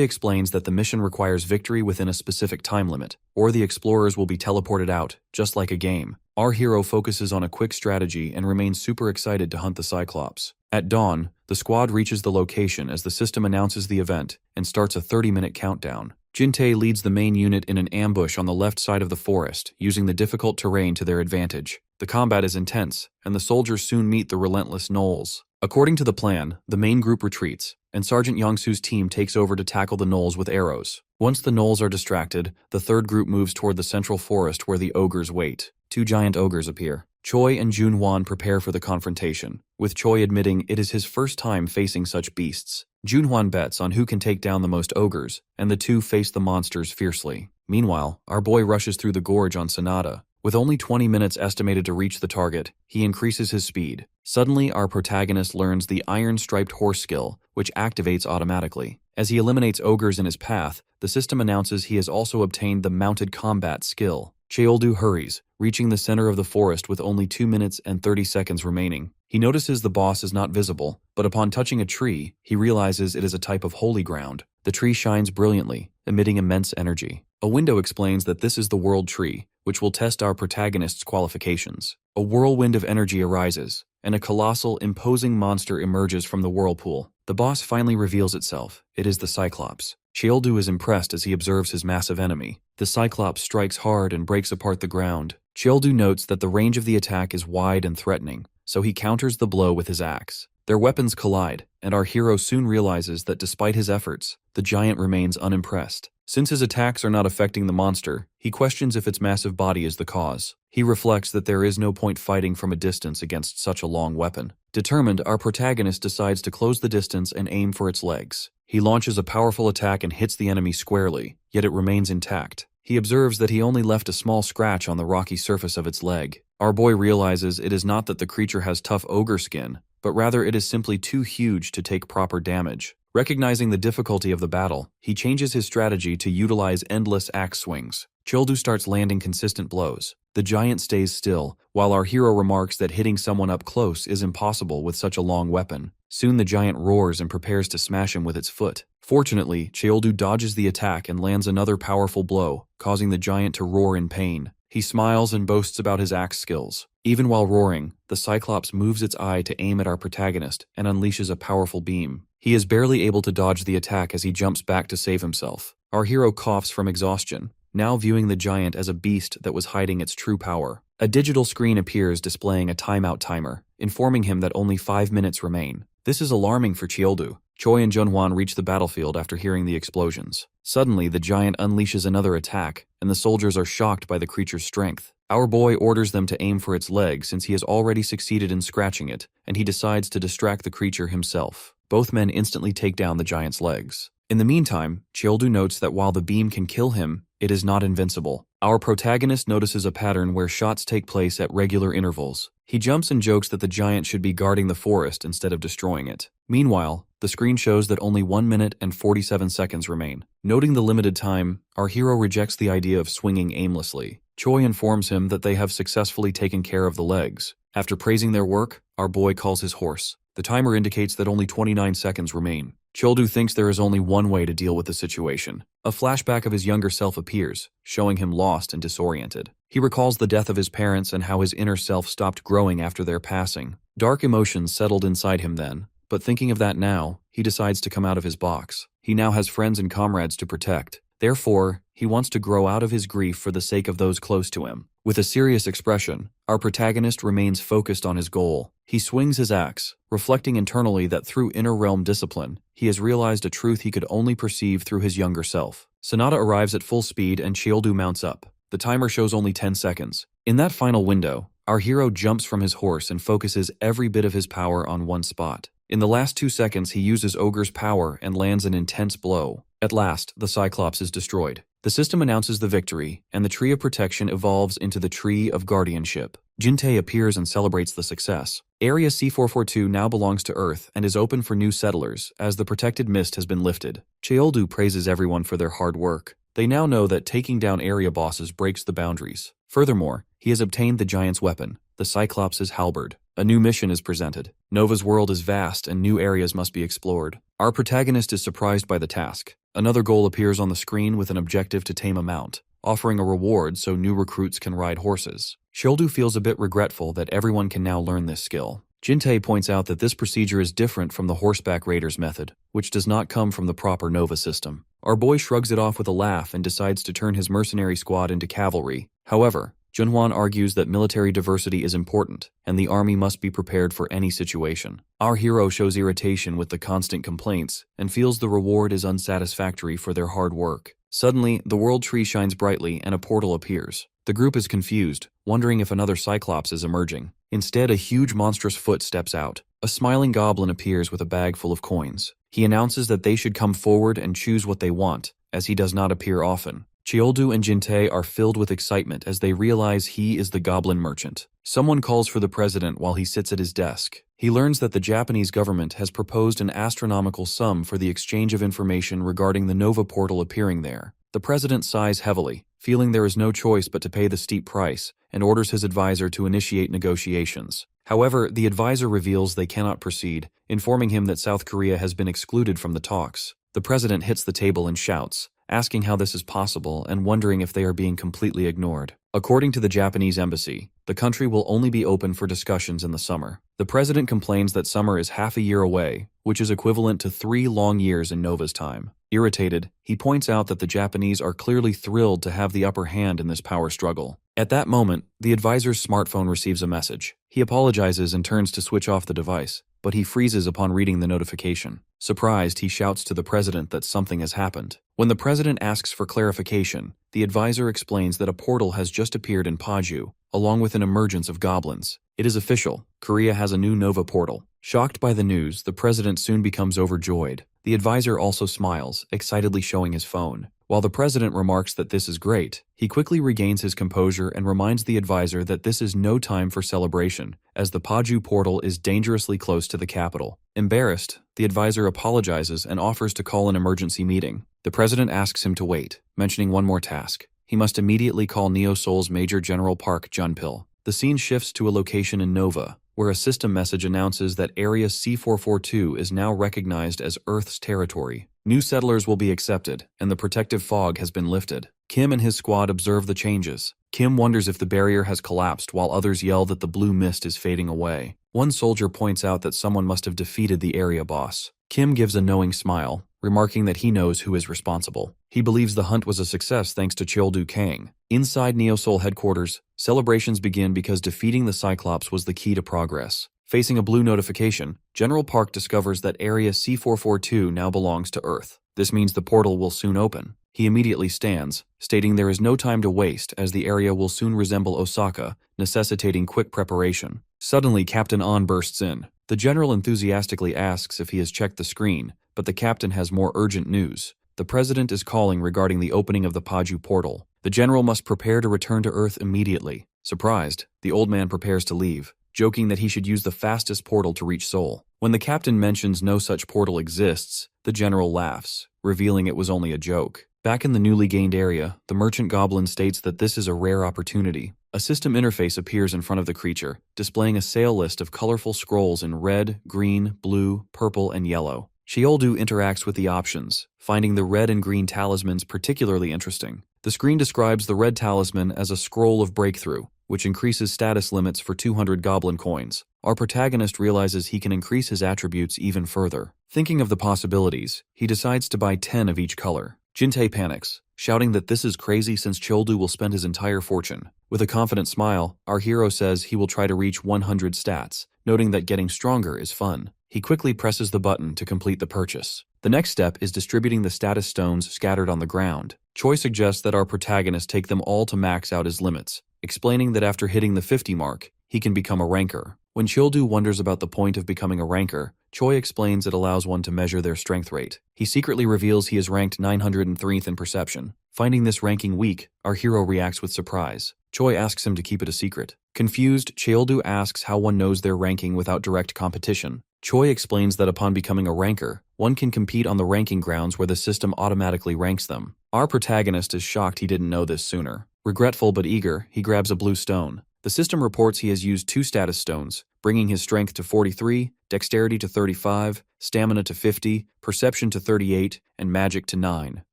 explains that the mission requires victory within a specific time limit, or the explorers will be teleported out, just like a game. Our hero focuses on a quick strategy and remains super excited to hunt the cyclops. At dawn, the squad reaches the location as the system announces the event and starts a 30-minute countdown. Jin-tae leads the main unit in an ambush on the left side of the forest, using the difficult terrain to their advantage. The combat is intense, and the soldiers soon meet the relentless gnolls. According to the plan, the main group retreats, and Sergeant Yongsu's team takes over to tackle the gnolls with arrows. Once the gnolls are distracted, the third group moves toward the central forest where the ogres wait. 2 giant ogres appear. Choi and Junhwan prepare for the confrontation, with Choi admitting it is his first time facing such beasts. Junhwan bets on who can take down the most ogres, and the two face the monsters fiercely. Meanwhile, our boy rushes through the gorge on Sonata. With only 20 minutes estimated to reach the target, he increases his speed. Suddenly, our protagonist learns the iron-striped horse skill, which activates automatically. As he eliminates ogres in his path, the system announces he has also obtained the mounted combat skill. Cheoldu hurries, reaching the center of the forest with only 2 minutes and 30 seconds remaining. He notices the boss is not visible, but upon touching a tree, he realizes it is a type of holy ground. The tree shines brilliantly, emitting immense energy. A window explains that this is the world tree, which will test our protagonist's qualifications. A whirlwind of energy arises, and a colossal, imposing monster emerges from the whirlpool. The boss finally reveals itself. It is the Cyclops. Cheoldu is impressed as he observes his massive enemy. The Cyclops strikes hard and breaks apart the ground. Cheoldu notes that the range of the attack is wide and threatening, so he counters the blow with his axe. Their weapons collide, and our hero soon realizes that despite his efforts, the giant remains unimpressed. Since his attacks are not affecting the monster, he questions if its massive body is the cause. He reflects that there is no point fighting from a distance against such a long weapon. Determined, our protagonist decides to close the distance and aim for its legs. He launches a powerful attack and hits the enemy squarely, yet it remains intact. He observes that he only left a small scratch on the rocky surface of its leg. Our boy realizes it is not that the creature has tough ogre skin, but rather it is simply too huge to take proper damage. Recognizing the difficulty of the battle, he changes his strategy to utilize endless axe swings. Cheoldu starts landing consistent blows. The giant stays still, while our hero remarks that hitting someone up close is impossible with such a long weapon. Soon the giant roars and prepares to smash him with its foot. Fortunately, Cheoldu dodges the attack and lands another powerful blow, causing the giant to roar in pain. He smiles and boasts about his axe skills. Even while roaring, the Cyclops moves its eye to aim at our protagonist and unleashes a powerful beam. He is barely able to dodge the attack as he jumps back to save himself. Our hero coughs from exhaustion, now viewing the giant as a beast that was hiding its true power. A digital screen appears displaying a timeout timer, informing him that only 5 minutes remain. This is alarming for Cheoldu. Choi and Junhwan reach the battlefield after hearing the explosions. Suddenly, the giant unleashes another attack, and the soldiers are shocked by the creature's strength. Our boy orders them to aim for its leg since he has already succeeded in scratching it, and he decides to distract the creature himself. Both men instantly take down the giant's legs. In the meantime, Cheoldu notes that while the beam can kill him, it is not invincible. Our protagonist notices a pattern where shots take place at regular intervals. He jumps and jokes that the giant should be guarding the forest instead of destroying it. Meanwhile, the The screen shows that only 1 minute and 47 seconds remain. Noting the limited time, our hero rejects the idea of swinging aimlessly. Choi informs him that they have successfully taken care of the legs. After praising their work, our boy calls his horse. The timer indicates that only 29 seconds remain. Childu thinks there is only one way to deal with the situation. A flashback of his younger self appears, showing him lost and disoriented. He recalls the death of his parents and how his inner self stopped growing after their passing. Dark emotions settled inside him then, but thinking of that now, he decides to come out of his box. He now has friends and comrades to protect. Therefore, he wants to grow out of his grief for the sake of those close to him. With a serious expression, our protagonist remains focused on his goal. He swings his axe, reflecting internally that through inner realm discipline, he has realized a truth he could only perceive through his younger self. Sonata arrives at full speed and Chioldu mounts up. The timer shows only 10 seconds. In that final window, our hero jumps from his horse and focuses every bit of his power on one spot. In the last 2 seconds, he uses Ogre's power and lands an intense blow. At last, the Cyclops is destroyed. The system announces the victory, and the Tree of Protection evolves into the Tree of Guardianship. Jintei appears and celebrates the success. Area C442 now belongs to Earth and is open for new settlers, as the protected mist has been lifted. Cheoldu praises everyone for their hard work. They now know that taking down area bosses breaks the boundaries. Furthermore, he has obtained the giant's weapon, the Cyclops' halberd. A new mission is presented. Nova's world is vast and new areas must be explored. Our protagonist is surprised by the task. Another goal appears on the screen with an objective to tame a mount, offering a reward so new recruits can ride horses. Shildu feels a bit regretful that everyone can now learn this skill. Jintei points out that this procedure is different from the horseback raiders method, which does not come from the proper Nova system. Our boy shrugs it off with a laugh and decides to turn his mercenary squad into cavalry. However, Junhwan argues that military diversity is important, and the army must be prepared for any situation. Our hero shows irritation with the constant complaints, and feels the reward is unsatisfactory for their hard work. Suddenly, the world tree shines brightly and a portal appears. The group is confused, wondering if another Cyclops is emerging. Instead, a huge monstrous foot steps out. A smiling goblin appears with a bag full of coins. He announces that they should come forward and choose what they want, as he does not appear often. Chioldu and Jintei are filled with excitement as they realize he is the goblin merchant. Someone calls for the president while he sits at his desk. He learns that the Japanese government has proposed an astronomical sum for the exchange of information regarding the Nova portal appearing there. The president sighs heavily, feeling there is no choice but to pay the steep price, and orders his advisor to initiate negotiations. However, the advisor reveals they cannot proceed, informing him that South Korea has been excluded from the talks. The president hits the table and shouts, asking how this is possible and wondering if they are being completely ignored. According to the Japanese embassy, the country will only be open for discussions in the summer. The president complains that summer is half a year away, which is equivalent to 3 long years in Nova's time. Irritated, he points out that the Japanese are clearly thrilled to have the upper hand in this power struggle. At that moment, the advisor's smartphone receives a message. He apologizes and turns to switch off the device, but he freezes upon reading the notification. Surprised, he shouts to the president that something has happened. When the president asks for clarification, the advisor explains that a portal has just appeared in Paju, along with an emergence of goblins. It is official. Korea has a new Nova portal. Shocked by the news, the president soon becomes overjoyed. The advisor also smiles, excitedly showing his phone. While the president remarks that this is great, he quickly regains his composure and reminds the advisor that this is no time for celebration, as the Paju portal is dangerously close to the capital. Embarrassed, the advisor apologizes and offers to call an emergency meeting. The president asks him to wait, mentioning one more task. He must immediately call Neo Seoul's Major General Park Junpil. The scene shifts to a location in Nova, where a system message announces that Area C442 is now recognized as Earth's territory. New settlers will be accepted, and the protective fog has been lifted. Kim and his squad observe the changes. Kim wonders if the barrier has collapsed, while others yell that the blue mist is fading away. One soldier points out that someone must have defeated the area boss. Kim gives a knowing smile, remarking that he knows who is responsible. He believes the hunt was a success thanks to Childu Kang. Inside Neo Seoul headquarters, celebrations begin because defeating the Cyclops was the key to progress. Facing a blue notification, General Park discovers that Area C442 now belongs to Earth. This means the portal will soon open. He immediately stands, stating there is no time to waste as the area will soon resemble Osaka, necessitating quick preparation. Suddenly, Captain An bursts in. The general enthusiastically asks if he has checked the screen, but the captain has more urgent news. The president is calling regarding the opening of the Paju portal. The general must prepare to return to Earth immediately. Surprised, the old man prepares to leave. joking that he should use the fastest portal to reach Seoul. When the captain mentions no such portal exists, the general laughs, revealing it was only a joke. Back in the newly gained area, the merchant goblin states that this is a rare opportunity. A system interface appears in front of the creature, displaying a sale list of colorful scrolls in red, green, blue, purple, and yellow. Sheoldu interacts with the options, finding the red and green talismans particularly interesting. The screen describes the red talisman as a scroll of breakthrough, which increases status limits for 200 goblin coins. Our protagonist realizes he can increase his attributes even further. Thinking of the possibilities, he decides to buy 10 of each color. Jin-tae panics, shouting that this is crazy since Sheoldu will spend his entire fortune. With a confident smile, our hero says he will try to reach 100 stats, noting that getting stronger is fun. He quickly presses the button to complete the purchase. The next step is distributing the status stones scattered on the ground. Choi suggests that our protagonist take them all to max out his limits, explaining that after hitting the 50 mark, he can become a ranker. When Sheoldu wonders about the point of becoming a ranker, Choi explains it allows one to measure their strength rate. He secretly reveals he is ranked 903rd in perception. Finding this ranking weak, our hero reacts with surprise. Choi asks him to keep it a secret. Confused, Sheoldu asks how one knows their ranking without direct competition. Choi explains that upon becoming a ranker, one can compete on the ranking grounds where the system automatically ranks them. Our protagonist is shocked he didn't know this sooner. Regretful but eager, he grabs a blue stone. The system reports he has used 2 status stones, bringing his strength to 43, dexterity to 35, stamina to 50, perception to 38, and magic to 9.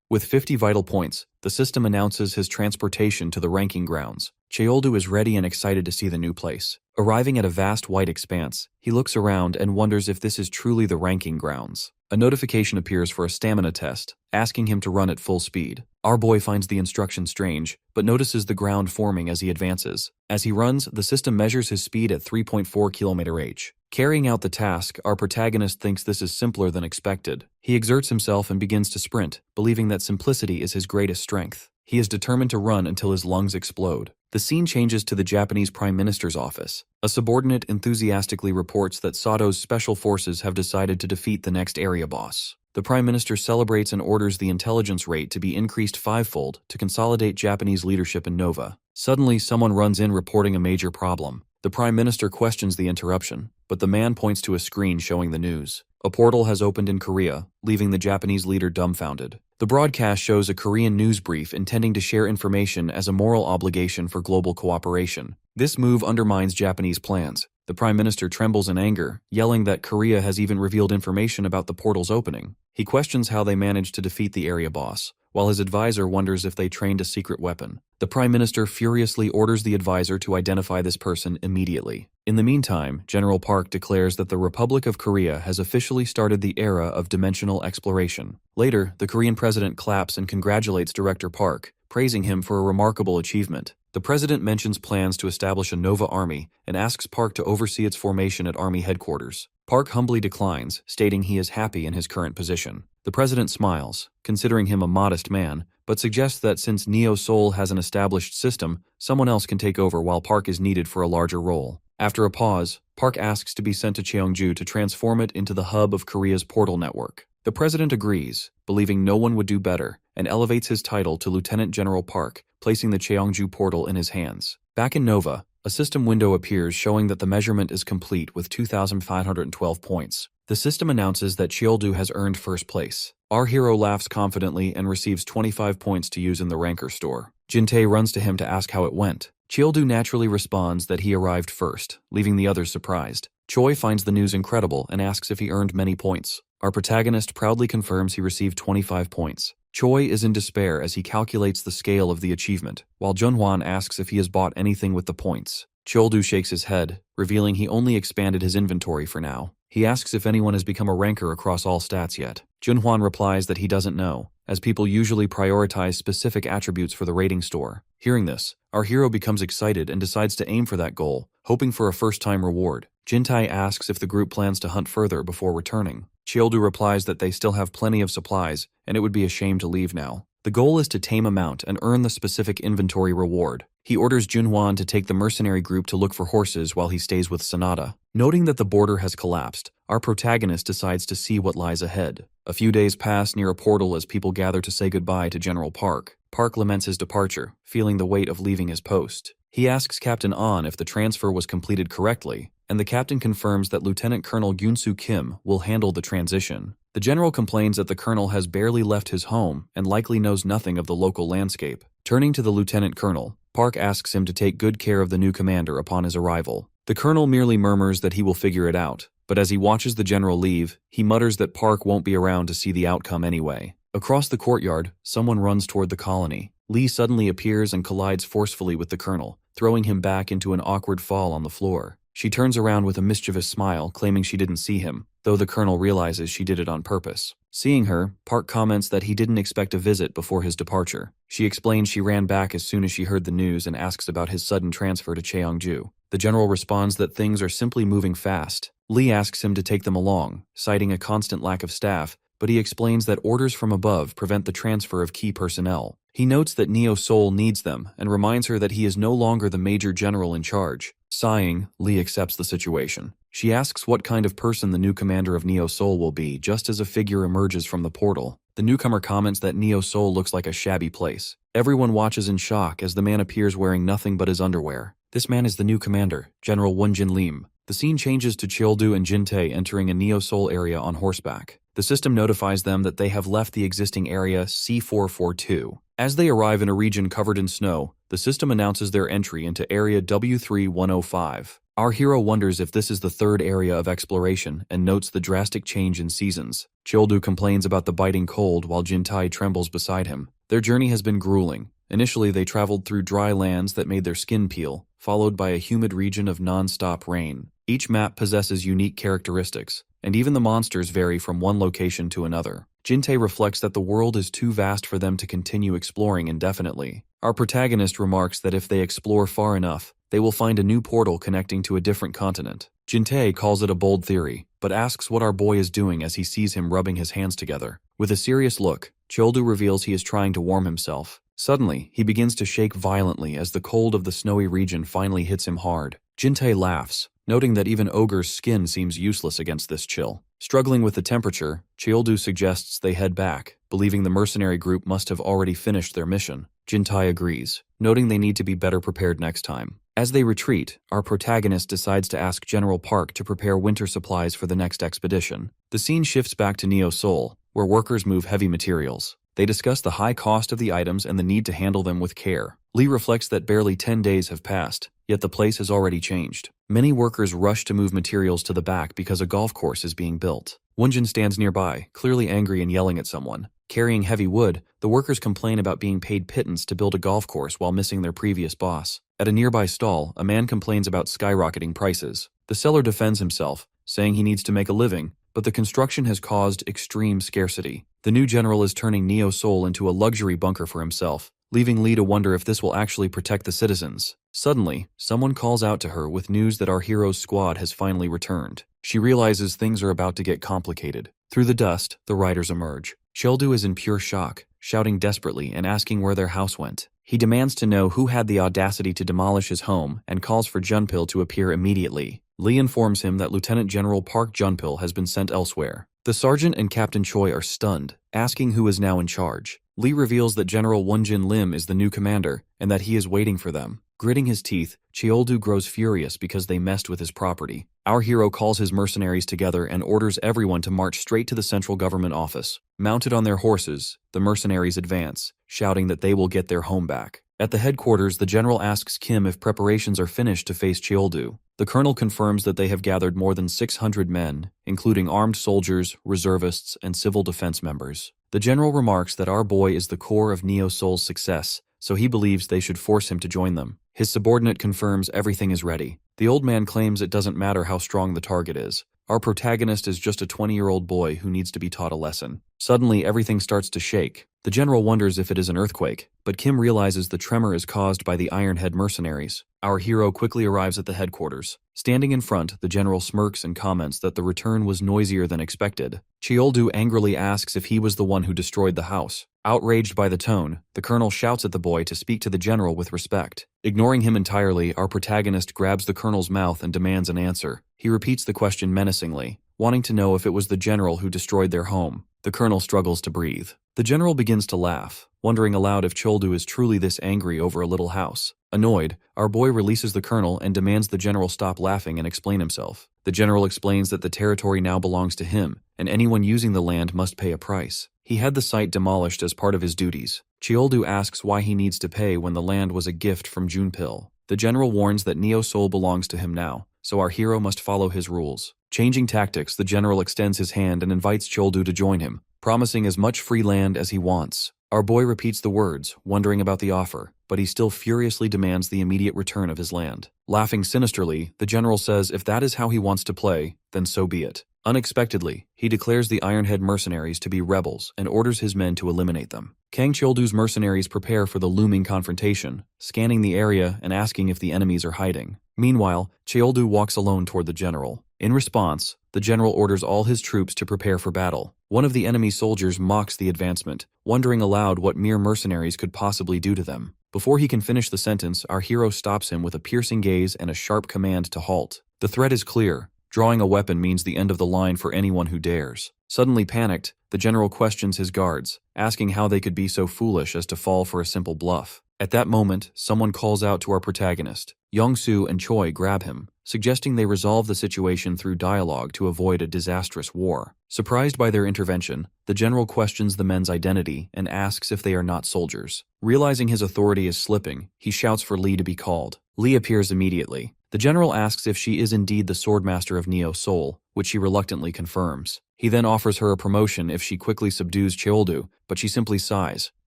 With 50 vital points, the system announces his transportation to the ranking grounds. Sheoldu is ready and excited to see the new place. Arriving at a vast white expanse, he looks around and wonders if this is truly the ranking grounds. A notification appears for a stamina test, asking him to run at full speed. Our boy finds the instruction strange, but notices the ground forming as he advances. As he runs, the system measures his speed at 3.4 km/h. Carrying out the task, our protagonist thinks this is simpler than expected. He exerts himself and begins to sprint, believing that simplicity is his greatest strength. He is determined to run until his lungs explode. The scene changes to the Japanese Prime Minister's office. A subordinate enthusiastically reports that Sato's special forces have decided to defeat the next area boss. The Prime Minister celebrates and orders the intelligence rate to be increased 5-fold to consolidate Japanese leadership in Nova. Suddenly, someone runs in reporting a major problem. The Prime Minister questions the interruption, but the man points to a screen showing the news. A portal has opened in Korea, leaving the Japanese leader dumbfounded. The broadcast shows a Korean news brief intending to share information as a moral obligation for global cooperation. This move undermines Japanese plans. The Prime Minister trembles in anger, yelling that Korea has even revealed information about the portal's opening. He questions how they managed to defeat the area boss, while his advisor wonders if they trained a secret weapon. The Prime Minister furiously orders the advisor to identify this person immediately. In the meantime, General Park declares that the Republic of Korea has officially started the era of dimensional exploration. Later, the Korean president claps and congratulates Director Park, praising him for a remarkable achievement. The president mentions plans to establish a Nova army and asks Park to oversee its formation at army headquarters. Park humbly declines, stating he is happy in his current position. The president smiles, considering him a modest man, but suggests that since Neo Seoul has an established system, someone else can take over while Park is needed for a larger role. After a pause, Park asks to be sent to Cheongju to transform it into the hub of Korea's portal network. The president agrees, believing no one would do better, and elevates his title to Lieutenant General Park, placing the Cheongju portal in his hands. Back in Nova, a system window appears showing that the measurement is complete with 2,512 points. The system announces that Sheoldu has earned first place. Our hero laughs confidently and receives 25 points to use in the ranker store. Jin-tae runs to him to ask how it went. Sheoldu naturally responds that he arrived first, leaving the others surprised. Choi finds the news incredible and asks if he earned many points. Our protagonist proudly confirms he received 25 points. Choi is in despair as he calculates the scale of the achievement, while Junhwan asks if he has bought anything with the points. Sheoldu shakes his head, revealing he only expanded his inventory for now. He asks if anyone has become a ranker across all stats yet. Junhwan replies that he doesn't know, as people usually prioritize specific attributes for the rating store. Hearing this, our hero becomes excited and decides to aim for that goal, hoping for a first-time reward. Jin-tae asks if the group plans to hunt further before returning. Sheoldu replies that they still have plenty of supplies, and it would be a shame to leave now. The goal is to tame a mount and earn the specific inventory reward. He orders Junhwan to take the mercenary group to look for horses while he stays with Sonata. Noting that the border has collapsed, our protagonist decides to see what lies ahead. A few days pass near a portal as people gather to say goodbye to General Park. Park laments his departure, feeling the weight of leaving his post. He asks Captain An if the transfer was completed correctly, and the captain confirms that Lieutenant Colonel Yoon-soo Kim will handle the transition. The general complains that the colonel has barely left his home and likely knows nothing of the local landscape. Turning to the lieutenant colonel, Park asks him to take good care of the new commander upon his arrival. The colonel merely murmurs that he will figure it out, but as he watches the general leave, he mutters that Park won't be around to see the outcome anyway. Across the courtyard, someone runs toward the colony. Lee suddenly appears and collides forcefully with the colonel, throwing him back into an awkward fall on the floor. She turns around with a mischievous smile, claiming she didn't see him, though the colonel realizes she did it on purpose. Seeing her, Park comments that he didn't expect a visit before his departure. She explains she ran back as soon as she heard the news and asks about his sudden transfer to Cheongju. The general responds that things are simply moving fast. Lee asks him to take them along, citing a constant lack of staff, but he explains that orders from above prevent the transfer of key personnel. He notes that Neo Seoul needs them and reminds her that he is no longer the major general in charge. Sighing, Lee accepts the situation. She asks what kind of person the new commander of Neo Seoul will be just as a figure emerges from the portal. The newcomer comments that Neo Seoul looks like a shabby place. Everyone watches in shock as the man appears wearing nothing but his underwear. This man is the new commander, General Won-jin Lim. The scene changes to Cheoldu and Jin-tae entering a Neo Seoul area on horseback. The system notifies them that they have left the existing area C442. As they arrive in a region covered in snow, the system announces their entry into area W3105. Our hero wonders if this is the third area of exploration and notes the drastic change in seasons. Cheoldu complains about the biting cold while Jin-tae trembles beside him. Their journey has been grueling. Initially, they traveled through dry lands that made their skin peel, followed by a humid region of non-stop rain. Each map possesses unique characteristics, and even the monsters vary from one location to another. Jin-tae reflects that the world is too vast for them to continue exploring indefinitely. Our protagonist remarks that if they explore far enough, they will find a new portal connecting to a different continent. Jin-tae calls it a bold theory, but asks what our boy is doing as he sees him rubbing his hands together. With a serious look, Cheoldu reveals he is trying to warm himself. Suddenly, he begins to shake violently as the cold of the snowy region finally hits him hard. Jin-tae laughs, noting that even Ogre's skin seems useless against this chill. Struggling with the temperature, Cheoldu suggests they head back, believing the mercenary group must have already finished their mission. Jin-tae agrees, noting they need to be better prepared next time. As they retreat, our protagonist decides to ask General Park to prepare winter supplies for the next expedition. The scene shifts back to Neo Seoul, where workers move heavy materials. They discuss the high cost of the items and the need to handle them with care. Lee reflects that barely 10 days have passed, yet the place has already changed. Many workers rush to move materials to the back because a golf course is being built. Wonjin stands nearby, clearly angry and yelling at someone. Carrying heavy wood, the workers complain about being paid pittance to build a golf course while missing their previous boss. At a nearby stall, a man complains about skyrocketing prices. The seller defends himself, saying he needs to make a living, but the construction has caused extreme scarcity. The new general is turning Neo Seoul into a luxury bunker for himself, leaving Lee to wonder if this will actually protect the citizens. Suddenly, someone calls out to her with news that our hero's squad has finally returned. She realizes things are about to get complicated. Through the dust, the riders emerge. Cheoldu is in pure shock, shouting desperately and asking where their house went. He demands to know who had the audacity to demolish his home and calls for Junpil to appear immediately. Lee informs him that Lieutenant General Park Junpil has been sent elsewhere. The sergeant and Captain Choi are stunned, asking who is now in charge. Lee reveals that General Won-jin Lim is the new commander and that he is waiting for them. Gritting his teeth, Cheoldu grows furious because they messed with his property. Our hero calls his mercenaries together and orders everyone to march straight to the central government office. Mounted on their horses, the mercenaries advance, shouting that they will get their home back. At the headquarters, the general asks Kim if preparations are finished to face Cheoldu. The colonel confirms that they have gathered more than 600 men, including armed soldiers, reservists, and civil defense members. The general remarks that our boy is the core of Neo Seoul's success, so he believes they should force him to join them. His subordinate confirms everything is ready. The old man claims it doesn't matter how strong the target is. Our protagonist is just a 20-year-old boy who needs to be taught a lesson. Suddenly, everything starts to shake. The general wonders if it is an earthquake, but Kim realizes the tremor is caused by the Ironhead mercenaries. Our hero quickly arrives at the headquarters. Standing in front, the general smirks and comments that the return was noisier than expected. Cheoldu angrily asks if he was the one who destroyed the house. Outraged by the tone, the colonel shouts at the boy to speak to the general with respect. Ignoring him entirely, our protagonist grabs the colonel's mouth and demands an answer. He repeats the question menacingly, wanting to know if it was the general who destroyed their home. The colonel struggles to breathe. The general begins to laugh, wondering aloud if Choldu is truly this angry over a little house. Annoyed, our boy releases the colonel and demands the general stop laughing and explain himself. The general explains that the territory now belongs to him, and anyone using the land must pay a price. He had the site demolished as part of his duties. Choldu asks why he needs to pay when the land was a gift from Junpil. The general warns that Neo Soul belongs to him now, so our hero must follow his rules. Changing tactics, the general extends his hand and invites Choldu to join him, promising as much free land as he wants. Our boy repeats the words, wondering about the offer, but he still furiously demands the immediate return of his land. Laughing sinisterly, the general says if that is how he wants to play, then so be it. Unexpectedly, he declares the Ironhead mercenaries to be rebels and orders his men to eliminate them. Kang Choldu's mercenaries prepare for the looming confrontation, scanning the area and asking if the enemies are hiding. Meanwhile, Choldu walks alone toward the general. In response, the general orders all his troops to prepare for battle. One of the enemy soldiers mocks the advancement, wondering aloud what mere mercenaries could possibly do to them. Before he can finish the sentence, our hero stops him with a piercing gaze and a sharp command to halt. The threat is clear. Drawing a weapon means the end of the line for anyone who dares. Suddenly panicked, the general questions his guards, asking how they could be so foolish as to fall for a simple bluff. At that moment, someone calls out to our protagonist. Yongsoo and Choi grab him, suggesting they resolve the situation through dialogue to avoid a disastrous war. Surprised by their intervention, the general questions the men's identity and asks if they are not soldiers. Realizing his authority is slipping, he shouts for Lee to be called. Lee appears immediately. The general asks if she is indeed the swordmaster of Neo Soul, which she reluctantly confirms. He then offers her a promotion if she quickly subdues Choldu, but she simply sighs,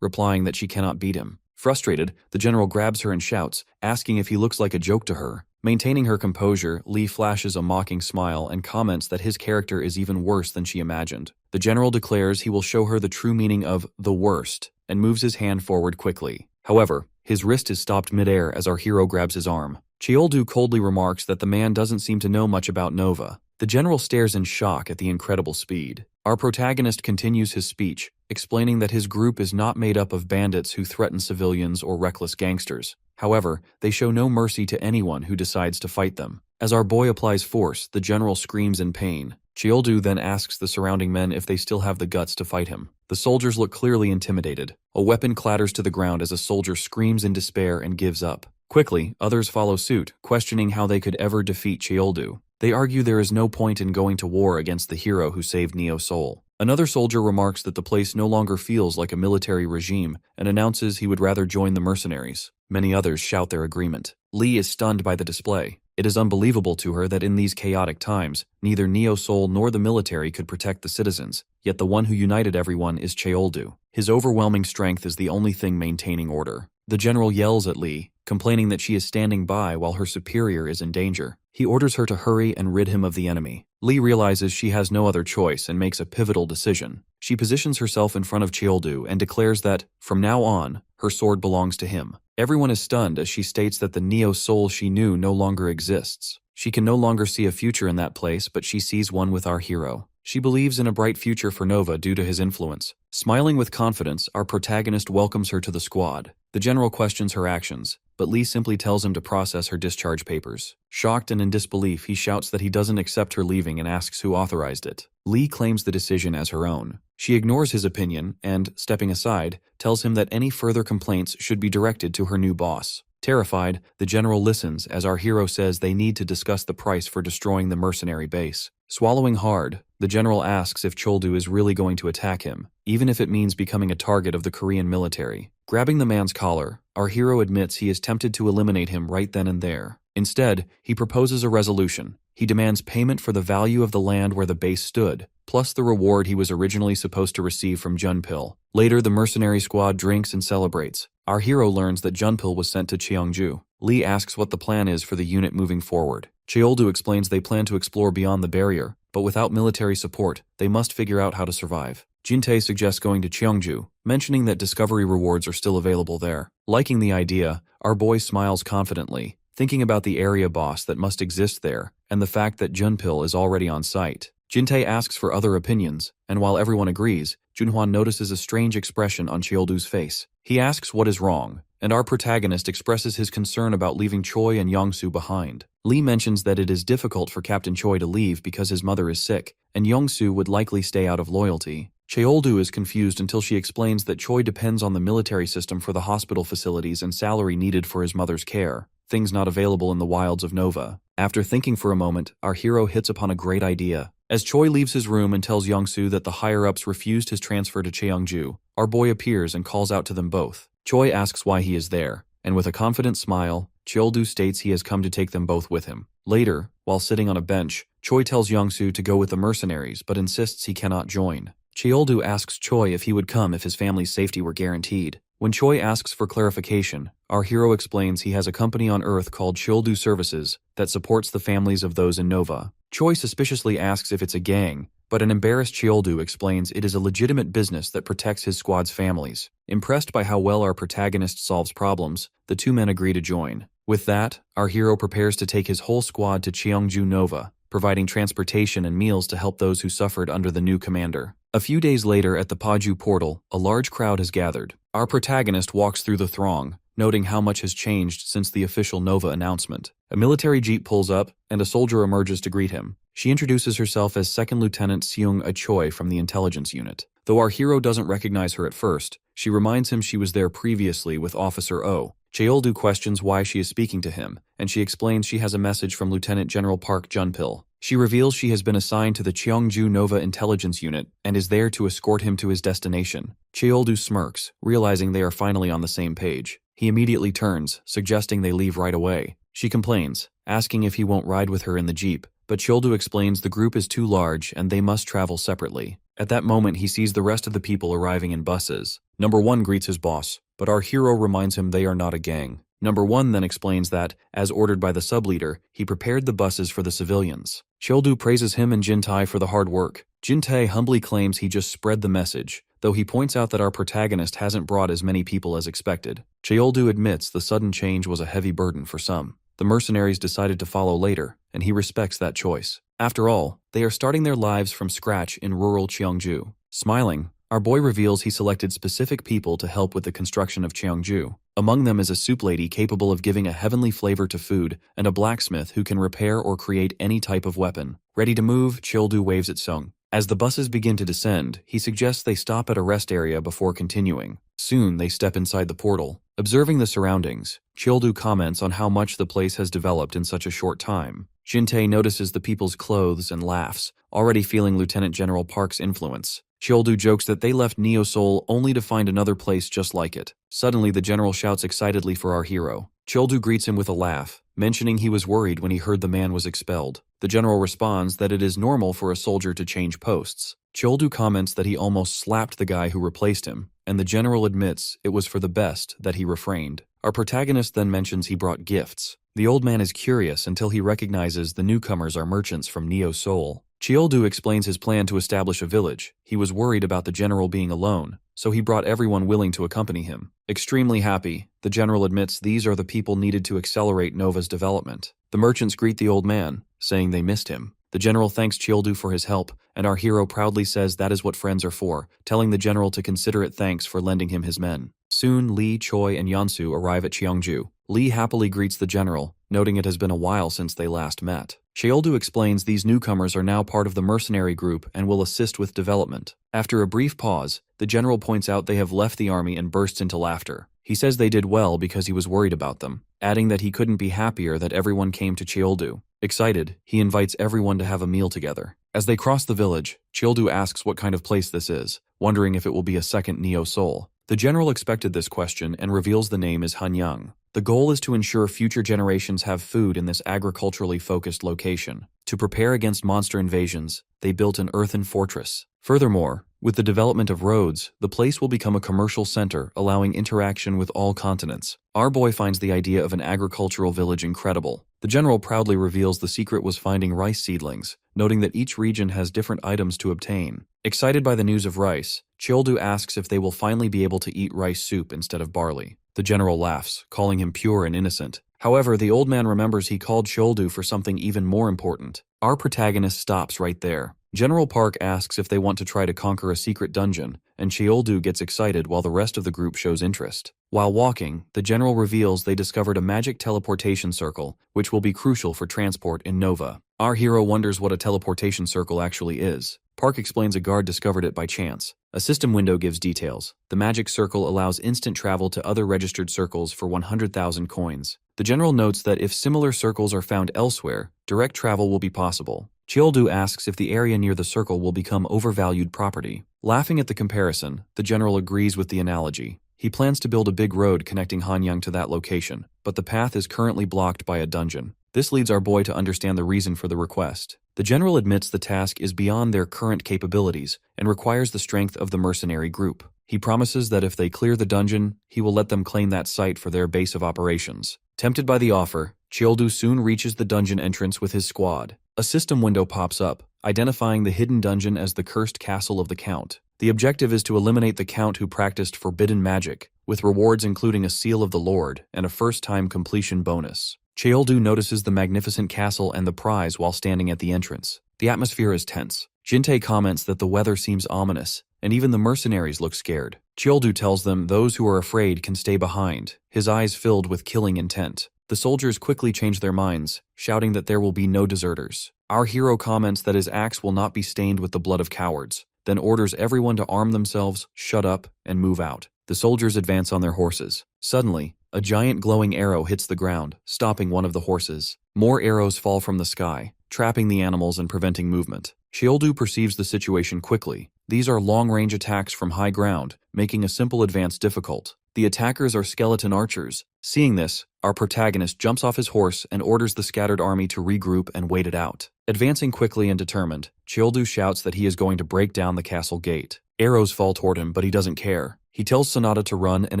replying that she cannot beat him. Frustrated, the general grabs her and shouts, asking if he looks like a joke to her. Maintaining her composure, Lee flashes a mocking smile and comments that his character is even worse than she imagined. The general declares he will show her the true meaning of the worst and moves his hand forward quickly. However, his wrist is stopped midair as our hero grabs his arm. Choldu coldly remarks that the man doesn't seem to know much about Nova. The general stares in shock at the incredible speed. Our protagonist continues his speech, explaining that his group is not made up of bandits who threaten civilians or reckless gangsters. However, they show no mercy to anyone who decides to fight them. As our boy applies force, the general screams in pain. Choldu then asks the surrounding men if they still have the guts to fight him. The soldiers look clearly intimidated. A weapon clatters to the ground as a soldier screams in despair and gives up. Quickly, others follow suit, questioning how they could ever defeat Choldu. They argue there is no point in going to war against the hero who saved Neo Soul. Another soldier remarks that the place no longer feels like a military regime and announces he would rather join the mercenaries. Many others shout their agreement. Lee is stunned by the display. It is unbelievable to her that in these chaotic times, neither Neo Soul nor the military could protect the citizens, yet the one who united everyone is Choldu. His overwhelming strength is the only thing maintaining order. The general yells at Lee, complaining that she is standing by while her superior is in danger. He orders her to hurry and rid him of the enemy. Lee realizes she has no other choice and makes a pivotal decision. She positions herself in front of Choldu and declares that, from now on, her sword belongs to him. Everyone is stunned as she states that the Neo Soul she knew no longer exists. She can no longer see a future in that place, but she sees one with our hero. She believes in a bright future for Nova due to his influence. Smiling with confidence, our protagonist welcomes her to the squad. The general questions her actions, but Lee simply tells him to process her discharge papers. Shocked and in disbelief, he shouts that he doesn't accept her leaving and asks who authorized it. Lee claims the decision as her own. She ignores his opinion and, stepping aside, tells him that any further complaints should be directed to her new boss. Terrified, the general listens as our hero says they need to discuss the price for destroying the mercenary base. Swallowing hard, the general asks if Choldu is really going to attack him, even if it means becoming a target of the Korean military. Grabbing the man's collar, our hero admits he is tempted to eliminate him right then and there. Instead, he proposes a resolution. He demands payment for the value of the land where the base stood, plus the reward he was originally supposed to receive from Junpil. Later, the mercenary squad drinks and celebrates. Our hero learns that Junpil was sent to Cheongju. Lee asks what the plan is for the unit moving forward. Choldu explains they plan to explore beyond the barrier, but without military support, they must figure out how to survive. Jin-tae suggests going to Cheongju, mentioning that discovery rewards are still available there. Liking the idea, our boy smiles confidently, thinking about the area boss that must exist there, and the fact that Junpil is already on site. Jin-tae asks for other opinions, and while everyone agrees, Junhwan notices a strange expression on Choldu's face. He asks what is wrong, and our protagonist expresses his concern about leaving Choi and Yongsoo behind. Lee mentions that it is difficult for Captain Choi to leave because his mother is sick, and Yongsoo would likely stay out of loyalty. Cheoldu is confused until she explains that Choi depends on the military system for the hospital facilities and salary needed for his mother's care, things not available in the wilds of Nova. After thinking for a moment, our hero hits upon a great idea. As Choi leaves his room and tells Yongsoo that the higher-ups refused his transfer to Cheongju, our boy appears and calls out to them both. Choi asks why he is there, and with a confident smile, Cheoldu states he has come to take them both with him. Later, while sitting on a bench, Choi tells Yongsoo to go with the mercenaries but insists he cannot join. Cheoldu asks Choi if he would come if his family's safety were guaranteed. When Choi asks for clarification, our hero explains he has a company on Earth called Cheoldu Services that supports the families of those in Nova. Choi suspiciously asks if it's a gang, but an embarrassed Cheoldu explains it is a legitimate business that protects his squad's families. Impressed by how well our protagonist solves problems, the two men agree to join. With that, our hero prepares to take his whole squad to Cheongju Nova, providing transportation and meals to help those who suffered under the new commander. A few days later at the Paju portal, a large crowd has gathered. Our protagonist walks through the throng, noting how much has changed since the official Nova announcement. A military jeep pulls up, and a soldier emerges to greet him. She introduces herself as Second Lieutenant Seung-a Choi from the intelligence unit. Though our hero doesn't recognize her at first, she reminds him she was there previously with Officer O. Cheoldu questions why she is speaking to him, and she explains she has a message from Lieutenant General Park Junpil. She reveals she has been assigned to the Cheongju Nova Intelligence Unit and is there to escort him to his destination. Cheoldu smirks, realizing they are finally on the same page. He immediately turns, suggesting they leave right away. She complains, asking if he won't ride with her in the jeep, but Cheoldu explains the group is too large and they must travel separately. At that moment, he sees the rest of the people arriving in buses. Number 1 greets his boss, but our hero reminds him they are not a gang. Number 1 then explains that, as ordered by the sub-leader, he prepared the buses for the civilians. Cheoldu praises him and Jintae for the hard work. Jintae humbly claims he just spread the message, though he points out that our protagonist hasn't brought as many people as expected. Cheoldu admits the sudden change was a heavy burden for some. The mercenaries decided to follow later, and he respects that choice. After all, they are starting their lives from scratch in rural Cheongju. Smiling, our boy reveals he selected specific people to help with the construction of Cheongju. Among them is a soup lady capable of giving a heavenly flavor to food, and a blacksmith who can repair or create any type of weapon. Ready to move, Cheoldu waves at Sung. As the buses begin to descend, he suggests they stop at a rest area before continuing. Soon, they step inside the portal. Observing the surroundings, Cheoldu comments on how much the place has developed in such a short time. Jintae notices the people's clothes and laughs, already feeling Lieutenant General Park's influence. Cheoldu jokes that they left Neo Seoul only to find another place just like it. Suddenly, the general shouts excitedly for our hero. Cheoldu greets him with a laugh, mentioning he was worried when he heard the man was expelled. The general responds that it is normal for a soldier to change posts. Cheoldu comments that he almost slapped the guy who replaced him, and the general admits it was for the best that he refrained. Our protagonist then mentions he brought gifts. The old man is curious until he recognizes the newcomers are merchants from Neo Seoul. Cheoldu explains his plan to establish a village. He was worried about the general being alone, so he brought everyone willing to accompany him. Extremely happy, the general admits these are the people needed to accelerate Nova's development. The merchants greet the old man, saying they missed him. The general thanks Cheoldu for his help, and our hero proudly says that is what friends are for, telling the general to consider it thanks for lending him his men. Soon, Lee, Choi, and Yeonsu arrive at Cheongju. Lee happily greets the general, noting it has been a while since they last met. Cheoldu explains these newcomers are now part of the mercenary group and will assist with development. After a brief pause, the general points out they have left the army and bursts into laughter. He says they did well because he was worried about them, adding that he couldn't be happier that everyone came to Cheoldu. Excited, he invites everyone to have a meal together. As they cross the village, Cheoldu asks what kind of place this is, wondering if it will be a second Neo Seoul. The general expected this question and reveals the name is Hanyang. The goal is to ensure future generations have food in this agriculturally focused location. To prepare against monster invasions, they built an earthen fortress. Furthermore, with the development of roads, the place will become a commercial center, allowing interaction with all continents. Our boy finds the idea of an agricultural village incredible. The general proudly reveals the secret was finding rice seedlings, noting that each region has different items to obtain. Excited by the news of rice, Cheoldu asks if they will finally be able to eat rice soup instead of barley. The general laughs, calling him pure and innocent. However, the old man remembers he called Cheoldu for something even more important. Our protagonist stops right there. General Park asks if they want to try to conquer a secret dungeon, and Cheoldu gets excited while the rest of the group shows interest. While walking, the general reveals they discovered a magic teleportation circle, which will be crucial for transport in Nova. Our hero wonders what a teleportation circle actually is. Park explains a guard discovered it by chance. A system window gives details. The magic circle allows instant travel to other registered circles for 100,000 coins. The general notes that if similar circles are found elsewhere, direct travel will be possible. Cheoldu asks if the area near the circle will become overvalued property. Laughing at the comparison, the general agrees with the analogy. He plans to build a big road connecting Hanyang to that location, but the path is currently blocked by a dungeon. This leads our boy to understand the reason for the request. The general admits the task is beyond their current capabilities and requires the strength of the mercenary group. He promises that if they clear the dungeon, he will let them claim that site for their base of operations. Tempted by the offer, Cheoldu soon reaches the dungeon entrance with his squad. A system window pops up, identifying the hidden dungeon as the cursed castle of the Count. The objective is to eliminate the Count who practiced forbidden magic, with rewards including a seal of the Lord and a first-time completion bonus. Cheoldu notices the magnificent castle and the prize while standing at the entrance. The atmosphere is tense. Jintei comments that the weather seems ominous, and even the mercenaries look scared. Cheoldu tells them those who are afraid can stay behind, his eyes filled with killing intent. The soldiers quickly change their minds, shouting that there will be no deserters. Our hero comments that his axe will not be stained with the blood of cowards, then orders everyone to arm themselves, shut up, and move out. The soldiers advance on their horses. Suddenly, a giant glowing arrow hits the ground, stopping one of the horses. More arrows fall from the sky, trapping the animals and preventing movement. Cheoldu perceives the situation quickly. These are long-range attacks from high ground, making a simple advance difficult. The attackers are skeleton archers. Seeing this, our protagonist jumps off his horse and orders the scattered army to regroup and wait it out. Advancing quickly and determined, Cheoldu shouts that he is going to break down the castle gate. Arrows fall toward him, but he doesn't care. He tells Sonata to run and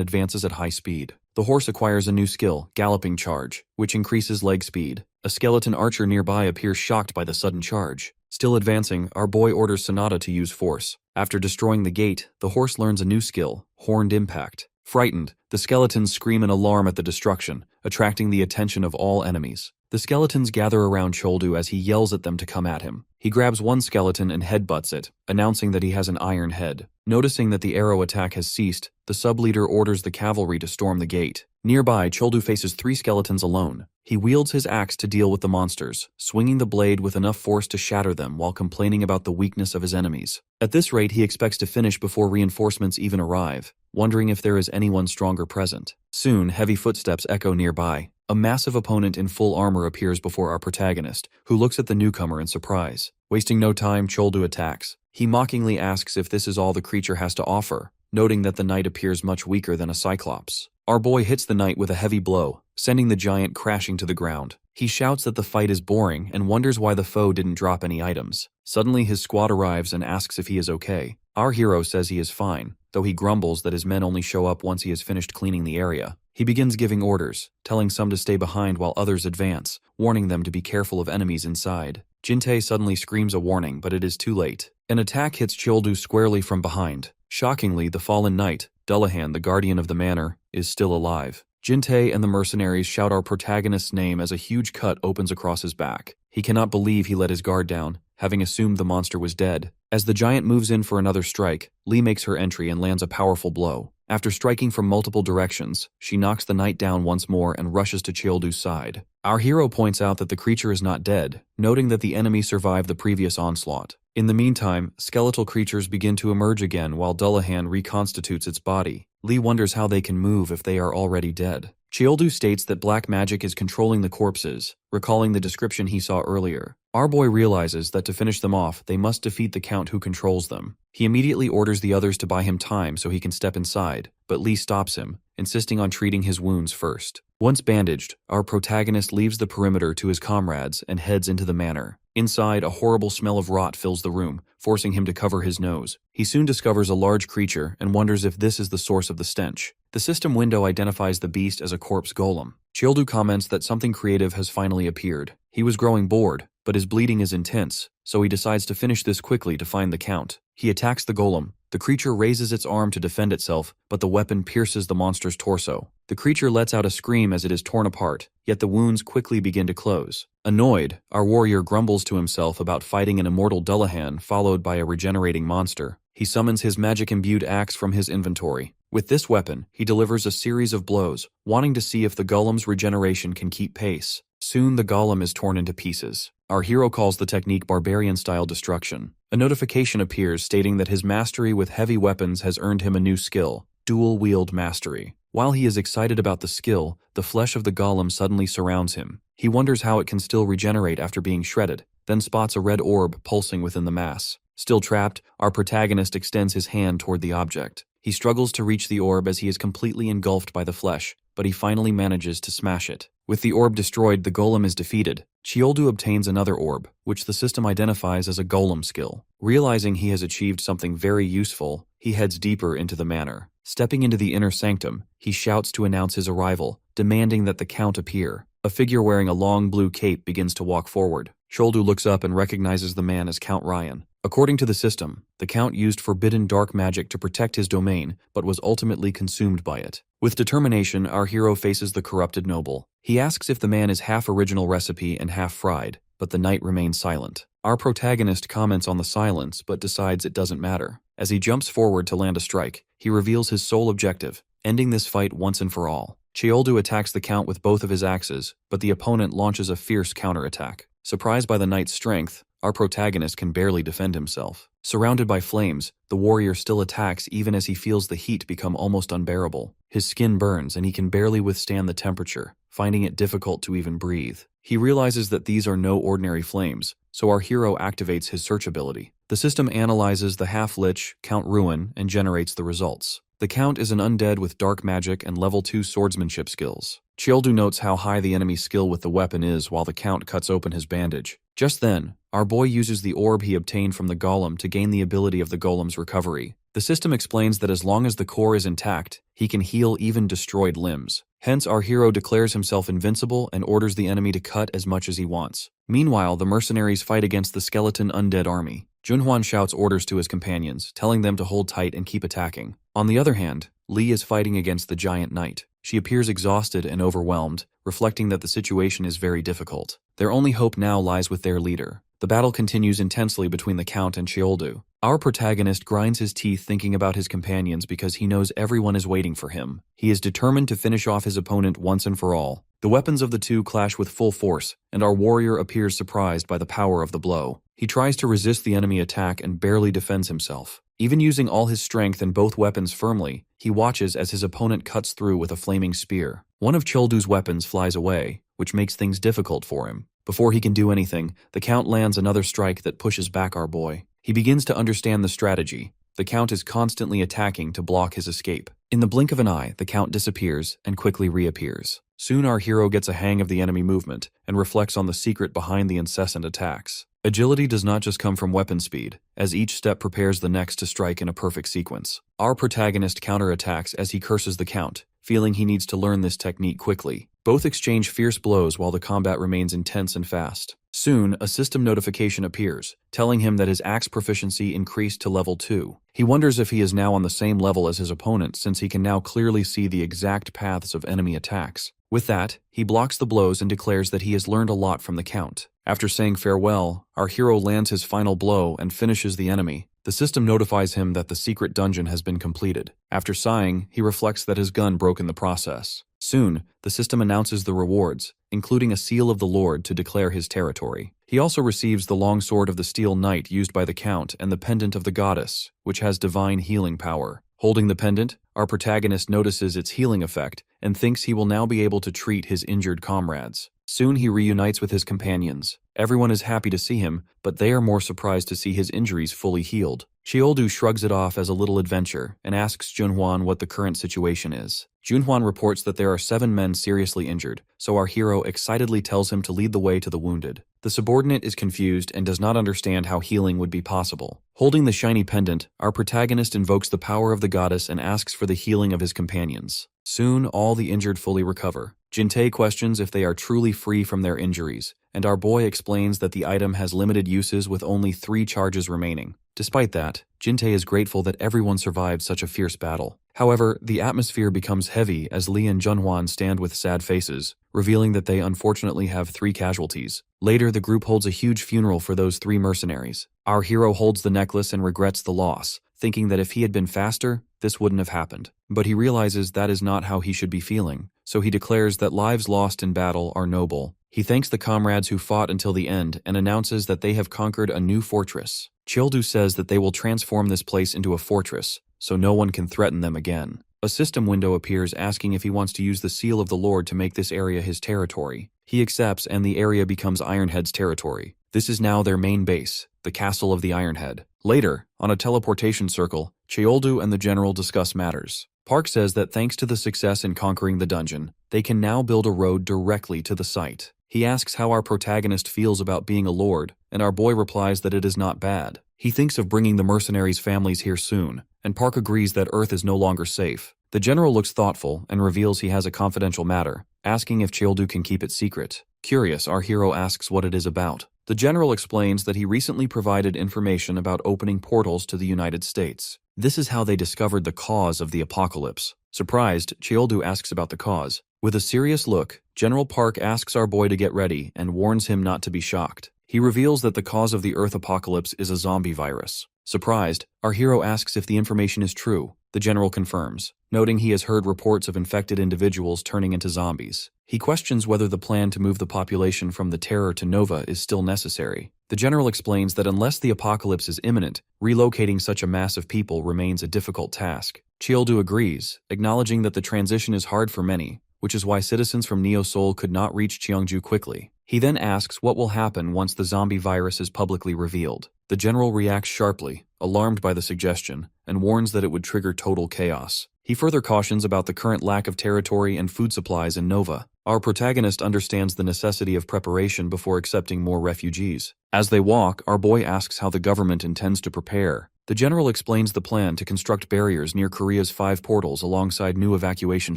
advances at high speed. The horse acquires a new skill, Galloping Charge, which increases leg speed. A skeleton archer nearby appears shocked by the sudden charge. Still advancing, our boy orders Sonata to use force. After destroying the gate, the horse learns a new skill, Horned Impact. Frightened, the skeletons scream in alarm at the destruction, attracting the attention of all enemies. The skeletons gather around Cheoldu as he yells at them to come at him. He grabs one skeleton and headbutts it, announcing that he has an iron head. Noticing that the arrow attack has ceased, the sub-leader orders the cavalry to storm the gate. Nearby, Cheoldu faces 3 skeletons alone. He wields his axe to deal with the monsters, swinging the blade with enough force to shatter them while complaining about the weakness of his enemies. At this rate, he expects to finish before reinforcements even arrive, wondering if there is anyone stronger present. Soon, heavy footsteps echo nearby. A massive opponent in full armor appears before our protagonist, who looks at the newcomer in surprise. Wasting no time, Cheoldu attacks. He mockingly asks if this is all the creature has to offer, noting that the knight appears much weaker than a cyclops. Our boy hits the knight with a heavy blow, sending the giant crashing to the ground. He shouts that the fight is boring and wonders why the foe didn't drop any items. Suddenly, his squad arrives and asks if he is okay. Our hero says he is fine, though he grumbles that his men only show up once he has finished cleaning the area. He begins giving orders, telling some to stay behind while others advance, warning them to be careful of enemies inside. Jintei suddenly screams a warning, but it is too late. An attack hits Cheoldu squarely from behind. Shockingly, the fallen knight, Dullahan, the guardian of the manor, is still alive. Jintei and the mercenaries shout our protagonist's name as a huge cut opens across his back. He cannot believe he let his guard down, having assumed the monster was dead. As the giant moves in for another strike, Lee makes her entry and lands a powerful blow. After striking from multiple directions, she knocks the knight down once more and rushes to Cheoldu's side. Our hero points out that the creature is not dead, noting that the enemy survived the previous onslaught. In the meantime, skeletal creatures begin to emerge again while Dullahan reconstitutes its body. Lee wonders how they can move if they are already dead. Cheoldu states that black magic is controlling the corpses, recalling the description he saw earlier. Our boy realizes that to finish them off, they must defeat the Count who controls them. He immediately orders the others to buy him time so he can step inside, but Lee stops him, insisting on treating his wounds first. Once bandaged, our protagonist leaves the perimeter to his comrades and heads into the manor. Inside, a horrible smell of rot fills the room, forcing him to cover his nose. He soon discovers a large creature and wonders if this is the source of the stench. The system window identifies the beast as a corpse golem. Cheoldu comments that something creative has finally appeared. He was growing bored, but his bleeding is intense, so he decides to finish this quickly to find the Count. He attacks the golem. The creature raises its arm to defend itself, but the weapon pierces the monster's torso. The creature lets out a scream as it is torn apart, yet the wounds quickly begin to close. Annoyed, our warrior grumbles to himself about fighting an immortal Dullahan followed by a regenerating monster. He summons his magic-imbued axe from his inventory. With this weapon, he delivers a series of blows, wanting to see if the golem's regeneration can keep pace. Soon the golem is torn into pieces. Our hero calls the technique Barbarian-style destruction. A notification appears stating that his mastery with heavy weapons has earned him a new skill, dual-wield mastery. While he is excited about the skill, the flesh of the golem suddenly surrounds him. He wonders how it can still regenerate after being shredded, then spots a red orb pulsing within the mass. Still trapped, our protagonist extends his hand toward the object. He struggles to reach the orb as he is completely engulfed by the flesh, but he finally manages to smash it. With the orb destroyed, the golem is defeated. Chioldu obtains another orb, which the system identifies as a golem skill. Realizing he has achieved something very useful, he heads deeper into the manor. Stepping into the inner sanctum, he shouts to announce his arrival, demanding that the Count appear. A figure wearing a long blue cape begins to walk forward. Chioldu looks up and recognizes the man as Count Ryan. According to the system, the Count used forbidden dark magic to protect his domain, but was ultimately consumed by it. With determination, our hero faces the corrupted noble. He asks if the man is half original recipe and half fried, but the knight remains silent. Our protagonist comments on the silence, but decides it doesn't matter. As he jumps forward to land a strike, he reveals his sole objective, ending this fight once and for all. Chioldu attacks the Count with both of his axes, but the opponent launches a fierce counterattack. Surprised by the knight's strength, our protagonist can barely defend himself. Surrounded by flames, the warrior still attacks even as he feels the heat become almost unbearable. His skin burns and he can barely withstand the temperature, finding it difficult to even breathe. He realizes that these are no ordinary flames, so our hero activates his search ability. The system analyzes the half-lich, Count Ruin, and generates the results. The Count is an undead with dark magic and level 2 swordsmanship skills. Chioldu notes how high the enemy's skill with the weapon is while the Count cuts open his bandage. Just then, our boy uses the orb he obtained from the golem to gain the ability of the golem's recovery. The system explains that as long as the core is intact, he can heal even destroyed limbs. Hence, our hero declares himself invincible and orders the enemy to cut as much as he wants. Meanwhile, the mercenaries fight against the skeleton undead army. Junhwan shouts orders to his companions, telling them to hold tight and keep attacking. On the other hand, Lee is fighting against the giant knight. She appears exhausted and overwhelmed, reflecting that the situation is very difficult. Their only hope now lies with their leader. The battle continues intensely between the Count and Chioldu. Our protagonist grinds his teeth thinking about his companions because he knows everyone is waiting for him. He is determined to finish off his opponent once and for all. The weapons of the two clash with full force, and our warrior appears surprised by the power of the blow. He tries to resist the enemy attack and barely defends himself. Even using all his strength and both weapons firmly, he watches as his opponent cuts through with a flaming spear. One of Chioldu's weapons flies away, which makes things difficult for him. Before he can do anything, the Count lands another strike that pushes back our boy. He begins to understand the strategy. The Count is constantly attacking to block his escape. In the blink of an eye, the Count disappears and quickly reappears. Soon our hero gets a hang of the enemy movement and reflects on the secret behind the incessant attacks. Agility does not just come from weapon speed, as each step prepares the next to strike in a perfect sequence. Our protagonist counterattacks as he curses the Count, feeling he needs to learn this technique quickly. Both exchange fierce blows while the combat remains intense and fast. Soon, a system notification appears, telling him that his axe proficiency increased to level 2. He wonders if he is now on the same level as his opponent since he can now clearly see the exact paths of enemy attacks. With that, he blocks the blows and declares that he has learned a lot from the Count. After saying farewell, our hero lands his final blow and finishes the enemy. The system notifies him that the secret dungeon has been completed. After sighing, he reflects that his gun broke in the process. Soon, the system announces the rewards, including a seal of the Lord to declare his territory. He also receives the longsword of the Steel Knight used by the Count and the pendant of the goddess, which has divine healing power. Holding the pendant, our protagonist notices its healing effect and thinks he will now be able to treat his injured comrades. Soon he reunites with his companions. Everyone is happy to see him, but they are more surprised to see his injuries fully healed. Chioldu shrugs it off as a little adventure and asks Junhwan what the current situation is. Junhwan reports that there are 7 men seriously injured, so our hero excitedly tells him to lead the way to the wounded. The subordinate is confused and does not understand how healing would be possible. Holding the shiny pendant, our protagonist invokes the power of the goddess and asks for the healing of his companions. Soon, all the injured fully recover. Jintei questions if they are truly free from their injuries, and our boy explains that the item has limited uses with only 3 charges remaining. Despite that, Jintei is grateful that everyone survived such a fierce battle. However, the atmosphere becomes heavy as Lee and Junhwan stand with sad faces, revealing that they unfortunately have 3 casualties. Later, the group holds a huge funeral for those 3 mercenaries. Our hero holds the necklace and regrets the loss, thinking that if he had been faster, this wouldn't have happened. But he realizes that is not how he should be feeling, so he declares that lives lost in battle are noble. He thanks the comrades who fought until the end and announces that they have conquered a new fortress. Childu says that they will transform this place into a fortress, so no one can threaten them again. A system window appears asking if he wants to use the seal of the Lord to make this area his territory. He accepts and the area becomes Ironhead's territory. This is now their main base, the Castle of the Ironhead. Later, on a teleportation circle, Cheoldu and the general discuss matters. Park says that thanks to the success in conquering the dungeon, they can now build a road directly to the site. He asks how our protagonist feels about being a lord, and our boy replies that it is not bad. He thinks of bringing the mercenaries' families here soon, and Park agrees that Earth is no longer safe. The general looks thoughtful and reveals he has a confidential matter, asking if Cheoldu can keep it secret. Curious, our hero asks what it is about. The general explains that he recently provided information about opening portals to the United States. This is how they discovered the cause of the apocalypse. Surprised, Cheoldu asks about the cause. With a serious look, General Park asks our boy to get ready and warns him not to be shocked. He reveals that the cause of the Earth apocalypse is a zombie virus. Surprised, our hero asks if the information is true. The general confirms, noting he has heard reports of infected individuals turning into zombies. He questions whether the plan to move the population from the Terror to Nova is still necessary. The general explains that unless the apocalypse is imminent, relocating such a mass of people remains a difficult task. Cheoldu agrees, acknowledging that the transition is hard for many, which is why citizens from Neo Seoul could not reach Cheongju quickly. He then asks what will happen once the zombie virus is publicly revealed. The general reacts sharply, alarmed by the suggestion, and warns that it would trigger total chaos. He further cautions about the current lack of territory and food supplies in Nova. Our protagonist understands the necessity of preparation before accepting more refugees. As they walk, our boy asks how the government intends to prepare. The general explains the plan to construct barriers near Korea's 5 portals alongside new evacuation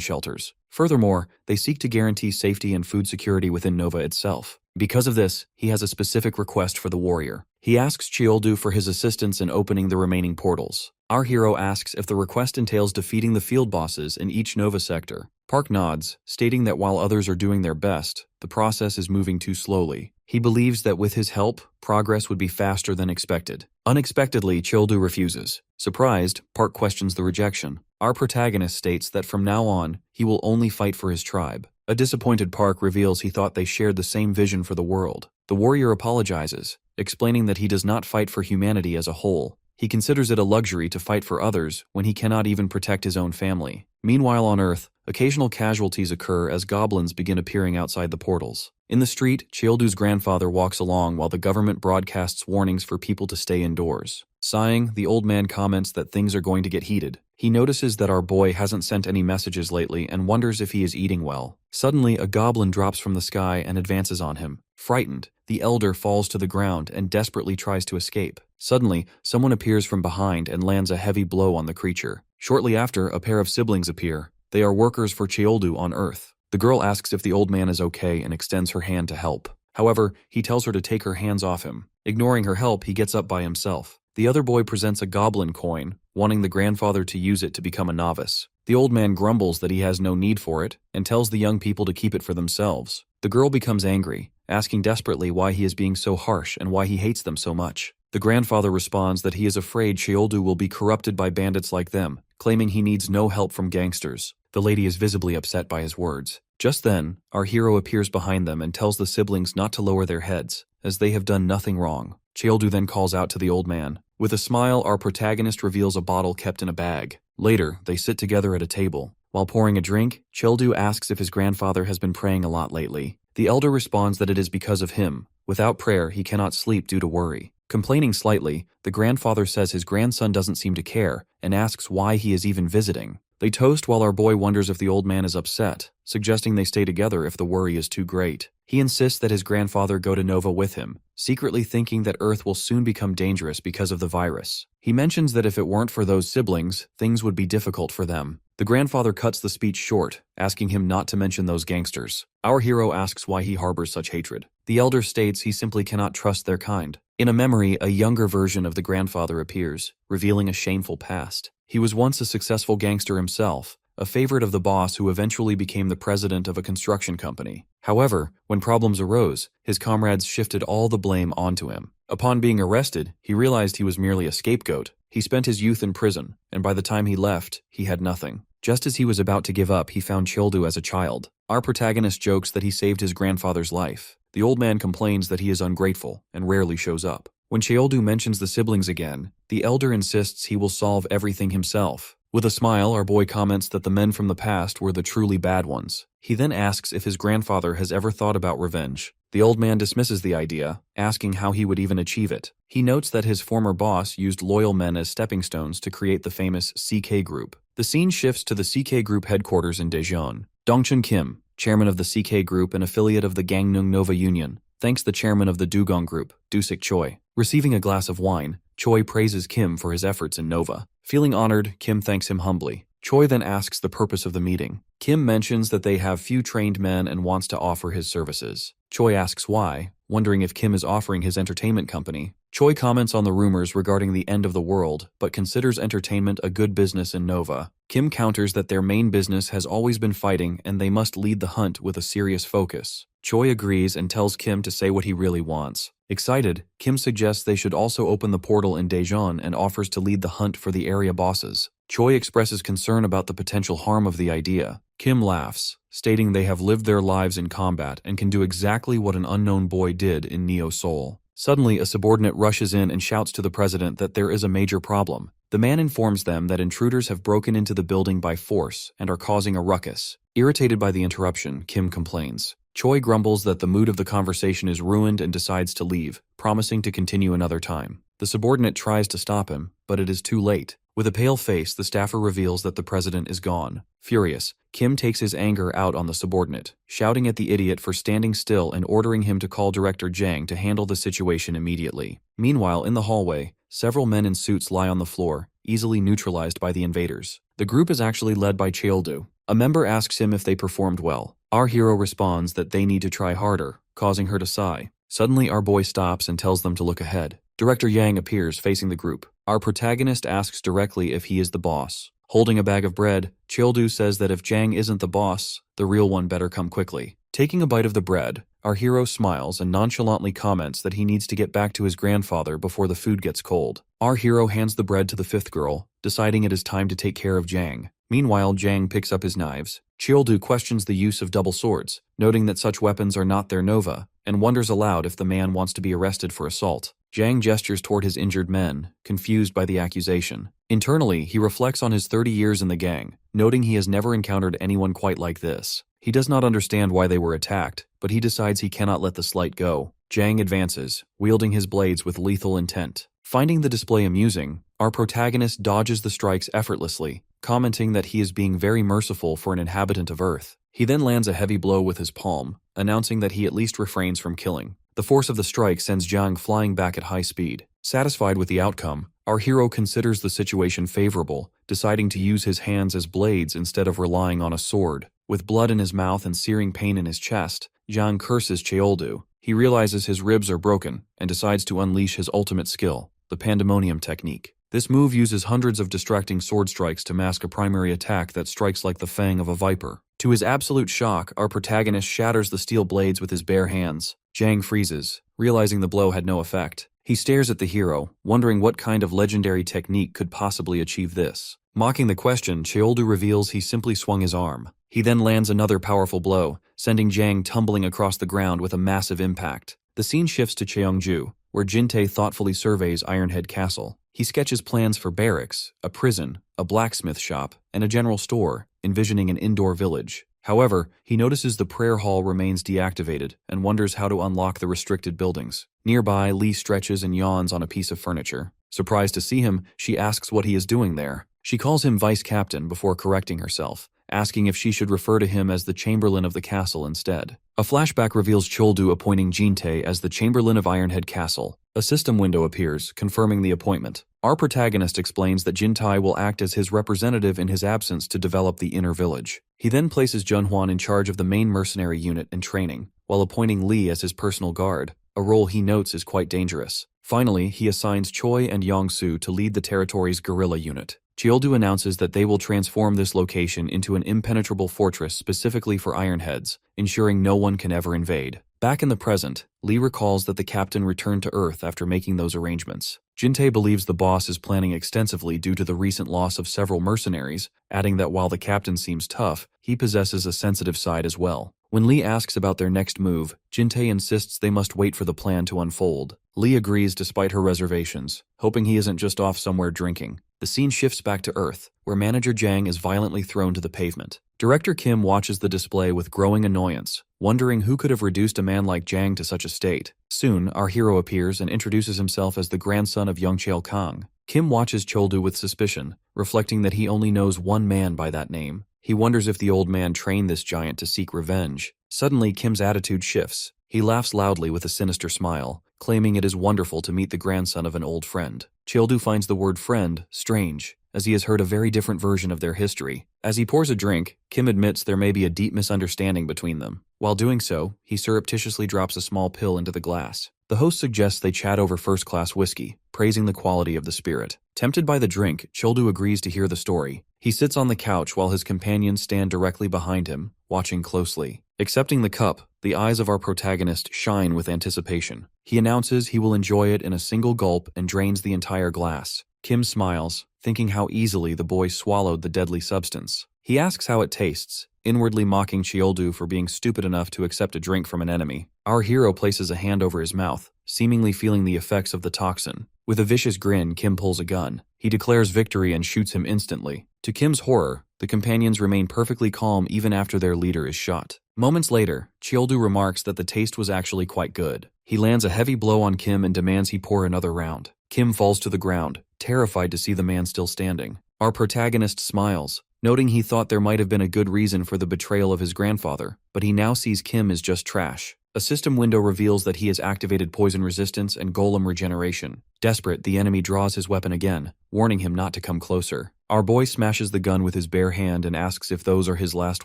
shelters. Furthermore, they seek to guarantee safety and food security within Nova itself. Because of this, he has a specific request for the warrior. He asks Cheoldu for his assistance in opening the remaining portals. Our hero asks if the request entails defeating the field bosses in each Nova sector. Park nods, stating that while others are doing their best, the process is moving too slowly. He believes that with his help, progress would be faster than expected. Unexpectedly, Cheoldu refuses. Surprised, Park questions the rejection. Our protagonist states that from now on, he will only fight for his tribe. A disappointed Park reveals he thought they shared the same vision for the world. The warrior apologizes, explaining that he does not fight for humanity as a whole. He considers it a luxury to fight for others when he cannot even protect his own family. Meanwhile on Earth, occasional casualties occur as goblins begin appearing outside the portals. In the street, Cheoldu's grandfather walks along while the government broadcasts warnings for people to stay indoors. Sighing, the old man comments that things are going to get heated. He notices that our boy hasn't sent any messages lately and wonders if he is eating well. Suddenly, a goblin drops from the sky and advances on him. Frightened, the elder falls to the ground and desperately tries to escape. Suddenly, someone appears from behind and lands a heavy blow on the creature. Shortly after, a pair of siblings appear. They are workers for Cheoldu on Earth. The girl asks if the old man is okay and extends her hand to help. However, he tells her to take her hands off him. Ignoring her help, he gets up by himself. The other boy presents a goblin coin, wanting the grandfather to use it to become a novice. The old man grumbles that he has no need for it and tells the young people to keep it for themselves. The girl becomes angry, asking desperately why he is being so harsh and why he hates them so much. The grandfather responds that he is afraid Cheoldu will be corrupted by bandits like them, claiming he needs no help from gangsters. The lady is visibly upset by his words. Just then, our hero appears behind them and tells the siblings not to lower their heads, as they have done nothing wrong. Cheoldu then calls out to the old man. With a smile, our protagonist reveals a bottle kept in a bag. Later, they sit together at a table. While pouring a drink, Cheoldu asks if his grandfather has been praying a lot lately. The elder responds that it is because of him. Without prayer, he cannot sleep due to worry. Complaining slightly, the grandfather says his grandson doesn't seem to care and asks why he is even visiting. They toast while our boy wonders if the old man is upset, suggesting they stay together if the worry is too great. He insists that his grandfather go to Nova with him, secretly thinking that Earth will soon become dangerous because of the virus. He mentions that if it weren't for those siblings, things would be difficult for them. The grandfather cuts the speech short, asking him not to mention those gangsters. Our hero asks why he harbors such hatred. The elder states he simply cannot trust their kind. In a memory, a younger version of the grandfather appears, revealing a shameful past. He was once a successful gangster himself, a favorite of the boss who eventually became the president of a construction company. However, when problems arose, his comrades shifted all the blame onto him. Upon being arrested, he realized he was merely a scapegoat. He spent his youth in prison, and by the time he left, he had nothing. Just as he was about to give up, he found Childu as a child. Our protagonist jokes that he saved his grandfather's life. The old man complains that he is ungrateful and rarely shows up. When Cheoldu mentions the siblings again, the elder insists he will solve everything himself. With a smile, our boy comments that the men from the past were the truly bad ones. He then asks if his grandfather has ever thought about revenge. The old man dismisses the idea, asking how he would even achieve it. He notes that his former boss used loyal men as stepping stones to create the famous CK Group. The scene shifts to the CK Group headquarters in Daejeon. Dongchun Kim, chairman of the CK Group and affiliate of the Gangneung Nova Union, thanks the chairman of the Dugong Group, Dusik Choi. Receiving a glass of wine, Choi praises Kim for his efforts in Nova. Feeling honored, Kim thanks him humbly. Choi then asks the purpose of the meeting. Kim mentions that they have few trained men and wants to offer his services. Choi asks why, wondering if Kim is offering his entertainment company. Choi comments on the rumors regarding the end of the world, but considers entertainment a good business in Nova. Kim counters that their main business has always been fighting and they must lead the hunt with a serious focus. Choi agrees and tells Kim to say what he really wants. Excited, Kim suggests they should also open the portal in Daejeon and offers to lead the hunt for the area bosses. Choi expresses concern about the potential harm of the idea. Kim laughs, stating they have lived their lives in combat and can do exactly what an unknown boy did in Neo Seoul. Suddenly, a subordinate rushes in and shouts to the president that there is a major problem. The man informs them that intruders have broken into the building by force and are causing a ruckus. Irritated by the interruption, Kim complains. Choi grumbles that the mood of the conversation is ruined and decides to leave, promising to continue another time. The subordinate tries to stop him, but it is too late. With a pale face, the staffer reveals that the president is gone. Furious, Kim takes his anger out on the subordinate, shouting at the idiot for standing still and ordering him to call Director Jang to handle the situation immediately. Meanwhile, in the hallway, several men in suits lie on the floor, easily neutralized by the invaders. The group is actually led by Cheoldu. A member asks him if they performed well. Our hero responds that they need to try harder, causing her to sigh. Suddenly, our boy stops and tells them to look ahead. Director Yang appears facing the group. Our protagonist asks directly if he is the boss. Holding a bag of bread, Cheoldu says that if Jang isn't the boss, the real one better come quickly. Taking a bite of the bread, our hero smiles and nonchalantly comments that he needs to get back to his grandfather before the food gets cold. Our hero hands the bread to the fifth girl, deciding it is time to take care of Jang. Meanwhile, Jang picks up his knives. Cheoldu questions the use of double swords, noting that such weapons are not their nova, and wonders aloud if the man wants to be arrested for assault. Jang gestures toward his injured men, confused by the accusation. Internally, he reflects on his 30 years in the gang, noting he has never encountered anyone quite like this. He does not understand why they were attacked, but he decides he cannot let the slight go. Jang advances, wielding his blades with lethal intent. Finding the display amusing, our protagonist dodges the strikes effortlessly, commenting that he is being very merciful for an inhabitant of Earth. He then lands a heavy blow with his palm, announcing that he at least refrains from killing. The force of the strike sends Jang flying back at high speed. Satisfied with the outcome, our hero considers the situation favorable, deciding to use his hands as blades instead of relying on a sword. With blood in his mouth and searing pain in his chest, Jang curses Cheoldu. He realizes his ribs are broken and decides to unleash his ultimate skill, the pandemonium technique. This move uses hundreds of distracting sword strikes to mask a primary attack that strikes like the fang of a viper. To his absolute shock, our protagonist shatters the steel blades with his bare hands. Jang freezes, realizing the blow had no effect. He stares at the hero, wondering what kind of legendary technique could possibly achieve this. Mocking the question, Cheoldu reveals he simply swung his arm. He then lands another powerful blow, sending Jang tumbling across the ground with a massive impact. The scene shifts to Cheongju, where Jin-tae thoughtfully surveys Ironhead Castle. He sketches plans for barracks, a prison, a blacksmith shop, and a general store, envisioning an indoor village. However, he notices the prayer hall remains deactivated and wonders how to unlock the restricted buildings. Nearby, Lee stretches and yawns on a piece of furniture. Surprised to see him, she asks what he is doing there. She calls him vice captain before correcting herself, asking if she should refer to him as the chamberlain of the castle instead. A flashback reveals Cheoldu appointing Jin-tae as the chamberlain of Ironhead Castle. A system window appears, confirming the appointment. Our protagonist explains that Jin-tae will act as his representative in his absence to develop the inner village. He then places Junhwan in charge of the main mercenary unit and training, while appointing Lee as his personal guard, a role he notes is quite dangerous. Finally, he assigns Choi and Yong-soo to lead the territory's guerrilla unit. Cheoldu announces that they will transform this location into an impenetrable fortress specifically for Ironheads, ensuring no one can ever invade. Back in the present, Lee recalls that the captain returned to Earth after making those arrangements. Jin-tae believes the boss is planning extensively due to the recent loss of several mercenaries, adding that while the captain seems tough, he possesses a sensitive side as well. When Lee asks about their next move, Jin-tae insists they must wait for the plan to unfold. Lee agrees despite her reservations, hoping he isn't just off somewhere drinking. The scene shifts back to Earth, where manager Jang is violently thrown to the pavement. Director Kim watches the display with growing annoyance, wondering who could have reduced a man like Jang to such a state. Soon, our hero appears and introduces himself as the grandson of young Cheol Kang. Kim watches Choldu with suspicion, reflecting that he only knows one man by that name. He wonders if the old man trained this giant to seek revenge. Suddenly, Kim's attitude shifts. He laughs loudly with a sinister smile, claiming it is wonderful to meet the grandson of an old friend. Cheoldu finds the word friend strange, as he has heard a very different version of their history. As he pours a drink, Kim admits there may be a deep misunderstanding between them. While doing so, he surreptitiously drops a small pill into the glass. The host suggests they chat over first-class whiskey, praising the quality of the spirit. Tempted by the drink, Cheoldu agrees to hear the story. He sits on the couch while his companions stand directly behind him, watching closely. Accepting the cup, the eyes of our protagonist shine with anticipation. He announces he will enjoy it in a single gulp and drains the entire glass. Kim smiles, thinking how easily the boy swallowed the deadly substance. He asks how it tastes, inwardly mocking Cheoldu for being stupid enough to accept a drink from an enemy. Our hero places a hand over his mouth, seemingly feeling the effects of the toxin. With a vicious grin, Kim pulls a gun. He declares victory and shoots him instantly. To Kim's horror, the companions remain perfectly calm even after their leader is shot. Moments later, Cheoldu remarks that the taste was actually quite good. He lands a heavy blow on Kim and demands he pour another round. Kim falls to the ground, terrified to see the man still standing. Our protagonist smiles, noting he thought there might have been a good reason for the betrayal of his grandfather, but he now sees Kim as just trash. A system window reveals that he has activated poison resistance and golem regeneration. Desperate, the enemy draws his weapon again, warning him not to come closer. Our boy smashes the gun with his bare hand and asks if those are his last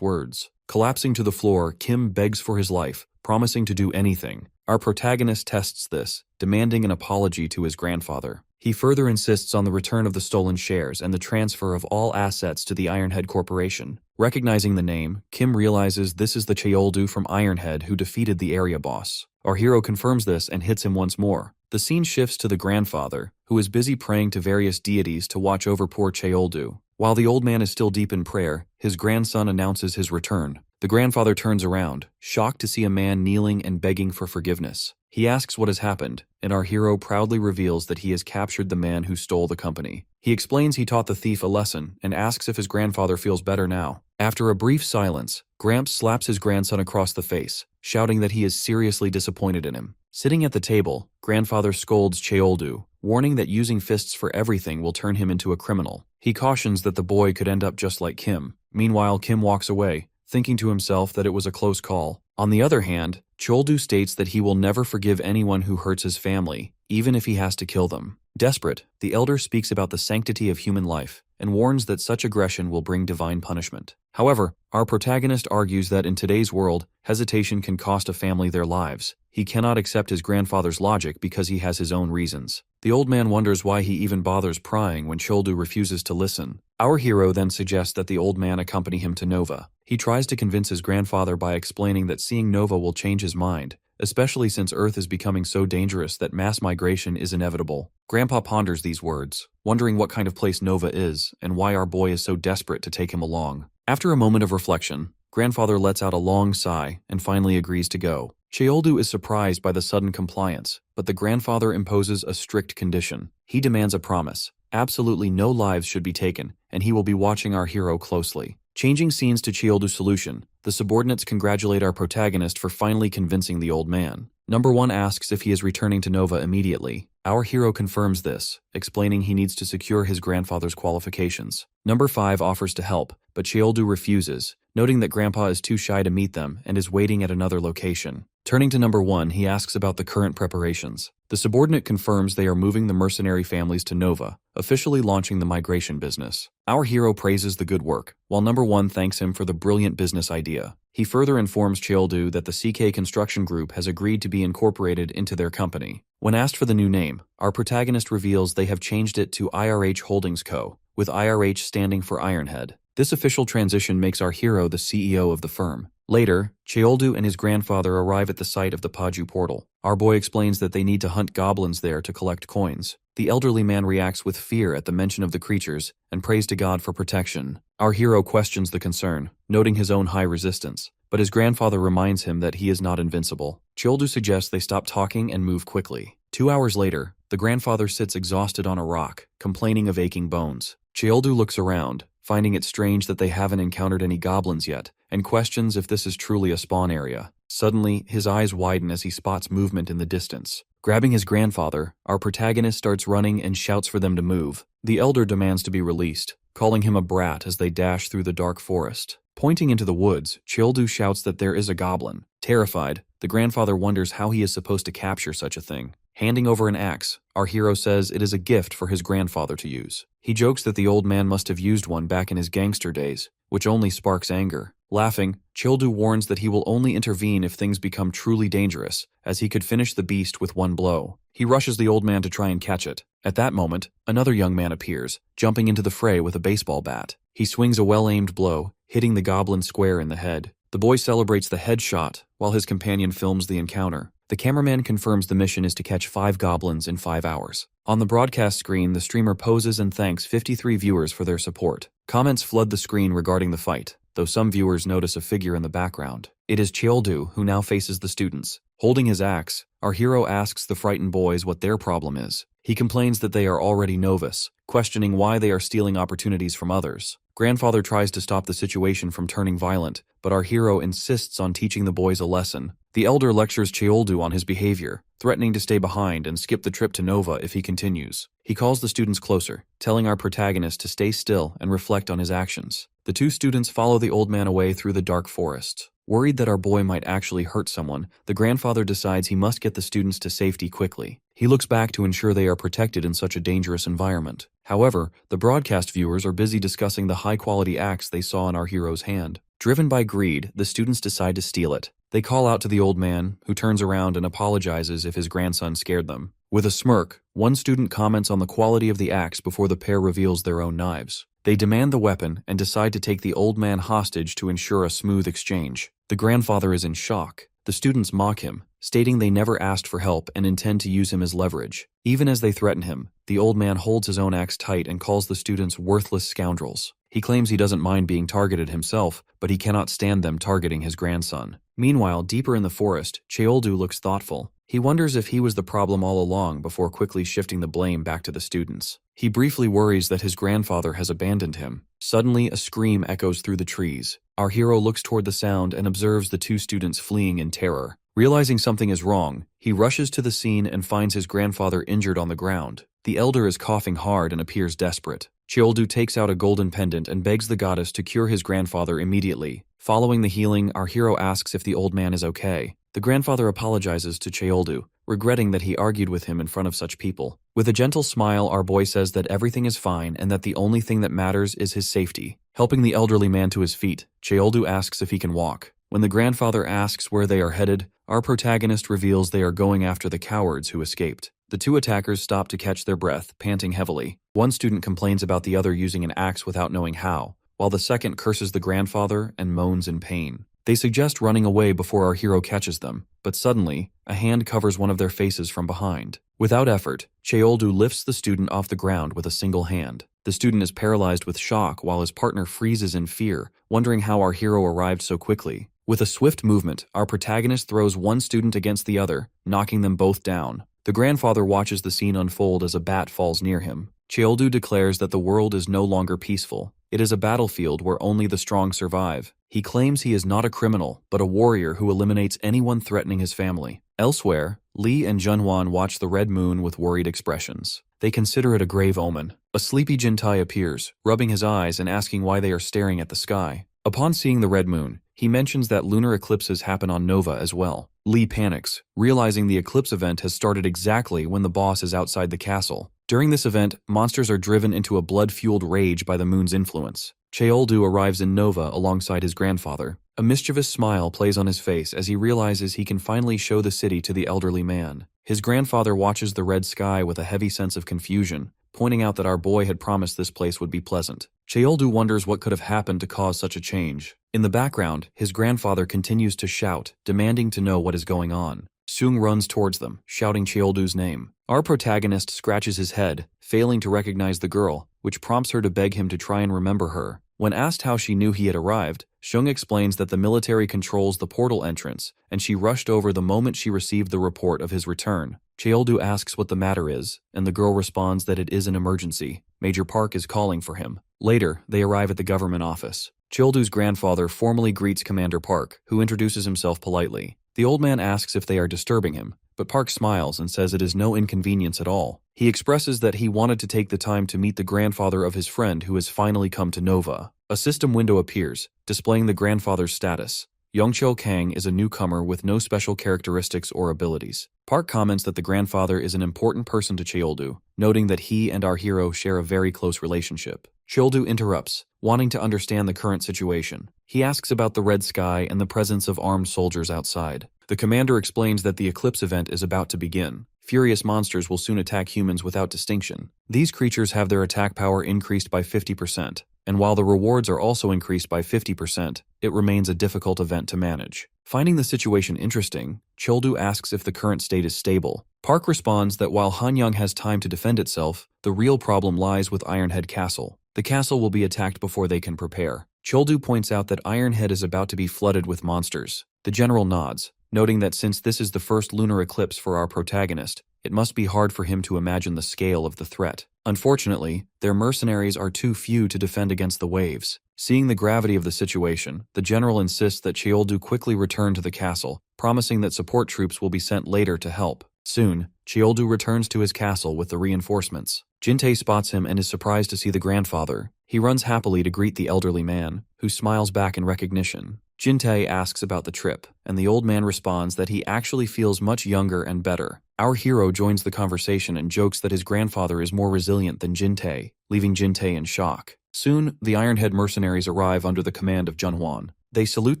words. Collapsing to the floor, Kim begs for his life, promising to do anything. Our protagonist tests this, demanding an apology to his grandfather. He further insists on the return of the stolen shares and the transfer of all assets to the Ironhead Corporation. Recognizing the name, Kim realizes this is the Cheoldu from Ironhead who defeated the area boss. Our hero confirms this and hits him once more. The scene shifts to the grandfather, who is busy praying to various deities to watch over poor Cheoldu. While the old man is still deep in prayer, his grandson announces his return. The grandfather turns around, shocked to see a man kneeling and begging for forgiveness. He asks what has happened, and our hero proudly reveals that he has captured the man who stole the company. He explains he taught the thief a lesson and asks if his grandfather feels better now. After a brief silence, Gramps slaps his grandson across the face, shouting that he is seriously disappointed in him. Sitting at the table, grandfather scolds Cheoldu, warning that using fists for everything will turn him into a criminal. He cautions that the boy could end up just like Kim. Meanwhile, Kim walks away, thinking to himself that it was a close call. On the other hand, Cheoldu states that he will never forgive anyone who hurts his family, even if he has to kill them. Desperate, the elder speaks about the sanctity of human life and warns that such aggression will bring divine punishment. However, our protagonist argues that in today's world, hesitation can cost a family their lives. He cannot accept his grandfather's logic because he has his own reasons. The old man wonders why he even bothers prying when Cheoldu refuses to listen. Our hero then suggests that the old man accompany him to Nova. He tries to convince his grandfather by explaining that seeing Nova will change his mind, especially since Earth is becoming so dangerous that mass migration is inevitable. Grandpa ponders these words, wondering what kind of place Nova is and why our boy is so desperate to take him along. After a moment of reflection, grandfather lets out a long sigh and finally agrees to go. Cheoldu is surprised by the sudden compliance, but the grandfather imposes a strict condition. He demands a promise. Absolutely no lives should be taken, and he will be watching our hero closely. Changing scenes to Cheoldu's solution, the subordinates congratulate our protagonist for finally convincing the old man. Number 1 asks if he is returning to Nova immediately. Our hero confirms this, explaining he needs to secure his grandfather's qualifications. Number 5 offers to help, but Cheoldu refuses, noting that Grandpa is too shy to meet them and is waiting at another location. Turning to number 1, he asks about the current preparations. The subordinate confirms they are moving the mercenary families to Nova, officially launching the migration business. Our hero praises the good work, while number 1 thanks him for the brilliant business idea. He further informs Cheoldu that the CK Construction Group has agreed to be incorporated into their company. When asked for the new name, our protagonist reveals they have changed it to IRH Holdings Co., with IRH standing for Ironhead. This official transition makes our hero the CEO of the firm. Later, Cheoldu and his grandfather arrive at the site of the Paju portal. Our boy explains that they need to hunt goblins there to collect coins. The elderly man reacts with fear at the mention of the creatures and prays to God for protection. Our hero questions the concern, noting his own high resistance, but his grandfather reminds him that he is not invincible. Cheoldu suggests they stop talking and move quickly. 2 hours later, the grandfather sits exhausted on a rock, complaining of aching bones. Cheoldu looks around, finding it strange that they haven't encountered any goblins yet, and questions if this is truly a spawn area. Suddenly, his eyes widen as he spots movement in the distance. Grabbing his grandfather, our protagonist starts running and shouts for them to move. The elder demands to be released, calling him a brat as they dash through the dark forest. Pointing into the woods, Cheoldu shouts that there is a goblin. Terrified, the grandfather wonders how he is supposed to capture such a thing. Handing over an axe, our hero says it is a gift for his grandfather to use. He jokes that the old man must have used one back in his gangster days, which only sparks anger. Laughing, Cheoldu warns that he will only intervene if things become truly dangerous, as he could finish the beast with one blow. He rushes the old man to try and catch it. At that moment, another young man appears, jumping into the fray with a baseball bat. He swings a well-aimed blow, hitting the goblin square in the head. The boy celebrates the headshot, while his companion films the encounter. The cameraman confirms the mission is to catch 5 goblins in 5 hours. On the broadcast screen, the streamer poses and thanks 53 viewers for their support. Comments flood the screen regarding the fight, though some viewers notice a figure in the background. It is Cheoldu who now faces the students. Holding his axe, our hero asks the frightened boys what their problem is. He complains that they are already novice, questioning why they are stealing opportunities from others. Grandfather tries to stop the situation from turning violent, but our hero insists on teaching the boys a lesson. The elder lectures Cheoldu on his behavior, threatening to stay behind and skip the trip to Nova if he continues. He calls the students closer, telling our protagonist to stay still and reflect on his actions. The 2 students follow the old man away through the dark forest. Worried that our boy might actually hurt someone, the grandfather decides he must get the students to safety quickly. He looks back to ensure they are protected in such a dangerous environment. However, the broadcast viewers are busy discussing the high-quality axe they saw in our hero's hand. Driven by greed, the students decide to steal it. They call out to the old man, who turns around and apologizes if his grandson scared them. With a smirk, one student comments on the quality of the axe before the pair reveals their own knives. They demand the weapon and decide to take the old man hostage to ensure a smooth exchange. The grandfather is in shock. The students mock him, stating they never asked for help and intend to use him as leverage. Even as they threaten him, the old man holds his own axe tight and calls the students worthless scoundrels. He claims he doesn't mind being targeted himself, but he cannot stand them targeting his grandson. Meanwhile, deeper in the forest, Cheoldu looks thoughtful. He wonders if he was the problem all along before quickly shifting the blame back to the students. He briefly worries that his grandfather has abandoned him. Suddenly, a scream echoes through the trees. Our hero looks toward the sound and observes the 2 students fleeing in terror. Realizing something is wrong, he rushes to the scene and finds his grandfather injured on the ground. The elder is coughing hard and appears desperate. Cheoldu takes out a golden pendant and begs the goddess to cure his grandfather immediately. Following the healing, our hero asks if the old man is okay. The grandfather apologizes to Cheoldu, regretting that he argued with him in front of such people. With a gentle smile, our boy says that everything is fine and that the only thing that matters is his safety. Helping the elderly man to his feet, Cheoldu asks if he can walk. When the grandfather asks where they are headed, our protagonist reveals they are going after the cowards who escaped. The 2 attackers stop to catch their breath, panting heavily. One student complains about the other using an axe without knowing how, while the second curses the grandfather and moans in pain. They suggest running away before our hero catches them, but suddenly, a hand covers one of their faces from behind. Without effort, Cheoldu lifts the student off the ground with a single hand. The student is paralyzed with shock while his partner freezes in fear, wondering how our hero arrived so quickly. With a swift movement, our protagonist throws one student against the other, knocking them both down. The grandfather watches the scene unfold as a bat falls near him. Cheoldu declares that the world is no longer peaceful. It is a battlefield where only the strong survive. He claims he is not a criminal, but a warrior who eliminates anyone threatening his family. Elsewhere, Lee and Junhwan watch the red moon with worried expressions. They consider it a grave omen. A sleepy Jintai appears, rubbing his eyes and asking why they are staring at the sky. Upon seeing the red moon, he mentions that lunar eclipses happen on Nova as well. Lee panics, realizing the eclipse event has started exactly when the boss is outside the castle. During this event, monsters are driven into a blood-fueled rage by the moon's influence. Cheoldu arrives in Nova alongside his grandfather. A mischievous smile plays on his face as he realizes he can finally show the city to the elderly man. His grandfather watches the red sky with a heavy sense of confusion, pointing out that our boy had promised this place would be pleasant. Cheoldu wonders what could have happened to cause such a change. In the background, his grandfather continues to shout, demanding to know what is going on. Seung runs towards them, shouting Cheoldu's name. Our protagonist scratches his head, failing to recognize the girl, which prompts her to beg him to try and remember her. When asked how she knew he had arrived, Seung explains that the military controls the portal entrance, and she rushed over the moment she received the report of his return. Cheoldu asks what the matter is, and the girl responds that it is an emergency. Major Park is calling for him. Later, they arrive at the government office. Cheoldu's grandfather formally greets Commander Park, who introduces himself politely. The old man asks if they are disturbing him, but Park smiles and says it is no inconvenience at all. He expresses that he wanted to take the time to meet the grandfather of his friend who has finally come to Nova. A system window appears, displaying the grandfather's status. Yongchul Kang is a newcomer with no special characteristics or abilities. Park comments that the grandfather is an important person to Cheoldu, noting that he and our hero share a very close relationship. Cheoldu interrupts, wanting to understand the current situation. He asks about the red sky and the presence of armed soldiers outside. The commander explains that the eclipse event is about to begin. Furious monsters will soon attack humans without distinction. These creatures have their attack power increased by 50%, and while the rewards are also increased by 50%, it remains a difficult event to manage. Finding the situation interesting, Cheoldu asks if the current state is stable. Park responds that while Hanyang has time to defend itself, the real problem lies with Ironhead Castle. The castle will be attacked before they can prepare. Cheoldu points out that Ironhead is about to be flooded with monsters. The general nods, noting that since this is the first lunar eclipse for our protagonist, it must be hard for him to imagine the scale of the threat. Unfortunately, their mercenaries are too few to defend against the waves. Seeing the gravity of the situation, the general insists that Cheoldu quickly return to the castle, promising that support troops will be sent later to help. Soon, Cheoldu returns to his castle with the reinforcements. Jin-tae spots him and is surprised to see the grandfather. He runs happily to greet the elderly man, who smiles back in recognition. Jin-tae asks about the trip, and the old man responds that he actually feels much younger and better. Our hero joins the conversation and jokes that his grandfather is more resilient than Jin-tae, leaving Jin-tae in shock. Soon, the Ironhead mercenaries arrive under the command of Junhwan. They salute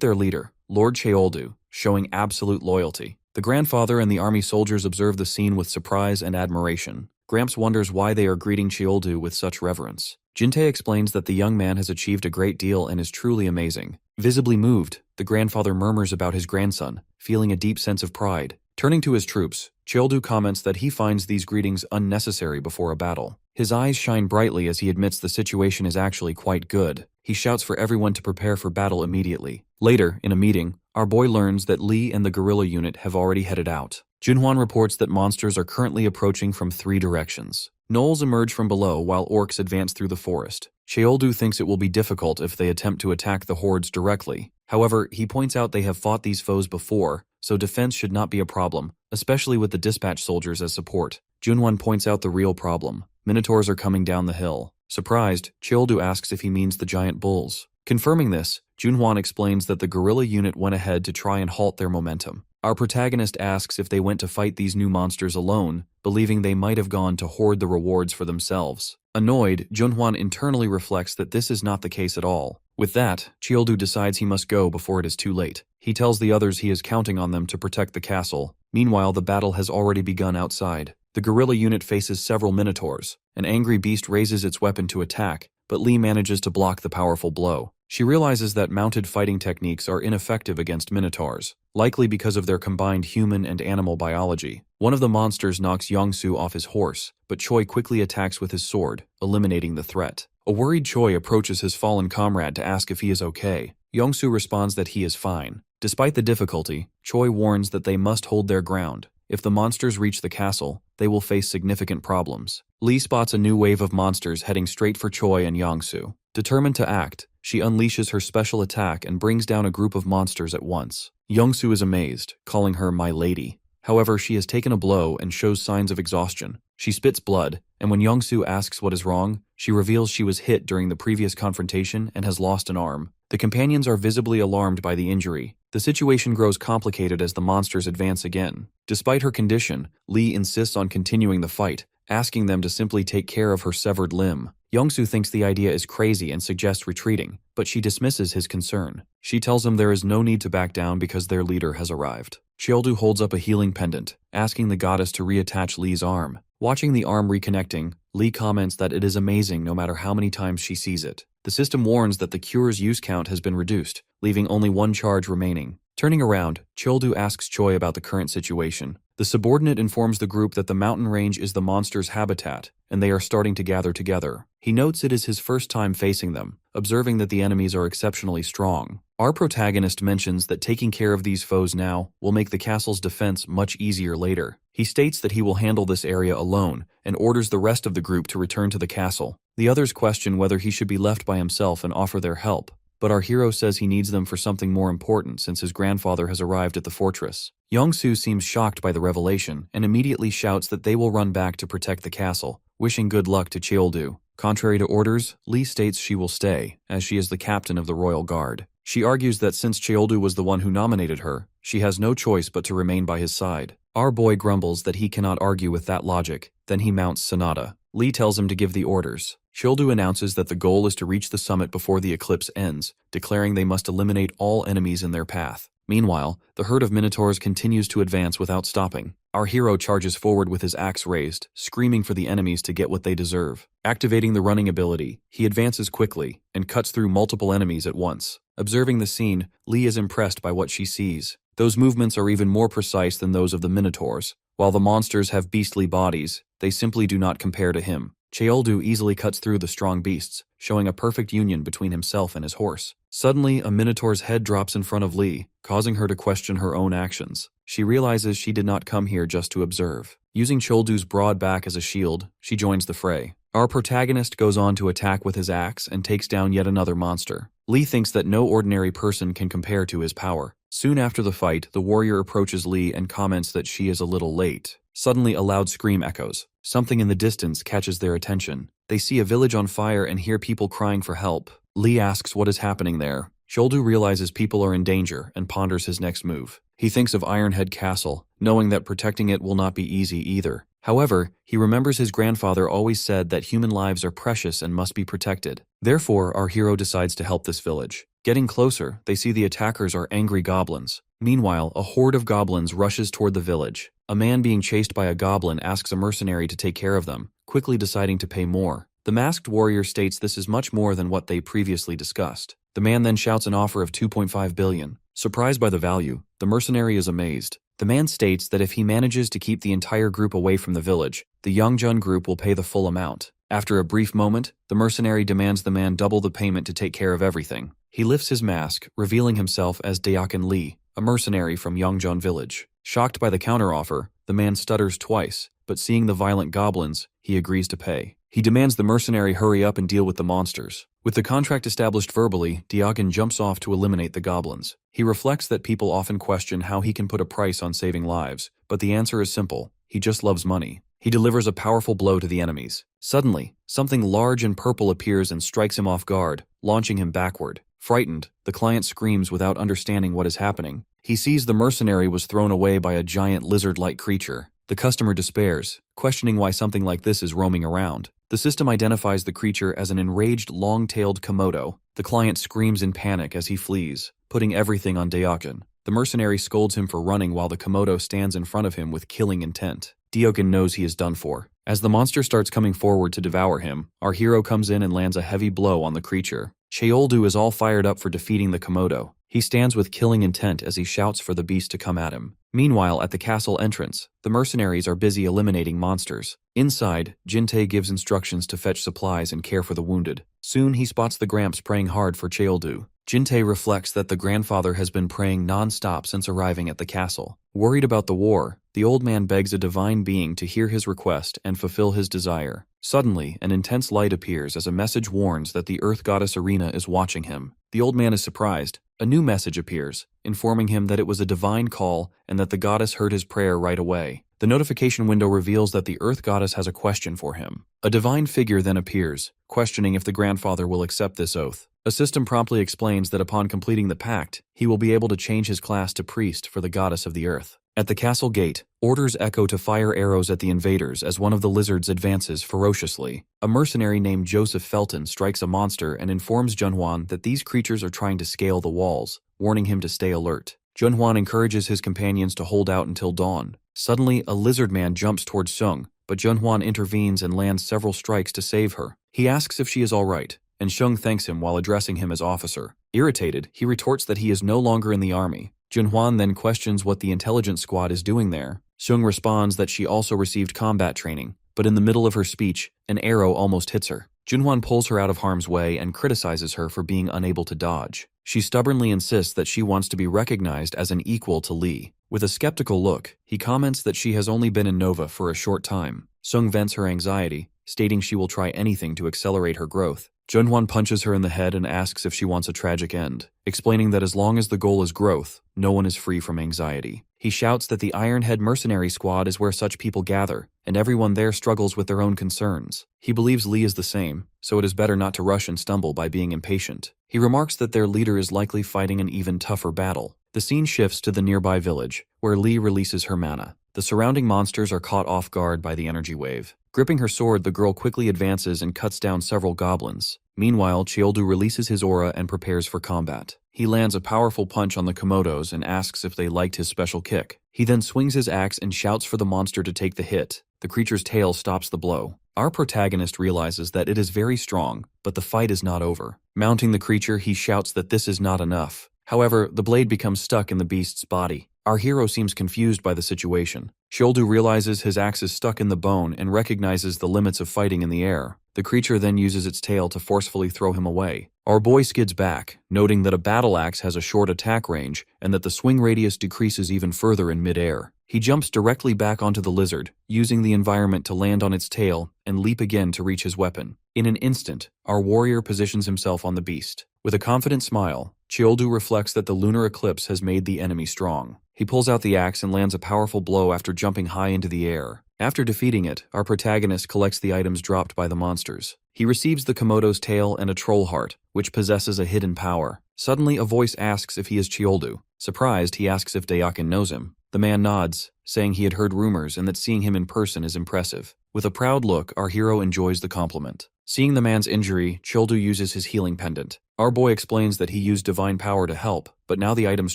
their leader, Lord Cheoldu, showing absolute loyalty. The grandfather and the army soldiers observe the scene with surprise and admiration. Gramps wonders why they are greeting Cheoldu with such reverence. Jin-tae explains that the young man has achieved a great deal and is truly amazing. Visibly moved, the grandfather murmurs about his grandson, feeling a deep sense of pride. Turning to his troops, Cheoldu comments that he finds these greetings unnecessary before a battle. His eyes shine brightly as he admits the situation is actually quite good. He shouts for everyone to prepare for battle immediately. Later, in a meeting, our boy learns that Lee and the guerrilla unit have already headed out. Junhwan reports that monsters are currently approaching from 3 directions. Gnolls emerge from below while orcs advance through the forest. Cheoldu thinks it will be difficult if they attempt to attack the hordes directly. However, he points out they have fought these foes before, so defense should not be a problem, especially with the dispatch soldiers as support. Junhwan points out the real problem. Minotaurs are coming down the hill. Surprised, Cheoldu asks if he means the giant bulls. Confirming this, Junhwan explains that the guerrilla unit went ahead to try and halt their momentum. Our protagonist asks if they went to fight these new monsters alone, believing they might have gone to hoard the rewards for themselves. Annoyed, Junhwan internally reflects that this is not the case at all. With that, Cheoldu decides he must go before it is too late. He tells the others he is counting on them to protect the castle. Meanwhile, the battle has already begun outside. The guerrilla unit faces several minotaurs. An angry beast raises its weapon to attack, but Lee manages to block the powerful blow. She realizes that mounted fighting techniques are ineffective against minotaurs, likely because of their combined human and animal biology. One of the monsters knocks Yongsu off his horse, but Choi quickly attacks with his sword, eliminating the threat. A worried Choi approaches his fallen comrade to ask if he is okay. Yongsu responds that he is fine. Despite the difficulty, Choi warns that they must hold their ground. If the monsters reach the castle, they will face significant problems. Lee spots a new wave of monsters heading straight for Choi and Yongsu. Determined to act, she unleashes her special attack and brings down a group of monsters at once. Yongsu is amazed, calling her my lady. However, she has taken a blow and shows signs of exhaustion. She spits blood, and when Yongsu asks what is wrong, she reveals she was hit during the previous confrontation and has lost an arm. The companions are visibly alarmed by the injury. The situation grows complicated as the monsters advance again. Despite her condition, Lee insists on continuing the fight, asking them to simply take care of her severed limb. Yongsu thinks the idea is crazy and suggests retreating, but she dismisses his concern. She tells him there is no need to back down because their leader has arrived. Cheoldu holds up a healing pendant, asking the goddess to reattach Lee's arm. Watching the arm reconnecting, Lee comments that it is amazing no matter how many times she sees it. The system warns that the cure's use count has been reduced, leaving only one charge remaining. Turning around, Childu asks Choi about the current situation. The subordinate informs the group that the mountain range is the monster's habitat, and they are starting to gather together. He notes it is his first time facing them, observing that the enemies are exceptionally strong. Our protagonist mentions that taking care of these foes now will make the castle's defense much easier later. He states that he will handle this area alone, and orders the rest of the group to return to the castle. The others question whether he should be left by himself and offer their help, but our hero says he needs them for something more important since his grandfather has arrived at the fortress. Young-soo seems shocked by the revelation and immediately shouts that they will run back to protect the castle, wishing good luck to Cheoldu. Contrary to orders, Lee states she will stay, as she is the captain of the royal guard. She argues that since Cheoldu was the one who nominated her, she has no choice but to remain by his side. Our boy grumbles that he cannot argue with that logic, then he mounts Sonata. Lee tells him to give the orders. Cheoldu announces that the goal is to reach the summit before the eclipse ends, declaring they must eliminate all enemies in their path. Meanwhile, the herd of minotaurs continues to advance without stopping. Our hero charges forward with his axe raised, screaming for the enemies to get what they deserve. Activating the running ability, he advances quickly and cuts through multiple enemies at once. Observing the scene, Lee is impressed by what she sees. Those movements are even more precise than those of the minotaurs. While the monsters have beastly bodies, they simply do not compare to him. Cheoldu easily cuts through the strong beasts, showing a perfect union between himself and his horse. Suddenly, a minotaur's head drops in front of Lee, causing her to question her own actions. She realizes she did not come here just to observe. Using Cheoldu's broad back as a shield, she joins the fray. Our protagonist goes on to attack with his axe and takes down yet another monster. Lee thinks that no ordinary person can compare to his power. Soon after the fight, the warrior approaches Lee and comments that she is a little late. Suddenly, a loud scream echoes. Something in the distance catches their attention. They see a village on fire and hear people crying for help. Lee asks what is happening there. Cheoldu realizes people are in danger and ponders his next move. He thinks of Ironhead Castle, knowing that protecting it will not be easy either. However, he remembers his grandfather always said that human lives are precious and must be protected. Therefore, our hero decides to help this village. Getting closer, they see the attackers are angry goblins. Meanwhile, a horde of goblins rushes toward the village. A man being chased by a goblin asks a mercenary to take care of them, quickly deciding to pay more. The masked warrior states this is much more than what they previously discussed. The man then shouts an offer of 2.5 billion. Surprised by the value, the mercenary is amazed. The man states that if he manages to keep the entire group away from the village, the Youngjun group will pay the full amount. After a brief moment, the mercenary demands the man double the payment to take care of everything. He lifts his mask, revealing himself as Daeokan Lee, a mercenary from Youngjun village. Shocked by the counteroffer, the man stutters twice, but seeing the violent goblins, he agrees to pay. He demands the mercenary hurry up and deal with the monsters. With the contract established verbally, Daeokan jumps off to eliminate the goblins. He reflects that people often question how he can put a price on saving lives, but the answer is simple: he just loves money. He delivers a powerful blow to the enemies. Suddenly, something large and purple appears and strikes him off guard, launching him backward. Frightened, the client screams without understanding what is happening. He sees the mercenary was thrown away by a giant lizard-like creature. The customer despairs, questioning why something like this is roaming around. The system identifies the creature as an enraged long-tailed Komodo. The client screams in panic as he flees, putting everything on Daeokan. The mercenary scolds him for running while the Komodo stands in front of him with killing intent. Daeokan knows he is done for. As the monster starts coming forward to devour him, our hero comes in and lands a heavy blow on the creature. Cheoldu is all fired up for defeating the Komodo. He stands with killing intent as he shouts for the beast to come at him. Meanwhile, at the castle entrance, the mercenaries are busy eliminating monsters. Inside, Jintae gives instructions to fetch supplies and care for the wounded. Soon he spots the Gramps praying hard for Cheoldu. Jintae reflects that the grandfather has been praying non-stop since arriving at the castle. Worried about the war, the old man begs a divine being to hear his request and fulfill his desire. Suddenly, an intense light appears as a message warns that the Earth Goddess Arena is watching him. The old man is surprised. A new message appears, informing him that it was a divine call and that the goddess heard his prayer right away. The notification window reveals that the Earth Goddess has a question for him. A divine figure then appears, questioning if the grandfather will accept this oath. A system promptly explains that upon completing the pact, he will be able to change his class to priest for the goddess of the earth. At the castle gate, orders echo to fire arrows at the invaders as one of the lizards advances ferociously. A mercenary named Joseph Felton strikes a monster and informs Junhwan that these creatures are trying to scale the walls, warning him to stay alert. Junhwan encourages his companions to hold out until dawn. Suddenly, a lizard man jumps towards Sung, but Junhwan intervenes and lands several strikes to save her. He asks if she is all right, and Shung thanks him while addressing him as officer. Irritated, he retorts that he is no longer in the army. Junhwan then questions what the intelligence squad is doing there. Shung responds that she also received combat training, but in the middle of her speech, an arrow almost hits her. Junhwan pulls her out of harm's way and criticizes her for being unable to dodge. She stubbornly insists that she wants to be recognized as an equal to Lee. With a skeptical look, he comments that she has only been in Nova for a short time. Sung vents her anxiety, stating she will try anything to accelerate her growth. Junhwan punches her in the head and asks if she wants a tragic end, explaining that as long as the goal is growth, no one is free from anxiety. He shouts that the Ironhead mercenary squad is where such people gather, and everyone there struggles with their own concerns. He believes Lee is the same, so it is better not to rush and stumble by being impatient. He remarks that their leader is likely fighting an even tougher battle. The scene shifts to the nearby village, where Lee releases her mana. The surrounding monsters are caught off guard by the energy wave. Gripping her sword, the girl quickly advances and cuts down several goblins. Meanwhile, Chioldu releases his aura and prepares for combat. He lands a powerful punch on the Komodos and asks if they liked his special kick. He then swings his axe and shouts for the monster to take the hit. The creature's tail stops the blow. Our protagonist realizes that it is very strong, but the fight is not over. Mounting the creature, he shouts that this is not enough. However, the blade becomes stuck in the beast's body. Our hero seems confused by the situation. Chioldu realizes his axe is stuck in the bone and recognizes the limits of fighting in the air. The creature then uses its tail to forcefully throw him away. Our boy skids back, noting that a battle axe has a short attack range and that the swing radius decreases even further in mid-air. He jumps directly back onto the lizard, using the environment to land on its tail and leap again to reach his weapon. In an instant, our warrior positions himself on the beast. With a confident smile, Chioldu reflects that the lunar eclipse has made the enemy strong. He pulls out the axe and lands a powerful blow after jumping high into the air. After defeating it, our protagonist collects the items dropped by the monsters. He receives the Komodo's tail and a troll heart, which possesses a hidden power. Suddenly, a voice asks if he is Chioldu. Surprised, he asks if Dayakin knows him. The man nods, saying he had heard rumors and that seeing him in person is impressive. With a proud look, our hero enjoys the compliment. Seeing the man's injury, Chioldu uses his healing pendant. Our boy explains that he used divine power to help, but now the item's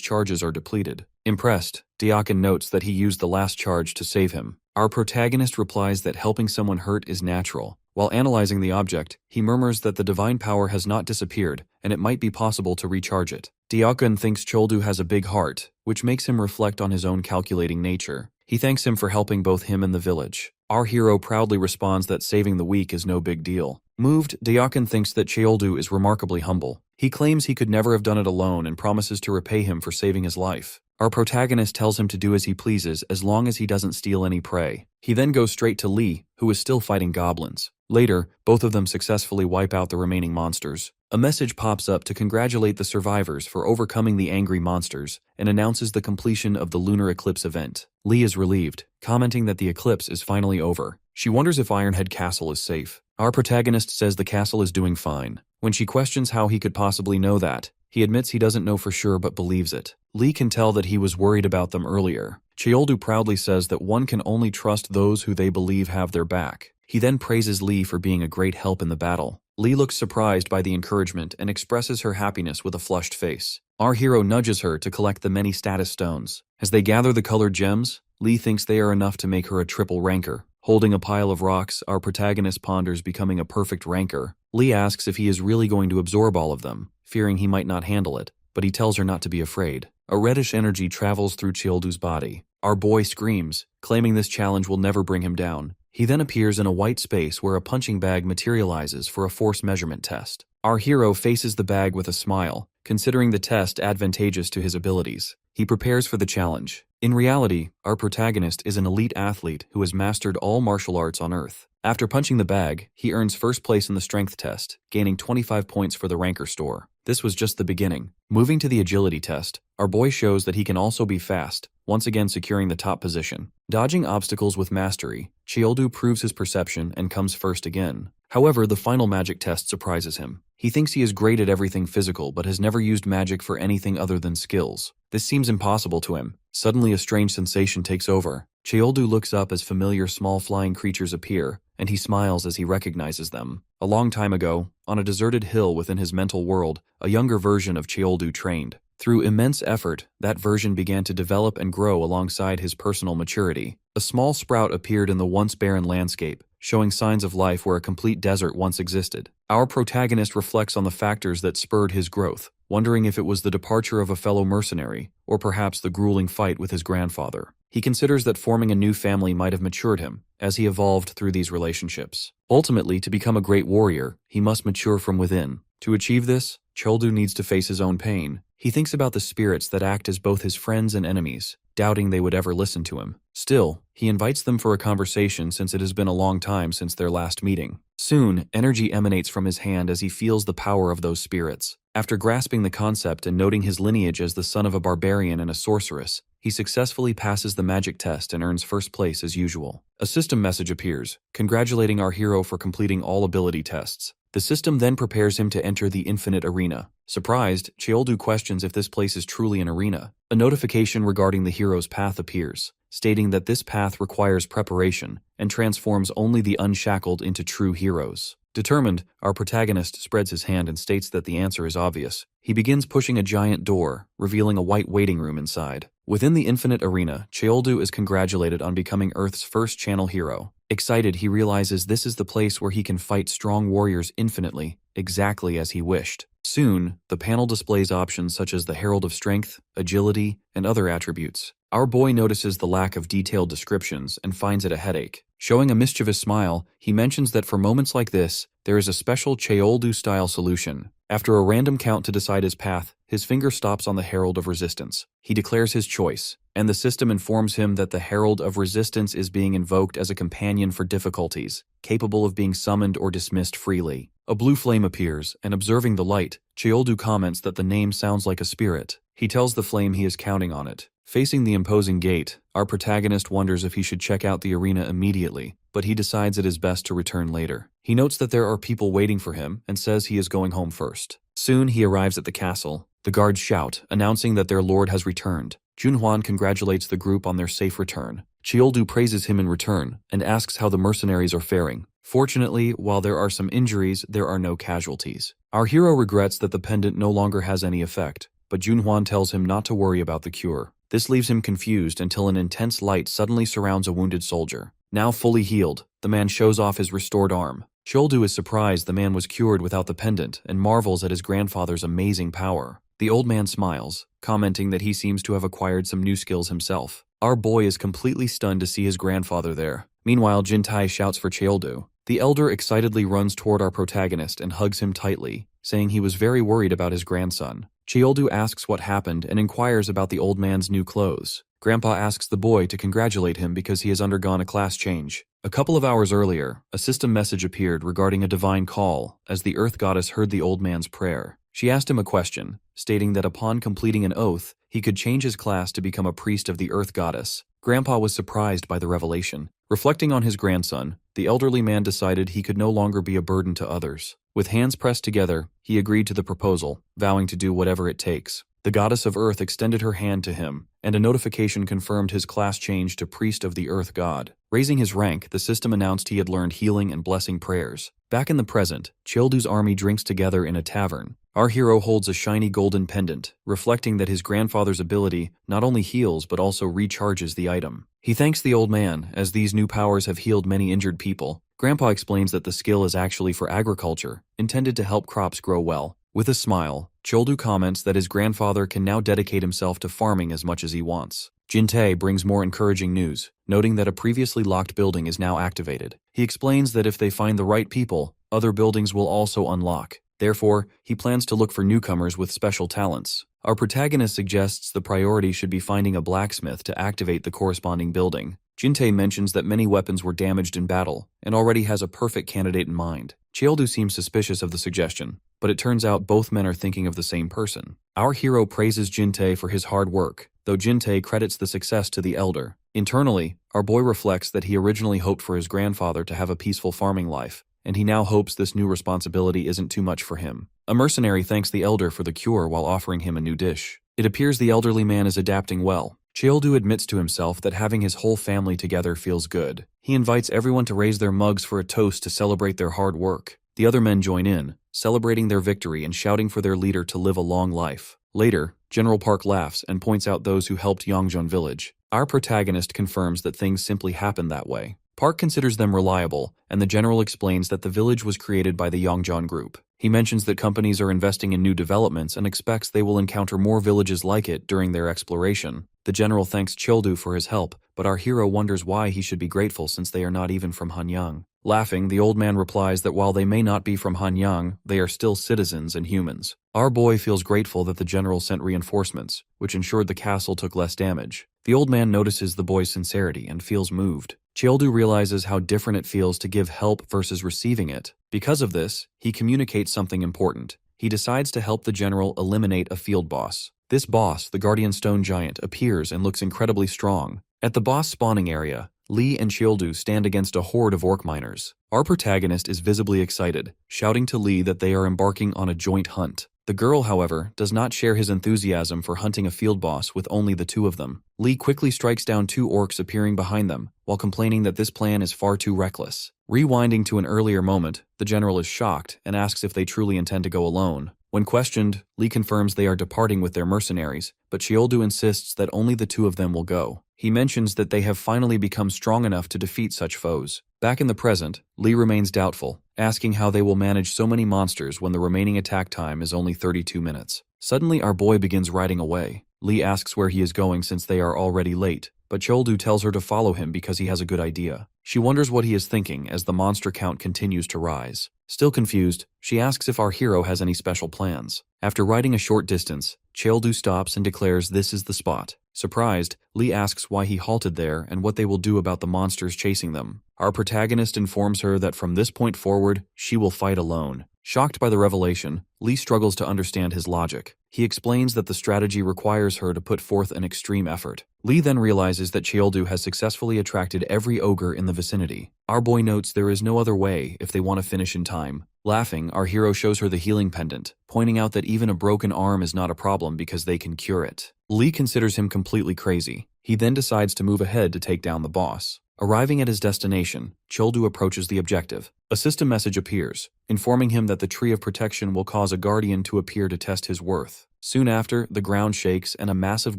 charges are depleted. Impressed, Dayakin notes that he used the last charge to save him. Our protagonist replies that helping someone hurt is natural. While analyzing the object, he murmurs that the divine power has not disappeared, and it might be possible to recharge it. Dayakin thinks Chioldu has a big heart, which makes him reflect on his own calculating nature. He thanks him for helping both him and the village. Our hero proudly responds that saving the weak is no big deal. Moved, Dayakin thinks that Chioldu is remarkably humble. He claims he could never have done it alone and promises to repay him for saving his life. Our protagonist tells him to do as he pleases as long as he doesn't steal any prey. He then goes straight to Lee, who is still fighting goblins. Later, both of them successfully wipe out the remaining monsters. A message pops up to congratulate the survivors for overcoming the angry monsters and announces the completion of the lunar eclipse event. Lee is relieved, commenting that the eclipse is finally over. She wonders if Ironhead Castle is safe. Our protagonist says the castle is doing fine. When she questions how he could possibly know that, he admits he doesn't know for sure but believes it. Lee can tell that he was worried about them earlier. Chioldu proudly says that one can only trust those who they believe have their back. He then praises Lee for being a great help in the battle. Lee looks surprised by the encouragement and expresses her happiness with a flushed face. Our hero nudges her to collect the many status stones. As they gather the colored gems, Lee thinks they are enough to make her a triple ranker. Holding a pile of rocks, our protagonist ponders becoming a perfect ranker. Lee asks if he is really going to absorb all of them, fearing he might not handle it, but he tells her not to be afraid. A reddish energy travels through Chioldu's body. Our boy screams, claiming this challenge will never bring him down. He then appears in a white space where a punching bag materializes for a force measurement test. Our hero faces the bag with a smile, considering the test advantageous to his abilities. He prepares for the challenge. In reality, our protagonist is an elite athlete who has mastered all martial arts on Earth. After punching the bag, he earns first place in the strength test, gaining 25 points for the ranker store. This was just the beginning. Moving to the agility test, our boy shows that he can also be fast, once again securing the top position. Dodging obstacles with mastery, Chioldu proves his perception and comes first again. However, the final magic test surprises him. He thinks he is great at everything physical but has never used magic for anything other than skills. This seems impossible to him. Suddenly a strange sensation takes over. Chioldu looks up as familiar small flying creatures appear, and he smiles as he recognizes them. A long time ago, on a deserted hill within his mental world, a younger version of Chioldu trained. Through immense effort, that version began to develop and grow alongside his personal maturity. A small sprout appeared in the once barren landscape, showing signs of life where a complete desert once existed. Our protagonist reflects on the factors that spurred his growth, wondering if it was the departure of a fellow mercenary, or perhaps the grueling fight with his grandfather. He considers that forming a new family might have matured him, as he evolved through these relationships. Ultimately, to become a great warrior, he must mature from within. To achieve this, Choldu needs to face his own pain. He thinks about the spirits that act as both his friends and enemies, doubting they would ever listen to him. Still, he invites them for a conversation since it has been a long time since their last meeting. Soon, energy emanates from his hand as he feels the power of those spirits. After grasping the concept and noting his lineage as the son of a barbarian and a sorceress, he successfully passes the magic test and earns first place as usual. A system message appears, congratulating our hero for completing all ability tests. The system then prepares him to enter the infinite arena. Surprised, Choldu questions if this place is truly an arena. A notification regarding the hero's path appears, stating that this path requires preparation and transforms only the unshackled into true heroes. Determined, our protagonist spreads his hand and states that the answer is obvious. He begins pushing a giant door, revealing a white waiting room inside. Within the infinite arena, Choldu is congratulated on becoming Earth's first channel hero. Excited, he realizes this is the place where he can fight strong warriors infinitely, exactly as he wished. Soon, the panel displays options such as the Herald of Strength, Agility, and other attributes. Our boy notices the lack of detailed descriptions and finds it a headache. Showing a mischievous smile, he mentions that for moments like this, there is a special Choldu-style solution. After a random count to decide his path, his finger stops on the Herald of Resistance. He declares his choice, and the system informs him that the Herald of Resistance is being invoked as a companion for difficulties, capable of being summoned or dismissed freely. A blue flame appears, and observing the light, Choldu comments that the name sounds like a spirit. He tells the flame he is counting on it. Facing the imposing gate, our protagonist wonders if he should check out the arena immediately, but he decides it is best to return later. He notes that there are people waiting for him and says he is going home first. Soon he arrives at the castle. The guards shout, announcing that their lord has returned. Junhwan congratulates the group on their safe return. Choldu praises him in return and asks how the mercenaries are faring. Fortunately, while there are some injuries, there are no casualties. Our hero regrets that the pendant no longer has any effect, but Junhwan tells him not to worry about the cure. This leaves him confused until an intense light suddenly surrounds a wounded soldier. Now fully healed, the man shows off his restored arm. Choldu is surprised the man was cured without the pendant and marvels at his grandfather's amazing power. The old man smiles, commenting that he seems to have acquired some new skills himself. Our boy is completely stunned to see his grandfather there. Meanwhile, Jintai shouts for Choldu. The elder excitedly runs toward our protagonist and hugs him tightly, saying he was very worried about his grandson. Choldu asks what happened and inquires about the old man's new clothes. Grandpa asks the boy to congratulate him because he has undergone a class change. A couple of hours earlier, a system message appeared regarding a divine call as the Earth Goddess heard the old man's prayer. She asked him a question, stating that upon completing an oath, he could change his class to become a priest of the Earth Goddess. Grandpa was surprised by the revelation. Reflecting on his grandson, the elderly man decided he could no longer be a burden to others. With hands pressed together, he agreed to the proposal, vowing to do whatever it takes. The goddess of Earth extended her hand to him, and a notification confirmed his class change to priest of the Earth God. Raising his rank, the system announced he had learned healing and blessing prayers. Back in the present, Choldu's army drinks together in a tavern. Our hero holds a shiny golden pendant, reflecting that his grandfather's ability not only heals but also recharges the item. He thanks the old man, as these new powers have healed many injured people. Grandpa explains that the skill is actually for agriculture, intended to help crops grow well. With a smile, Choldu comments that his grandfather can now dedicate himself to farming as much as he wants. Jintae brings more encouraging news, noting that a previously locked building is now activated. He explains that if they find the right people, other buildings will also unlock. Therefore, he plans to look for newcomers with special talents. Our protagonist suggests the priority should be finding a blacksmith to activate the corresponding building. Jintae mentions that many weapons were damaged in battle, and already has a perfect candidate in mind. Choldu seems suspicious of the suggestion, but it turns out both men are thinking of the same person. Our hero praises Jintae for his hard work, though Jintae credits the success to the elder. Internally, our boy reflects that he originally hoped for his grandfather to have a peaceful farming life, and he now hopes this new responsibility isn't too much for him. A mercenary thanks the elder for the cure while offering him a new dish. It appears the elderly man is adapting well. Choldu admits to himself that having his whole family together feels good. He invites everyone to raise their mugs for a toast to celebrate their hard work. The other men join in, celebrating their victory and shouting for their leader to live a long life. Later, General Park laughs and points out those who helped Yongjun village. Our protagonist confirms that things simply happen that way. Park considers them reliable, and the general explains that the village was created by the Yongjeon group. He mentions that companies are investing in new developments and expects they will encounter more villages like it during their exploration. The general thanks Childu for his help, but our hero wonders why he should be grateful since they are not even from Hanyang. Laughing, the old man replies that while they may not be from Hanyang, they are still citizens and humans. Our boy feels grateful that the general sent reinforcements, which ensured the castle took less damage. The old man notices the boy's sincerity and feels moved. Childu realizes how different it feels to give help versus receiving it. Because of this, he communicates something important. He decides to help the general eliminate a field boss. This boss, the Guardian Stone Giant, appears and looks incredibly strong. At the boss spawning area, Lee and Childu stand against a horde of orc miners. Our protagonist is visibly excited, shouting to Lee that they are embarking on a joint hunt. The girl, however, does not share his enthusiasm for hunting a field boss with only the two of them. Lee quickly strikes down two orcs appearing behind them, while complaining that this plan is far too reckless. Rewinding to an earlier moment, the general is shocked and asks if they truly intend to go alone. When questioned, Lee confirms they are departing with their mercenaries, but Childu insists that only the two of them will go. He mentions that they have finally become strong enough to defeat such foes. Back in the present, Lee remains doubtful, asking how they will manage so many monsters when the remaining attack time is only 32 minutes. Suddenly, our boy begins riding away. Lee asks where he is going since they are already late, but Childu tells her to follow him because he has a good idea. She wonders what he is thinking as the monster count continues to rise. Still confused, she asks if our hero has any special plans. After riding a short distance, Childu stops and declares this is the spot. Surprised, Lee asks why he halted there and what they will do about the monsters chasing them. Our protagonist informs her that from this point forward, she will fight alone. Shocked by the revelation, Lee struggles to understand his logic. He explains that the strategy requires her to put forth an extreme effort. Lee then realizes that Childu has successfully attracted every ogre in the vicinity. Our boy notes there is no other way if they want to finish in time. Laughing, our hero shows her the healing pendant, pointing out that even a broken arm is not a problem because they can cure it. Lee considers him completely crazy. He then decides to move ahead to take down the boss. Arriving at his destination, Childu approaches the objective. A system message appears, informing him that the Tree of Protection will cause a guardian to appear to test his worth. Soon after, the ground shakes and a massive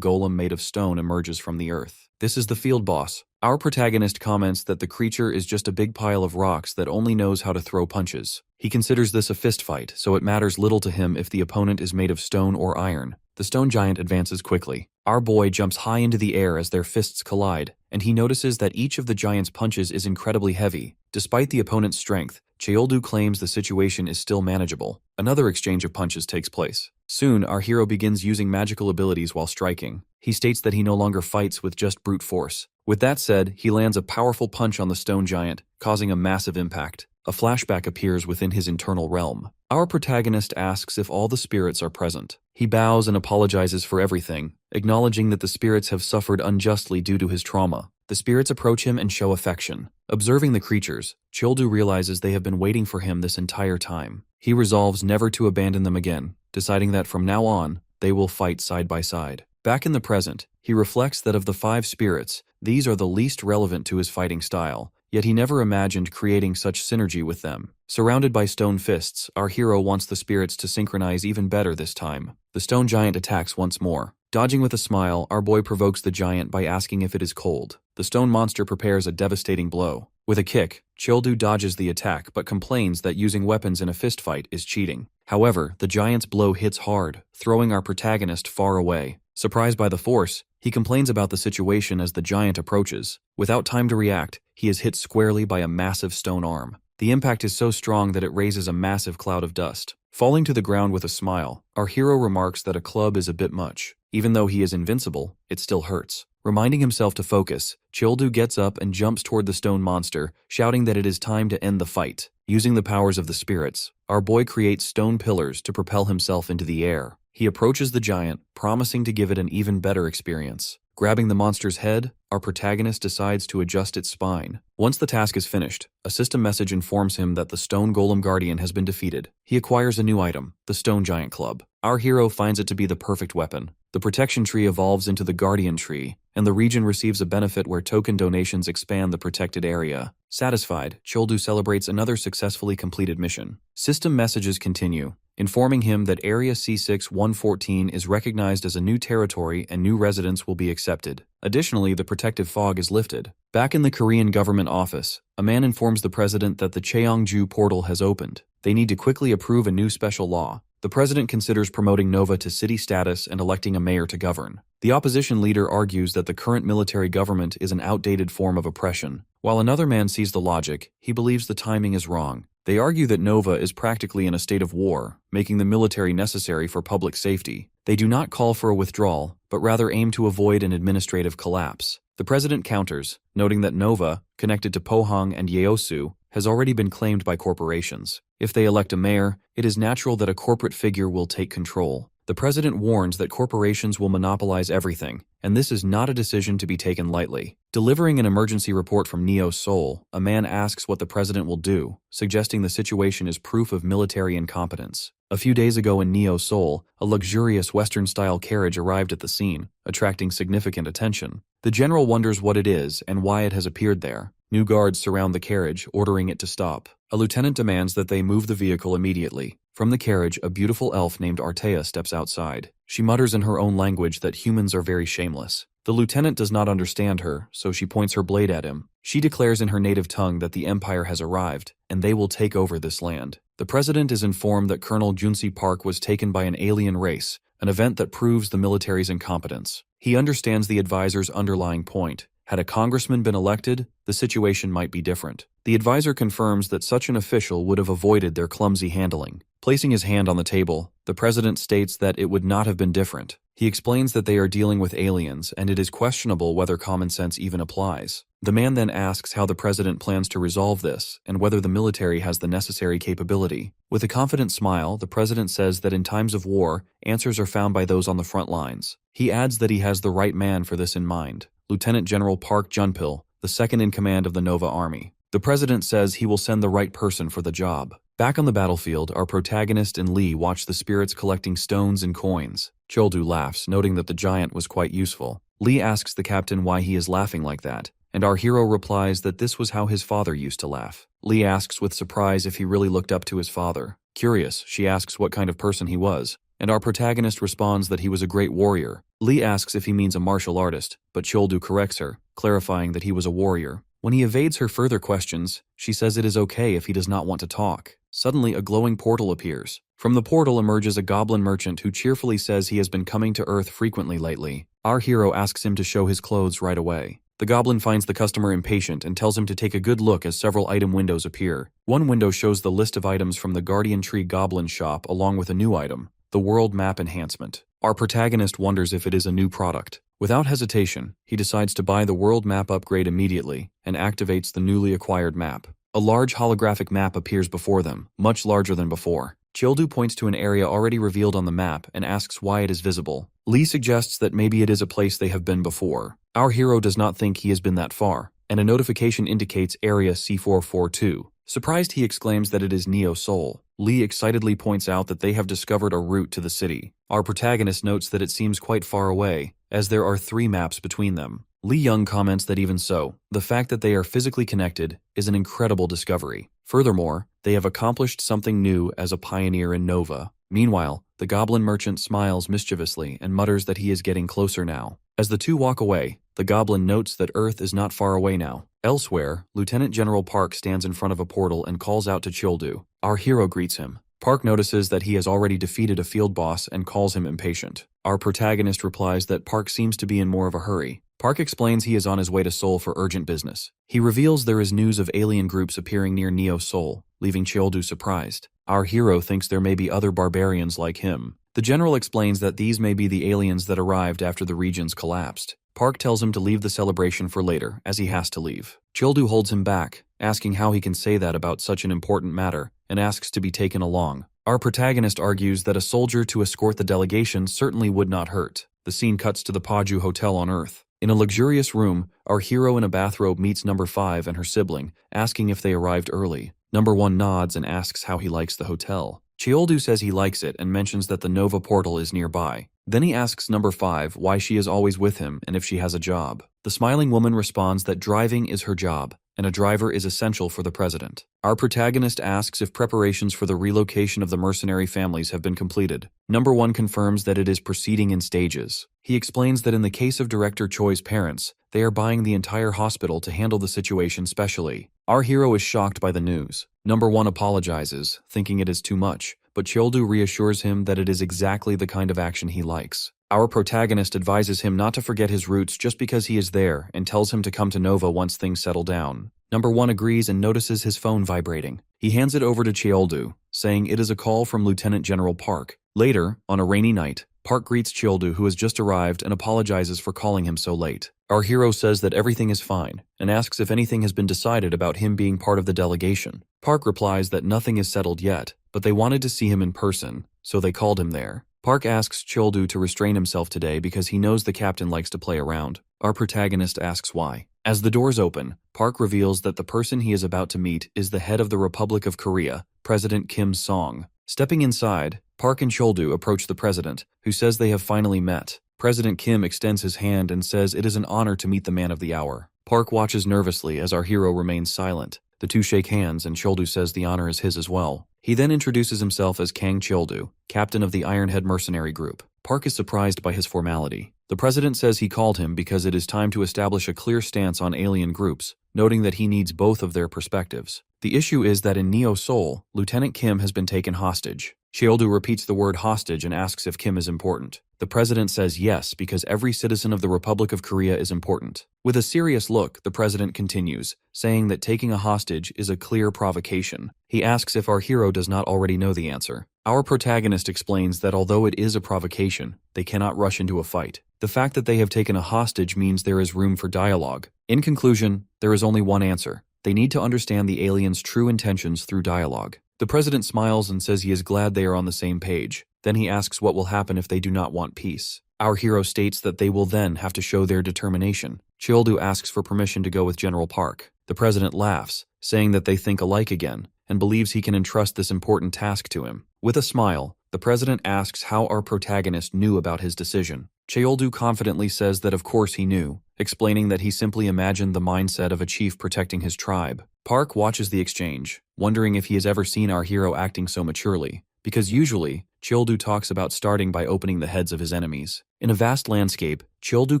golem made of stone emerges from the earth. This is the field boss. Our protagonist comments that the creature is just a big pile of rocks that only knows how to throw punches. He considers this a fist fight, so it matters little to him if the opponent is made of stone or iron. The stone giant advances quickly. Our boy jumps high into the air as their fists collide, and he notices that each of the giant's punches is incredibly heavy. Despite the opponent's strength, Childu claims the situation is still manageable. Another exchange of punches takes place. Soon, our hero begins using magical abilities while striking. He states that he no longer fights with just brute force. With that said, he lands a powerful punch on the stone giant, causing a massive impact. A flashback appears within his internal realm. Our protagonist asks if all the spirits are present. He bows and apologizes for everything, acknowledging that the spirits have suffered unjustly due to his trauma. The spirits approach him and show affection. Observing the creatures, Childu realizes they have been waiting for him this entire time. He resolves never to abandon them again, deciding that from now on, they will fight side by side. Back in the present, he reflects that of the 5 spirits, these are the least relevant to his fighting style, yet he never imagined creating such synergy with them. Surrounded by stone fists, our hero wants the spirits to synchronize even better this time. The stone giant attacks once more. Dodging with a smile, our boy provokes the giant by asking if it is cold. The stone monster prepares a devastating blow. With a kick, Childu dodges the attack but complains that using weapons in a fistfight is cheating. However, the giant's blow hits hard, throwing our protagonist far away. Surprised by the force, he complains about the situation as the giant approaches. Without time to react, he is hit squarely by a massive stone arm. The impact is so strong that it raises a massive cloud of dust. Falling to the ground with a smile, our hero remarks that a club is a bit much. Even though he is invincible, it still hurts. Reminding himself to focus, Childu gets up and jumps toward the stone monster, shouting that it is time to end the fight. Using the powers of the spirits, our boy creates stone pillars to propel himself into the air. He approaches the giant, promising to give it an even better experience. Grabbing the monster's head, our protagonist decides to adjust its spine. Once the task is finished, a system message informs him that the stone golem guardian has been defeated. He acquires a new item, the stone giant club. Our hero finds it to be the perfect weapon. The protection tree evolves into the guardian tree, and the region receives a benefit where token donations expand the protected area. Satisfied, Childu celebrates another successfully completed mission. System messages continue, informing him that Area C6-114 is recognized as a new territory and new residents will be accepted. Additionally, the protective fog is lifted. Back in the Korean government office, a man informs the president that the Cheongju portal has opened. They need to quickly approve a new special law. The president considers promoting Nova to city status and electing a mayor to govern. The opposition leader argues that the current military government is an outdated form of oppression. While another man sees the logic, he believes the timing is wrong. They argue that Nova is practically in a state of war, making the military necessary for public safety. They do not call for a withdrawal, but rather aim to avoid an administrative collapse. The president counters, noting that Nova, connected to Pohang and Yeosu, has already been claimed by corporations. If they elect a mayor, it is natural that a corporate figure will take control. The president warns that corporations will monopolize everything, and this is not a decision to be taken lightly. Delivering an emergency report from Neo Seoul, a man asks what the president will do, suggesting the situation is proof of military incompetence. A few days ago in Neo Seoul, a luxurious Western-style carriage arrived at the scene, attracting significant attention. The general wonders what it is and why it has appeared there. New guards surround the carriage, ordering it to stop. A lieutenant demands that they move the vehicle immediately. From the carriage, a beautiful elf named Artea steps outside. She mutters in her own language that humans are very shameless. The lieutenant does not understand her, so she points her blade at him. She declares in her native tongue that the Empire has arrived, and they will take over this land. The president is informed that Colonel Junsi Park was taken by an alien race, an event that proves the military's incompetence. He understands the advisor's underlying point. Had a congressman been elected, the situation might be different. The advisor confirms that such an official would have avoided their clumsy handling. Placing his hand on the table, the president states that it would not have been different. He explains that they are dealing with aliens and it is questionable whether common sense even applies. The man then asks how the president plans to resolve this and whether the military has the necessary capability. With a confident smile, the president says that in times of war, answers are found by those on the front lines. He adds that he has the right man for this in mind. Lieutenant General Park Junpil, the second in command of the Nova Army. The president says he will send the right person for the job. Back on the battlefield, our protagonist and Lee watch the spirits collecting stones and coins. Choldu laughs, noting that the giant was quite useful. Lee asks the captain why he is laughing like that, and our hero replies that this was how his father used to laugh. Lee asks with surprise if he really looked up to his father. Curious, she asks what kind of person he was, and our protagonist responds that he was a great warrior. Lee asks if he means a martial artist, but Choldu corrects her, clarifying that he was a warrior. When he evades her further questions, she says it is okay if he does not want to talk. Suddenly, a glowing portal appears. From the portal emerges a goblin merchant who cheerfully says he has been coming to Earth frequently lately. Our hero asks him to show his clothes right away. The goblin finds the customer impatient and tells him to take a good look as several item windows appear. One window shows the list of items from the Guardian Tree Goblin shop along with a new item, the World Map Enhancement. Our protagonist wonders if it is a new product. Without hesitation, he decides to buy the World Map upgrade immediately and activates the newly acquired map. A large holographic map appears before them, much larger than before. Childu points to an area already revealed on the map and asks why it is visible. Lee suggests that maybe it is a place they have been before. Our hero does not think he has been that far, and a notification indicates Area C442. Surprised, he exclaims that it is Neo Seoul. Lee excitedly points out that they have discovered a route to the city. Our protagonist notes that it seems quite far away, as there are 3 maps between them. Lee Young comments that even so, the fact that they are physically connected is an incredible discovery. Furthermore, they have accomplished something new as a pioneer in Nova. Meanwhile, the goblin merchant smiles mischievously and mutters that he is getting closer now. As the two walk away, the goblin notes that Earth is not far away now. Elsewhere, Lieutenant General Park stands in front of a portal and calls out to Childu. Our hero greets him. Park notices that he has already defeated a field boss and calls him impatient. Our protagonist replies that Park seems to be in more of a hurry. Park explains he is on his way to Seoul for urgent business. He reveals there is news of alien groups appearing near Neo Seoul, leaving Childu surprised. Our hero thinks there may be other barbarians like him. The general explains that these may be the aliens that arrived after the regions collapsed. Park tells him to leave the celebration for later, as he has to leave. Childu holds him back, asking how he can say that about such an important matter, and asks to be taken along. Our protagonist argues that a soldier to escort the delegation certainly would not hurt. The scene cuts to the Paju Hotel on Earth. In a luxurious room, our hero in a bathrobe meets number 5 and her sibling, asking if they arrived early. Number 1 nods and asks how he likes the hotel. Childu says he likes it and mentions that the Nova portal is nearby. Then he asks number 5 why she is always with him and if she has a job. The smiling woman responds that driving is her job, and a driver is essential for the president. Our protagonist asks if preparations for the relocation of the mercenary families have been completed. Number 1 confirms that it is proceeding in stages. He explains that in the case of Director Choi's parents, they are buying the entire hospital to handle the situation specially. Our hero is shocked by the news. Number 1 apologizes, thinking it is too much, but Cheoldu reassures him that it is exactly the kind of action he likes. Our protagonist advises him not to forget his roots just because he is there and tells him to come to Nova once things settle down. Number 1 agrees and notices his phone vibrating. He hands it over to Cheoldu, saying it is a call from Lieutenant General Park. Later, on a rainy night, Park greets Cheoldu, who has just arrived, and apologizes for calling him so late. Our hero says that everything is fine and asks if anything has been decided about him being part of the delegation. Park replies that nothing is settled yet, but they wanted to see him in person, so they called him there. Park asks Cheoldu to restrain himself today because he knows the captain likes to play around. Our protagonist asks why. As the doors open, Park reveals that the person he is about to meet is the head of the Republic of Korea, President Kim Song. Stepping inside, Park and Cheoldu approach the president, who says they have finally met. President Kim extends his hand and says it is an honor to meet the man of the hour. Park watches nervously as our hero remains silent. The two shake hands and Cheoldu says the honor is his as well. He then introduces himself as Kang Cheoldu, captain of the Ironhead mercenary group. Park is surprised by his formality. The president says he called him because it is time to establish a clear stance on alien groups, noting that he needs both of their perspectives. The issue is that in Neo Seoul, Lieutenant Kim has been taken hostage. Cheoldu repeats the word hostage and asks if Kim is important. The president says yes because every citizen of the Republic of Korea is important. With a serious look, the president continues, saying that taking a hostage is a clear provocation. He asks if our hero does not already know the answer. Our protagonist explains that although it is a provocation, they cannot rush into a fight. The fact that they have taken a hostage means there is room for dialogue. In conclusion, there is only one answer. They need to understand the aliens' true intentions through dialogue. The president smiles and says he is glad they are on the same page. Then he asks what will happen if they do not want peace. Our hero states that they will then have to show their determination. Cheoldu asks for permission to go with General Park. The president laughs, saying that they think alike again, and believes he can entrust this important task to him. With a smile, the president asks how our protagonist knew about his decision. Cheoldu confidently says that of course he knew, explaining that he simply imagined the mindset of a chief protecting his tribe. Park watches the exchange, wondering if he has ever seen our hero acting so maturely, because usually, Cheoldu talks about starting by opening the heads of his enemies. In a vast landscape, Cheoldu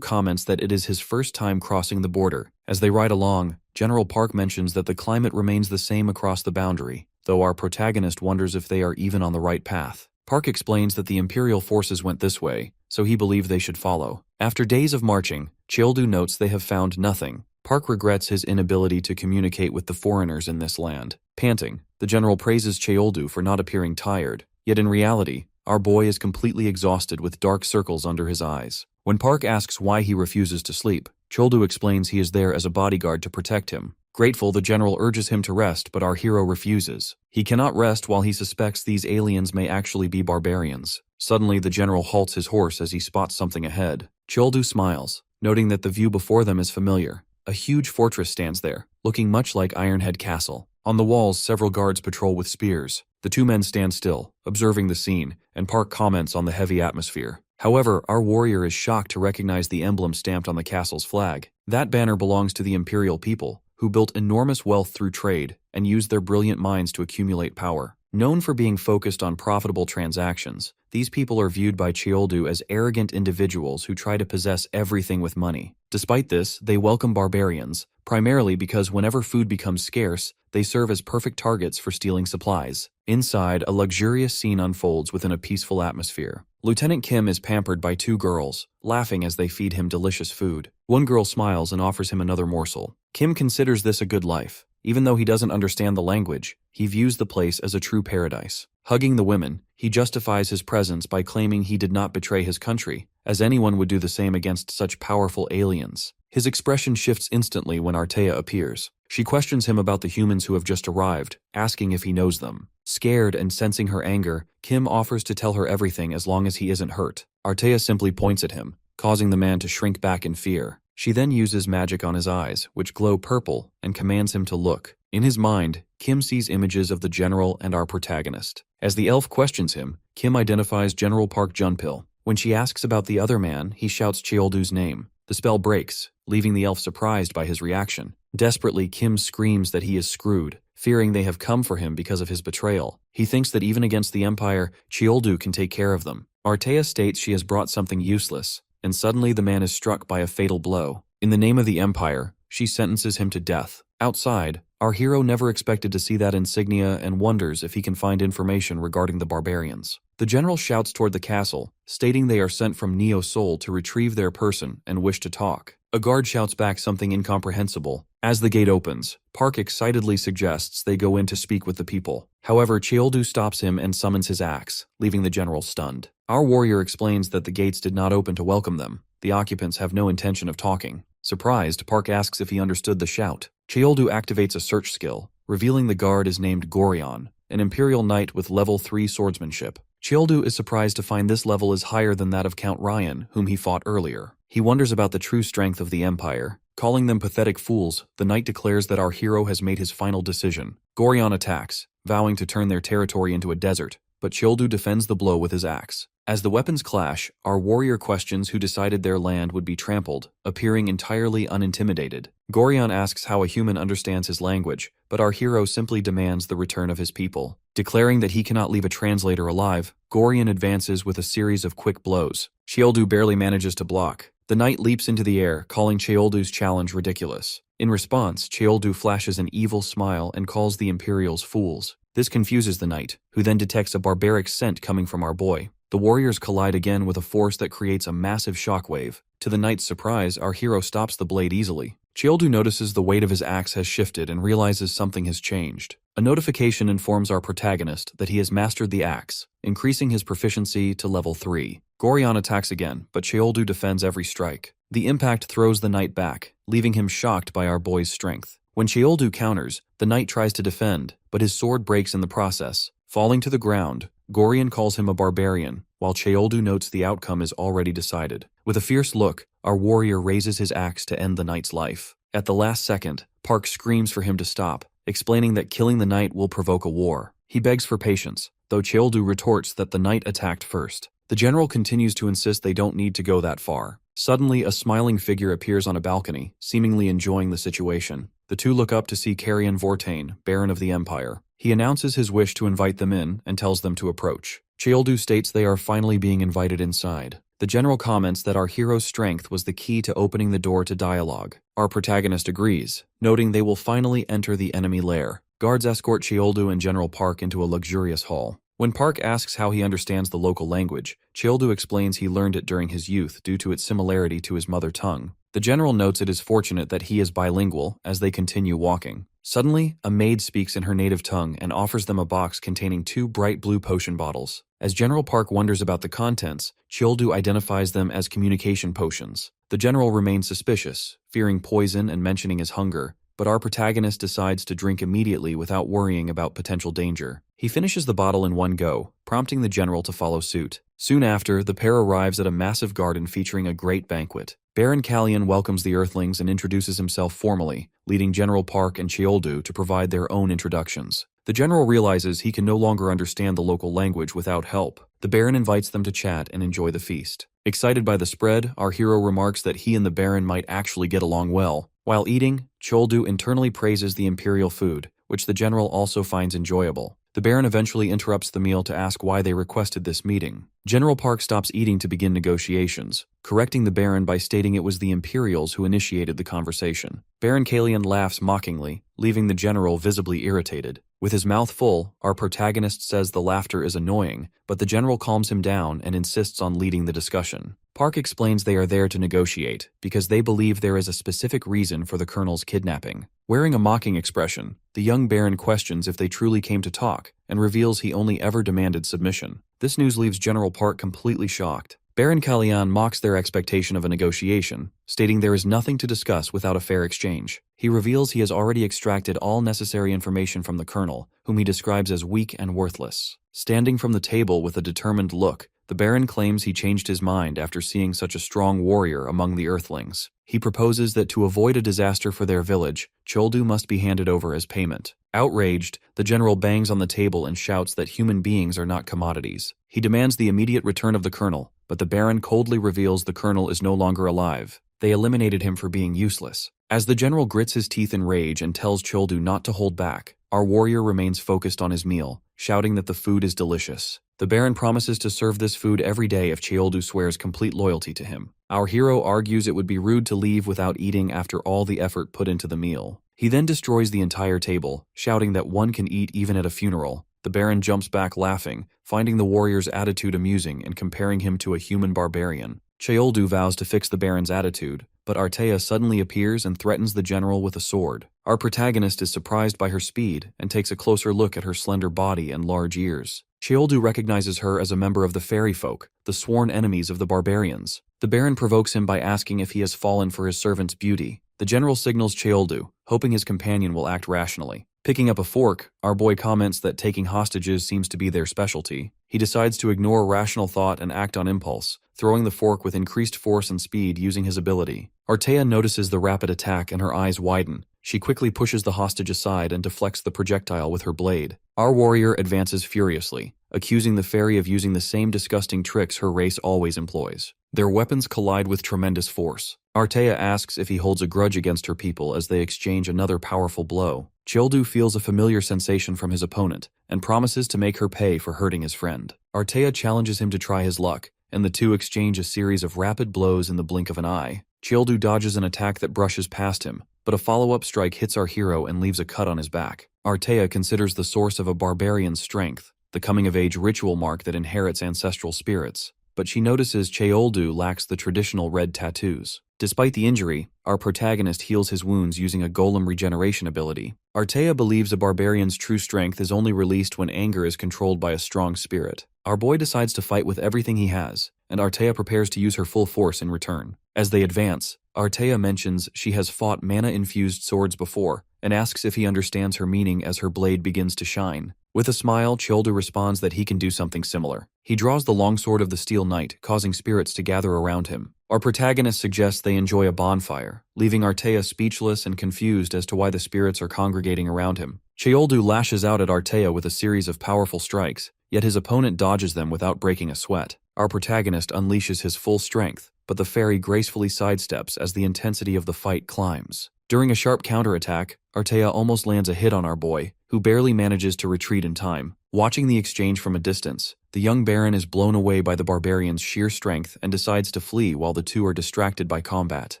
comments that it is his first time crossing the border. As they ride along, General Park mentions that the climate remains the same across the boundary, though our protagonist wonders if they are even on the right path. Park explains that the imperial forces went this way, so he believed they should follow. After days of marching, Cheoldu notes they have found nothing. Park regrets his inability to communicate with the foreigners in this land. Panting, the general praises Cheoldu for not appearing tired, yet in reality, our boy is completely exhausted with dark circles under his eyes. When Park asks why he refuses to sleep, Cheoldu explains he is there as a bodyguard to protect him. Grateful, the general urges him to rest, but our hero refuses. He cannot rest while he suspects these aliens may actually be barbarians. Suddenly, the general halts his horse as he spots something ahead. Cheoldu smiles, noting that the view before them is familiar. A huge fortress stands there, looking much like Ironhead Castle. On the walls, several guards patrol with spears. The two men stand still, observing the scene, and Park comments on the heavy atmosphere. However, our warrior is shocked to recognize the emblem stamped on the castle's flag. That banner belongs to the imperial people, who built enormous wealth through trade and used their brilliant minds to accumulate power. Known for being focused on profitable transactions, these people are viewed by Cheoldu as arrogant individuals who try to possess everything with money. Despite this, they welcome barbarians, primarily because whenever food becomes scarce, they serve as perfect targets for stealing supplies. Inside, a luxurious scene unfolds within a peaceful atmosphere. Lieutenant Kim is pampered by two girls, laughing as they feed him delicious food. One girl smiles and offers him another morsel. Kim considers this a good life. Even though he doesn't understand the language, he views the place as a true paradise. Hugging the women, he justifies his presence by claiming he did not betray his country, as anyone would do the same against such powerful aliens. His expression shifts instantly when Artea appears. She questions him about the humans who have just arrived, asking if he knows them. Scared and sensing her anger, Kim offers to tell her everything as long as he isn't hurt. Artea simply points at him, causing the man to shrink back in fear. She then uses magic on his eyes, which glow purple, and commands him to look. In his mind, Kim sees images of the general and our protagonist. As the elf questions him, Kim identifies General Park Junpil. When she asks about the other man, he shouts Cheoldu's name. The spell breaks, leaving the elf surprised by his reaction. Desperately, Kim screams that he is screwed, fearing they have come for him because of his betrayal. He thinks that even against the Empire, Cheoldu can take care of them. Artea states she has brought something useless, and suddenly the man is struck by a fatal blow. In the name of the Empire, she sentences him to death. Outside, our hero never expected to see that insignia and wonders if he can find information regarding the barbarians. The general shouts toward the castle, stating they are sent from Neo Sol to retrieve their person and wish to talk. A guard shouts back something incomprehensible. As the gate opens, Park excitedly suggests they go in to speak with the people. However, Cheoldu stops him and summons his axe, leaving the general stunned. Our warrior explains that the gates did not open to welcome them. The occupants have no intention of talking. Surprised, Park asks if he understood the shout. Cheoldu activates a search skill, revealing the guard is named Gorion, an imperial knight with level 3 swordsmanship. Cheoldu is surprised to find this level is higher than that of Count Ryan, whom he fought earlier. He wonders about the true strength of the Empire. Calling them pathetic fools, the knight declares that our hero has made his final decision. Gorion attacks, vowing to turn their territory into a desert, but Cheoldu defends the blow with his axe. As the weapons clash, our warrior questions who decided their land would be trampled, appearing entirely unintimidated. Gorion asks how a human understands his language, but our hero simply demands the return of his people. Declaring that he cannot leave a translator alive, Gorion advances with a series of quick blows. Cheoldu barely manages to block. The knight leaps into the air, calling Cheoldu's challenge ridiculous. In response, Cheoldu flashes an evil smile and calls the Imperials fools. This confuses the knight, who then detects a barbaric scent coming from our boy. The warriors collide again with a force that creates a massive shockwave. To the knight's surprise, our hero stops the blade easily. Cheoldu notices the weight of his axe has shifted and realizes something has changed. A notification informs our protagonist that he has mastered the axe, increasing his proficiency to level 3. Gorion attacks again, but Cheoldu defends every strike. The impact throws the knight back, leaving him shocked by our boy's strength. When Cheoldu counters, the knight tries to defend, but his sword breaks in the process. Falling to the ground, Gorion calls him a barbarian, while Cheoldu notes the outcome is already decided. With a fierce look, our warrior raises his axe to end the knight's life. At the last second, Park screams for him to stop, explaining that killing the knight will provoke a war. He begs for patience, though Cheoldu retorts that the knight attacked first. The general continues to insist they don't need to go that far. Suddenly, a smiling figure appears on a balcony, seemingly enjoying the situation. The two look up to see Carrion Vortain, Baron of the Empire. He announces his wish to invite them in and tells them to approach. Cheoldu states they are finally being invited inside. The general comments that our hero's strength was the key to opening the door to dialogue. Our protagonist agrees, noting they will finally enter the enemy lair. Guards escort Cheoldu and General Park into a luxurious hall. When Park asks how he understands the local language, Cheoldu explains he learned it during his youth due to its similarity to his mother tongue. The general notes it is fortunate that he is bilingual as they continue walking. Suddenly, a maid speaks in her native tongue and offers them a box containing 2 bright blue potion bottles. As General Park wonders about the contents, Cheoldu identifies them as communication potions. The general remains suspicious, fearing poison and mentioning his hunger, but our protagonist decides to drink immediately without worrying about potential danger. He finishes the bottle in one go, prompting the general to follow suit. Soon after, the pair arrives at a massive garden featuring a great banquet. Baron Callion welcomes the Earthlings and introduces himself formally, leading General Park and Cheoldu to provide their own introductions. The general realizes he can no longer understand the local language without help. The Baron invites them to chat and enjoy the feast. Excited by the spread, our hero remarks that he and the Baron might actually get along well. While eating, Cheoldu internally praises the imperial food, which the general also finds enjoyable. The Baron eventually interrupts the meal to ask why they requested this meeting. General Park stops eating to begin negotiations, correcting the Baron by stating it was the Imperials who initiated the conversation. Baron Callion laughs mockingly, leaving the general visibly irritated. With his mouth full, our protagonist says the laughter is annoying, but the general calms him down and insists on leading the discussion. Park explains they are there to negotiate, because they believe there is a specific reason for the colonel's kidnapping. Wearing a mocking expression, the young Baron questions if they truly came to talk, and reveals he only ever demanded submission. This news leaves General Park completely shocked. Baron Callion mocks their expectation of a negotiation, stating there is nothing to discuss without a fair exchange. He reveals he has already extracted all necessary information from the colonel, whom he describes as weak and worthless. Standing from the table with a determined look, the Baron claims he changed his mind after seeing such a strong warrior among the Earthlings. He proposes that to avoid a disaster for their village, Cheoldu must be handed over as payment. Outraged, the general bangs on the table and shouts that human beings are not commodities. He demands the immediate return of the colonel, but the Baron coldly reveals the colonel is no longer alive. They eliminated him for being useless. As the general grits his teeth in rage and tells Childu not to hold back, our warrior remains focused on his meal, shouting that the food is delicious. The Baron promises to serve this food every day if Childu swears complete loyalty to him. Our hero argues it would be rude to leave without eating after all the effort put into the meal. He then destroys the entire table, shouting that one can eat even at a funeral. The Baron jumps back laughing, finding the warrior's attitude amusing and comparing him to a human barbarian. Childu vows to fix the Baron's attitude, but Artea suddenly appears and threatens the general with a sword. Our protagonist is surprised by her speed and takes a closer look at her slender body and large ears. Childu recognizes her as a member of the fairy folk, the sworn enemies of the barbarians. The Baron provokes him by asking if he has fallen for his servant's beauty. The general signals Childu, hoping his companion will act rationally. Picking up a fork, our boy comments that taking hostages seems to be their specialty. He decides to ignore rational thought and act on impulse, throwing the fork with increased force and speed using his ability. Artea notices the rapid attack and her eyes widen. She quickly pushes the hostage aside and deflects the projectile with her blade. Our warrior advances furiously, accusing the fairy of using the same disgusting tricks her race always employs. Their weapons collide with tremendous force. Artea asks if he holds a grudge against her people as they exchange another powerful blow. Childu feels a familiar sensation from his opponent and promises to make her pay for hurting his friend. Artea challenges him to try his luck, and the two exchange a series of rapid blows in the blink of an eye. Childu dodges an attack that brushes past him, but a follow-up strike hits our hero and leaves a cut on his back. Artea considers the source of a barbarian's strength, the coming-of-age ritual mark that inherits ancestral spirits, but she notices Childu lacks the traditional red tattoos. Despite the injury, our protagonist heals his wounds using a golem regeneration ability. Artea believes a barbarian's true strength is only released when anger is controlled by a strong spirit. Our boy decides to fight with everything he has, and Artea prepares to use her full force in return. As they advance, Artea mentions she has fought mana-infused swords before, and asks if he understands her meaning as her blade begins to shine. With a smile, Childu responds that he can do something similar. He draws the longsword of the Steel Knight, causing spirits to gather around him. Our protagonist suggests they enjoy a bonfire, leaving Artea speechless and confused as to why the spirits are congregating around him. Childu lashes out at Artea with a series of powerful strikes, yet his opponent dodges them without breaking a sweat. Our protagonist unleashes his full strength, but the fairy gracefully sidesteps as the intensity of the fight climbs. During a sharp counterattack, Artea almost lands a hit on our boy, who barely manages to retreat in time. Watching the exchange from a distance, the young Baron is blown away by the barbarian's sheer strength and decides to flee while the two are distracted by combat.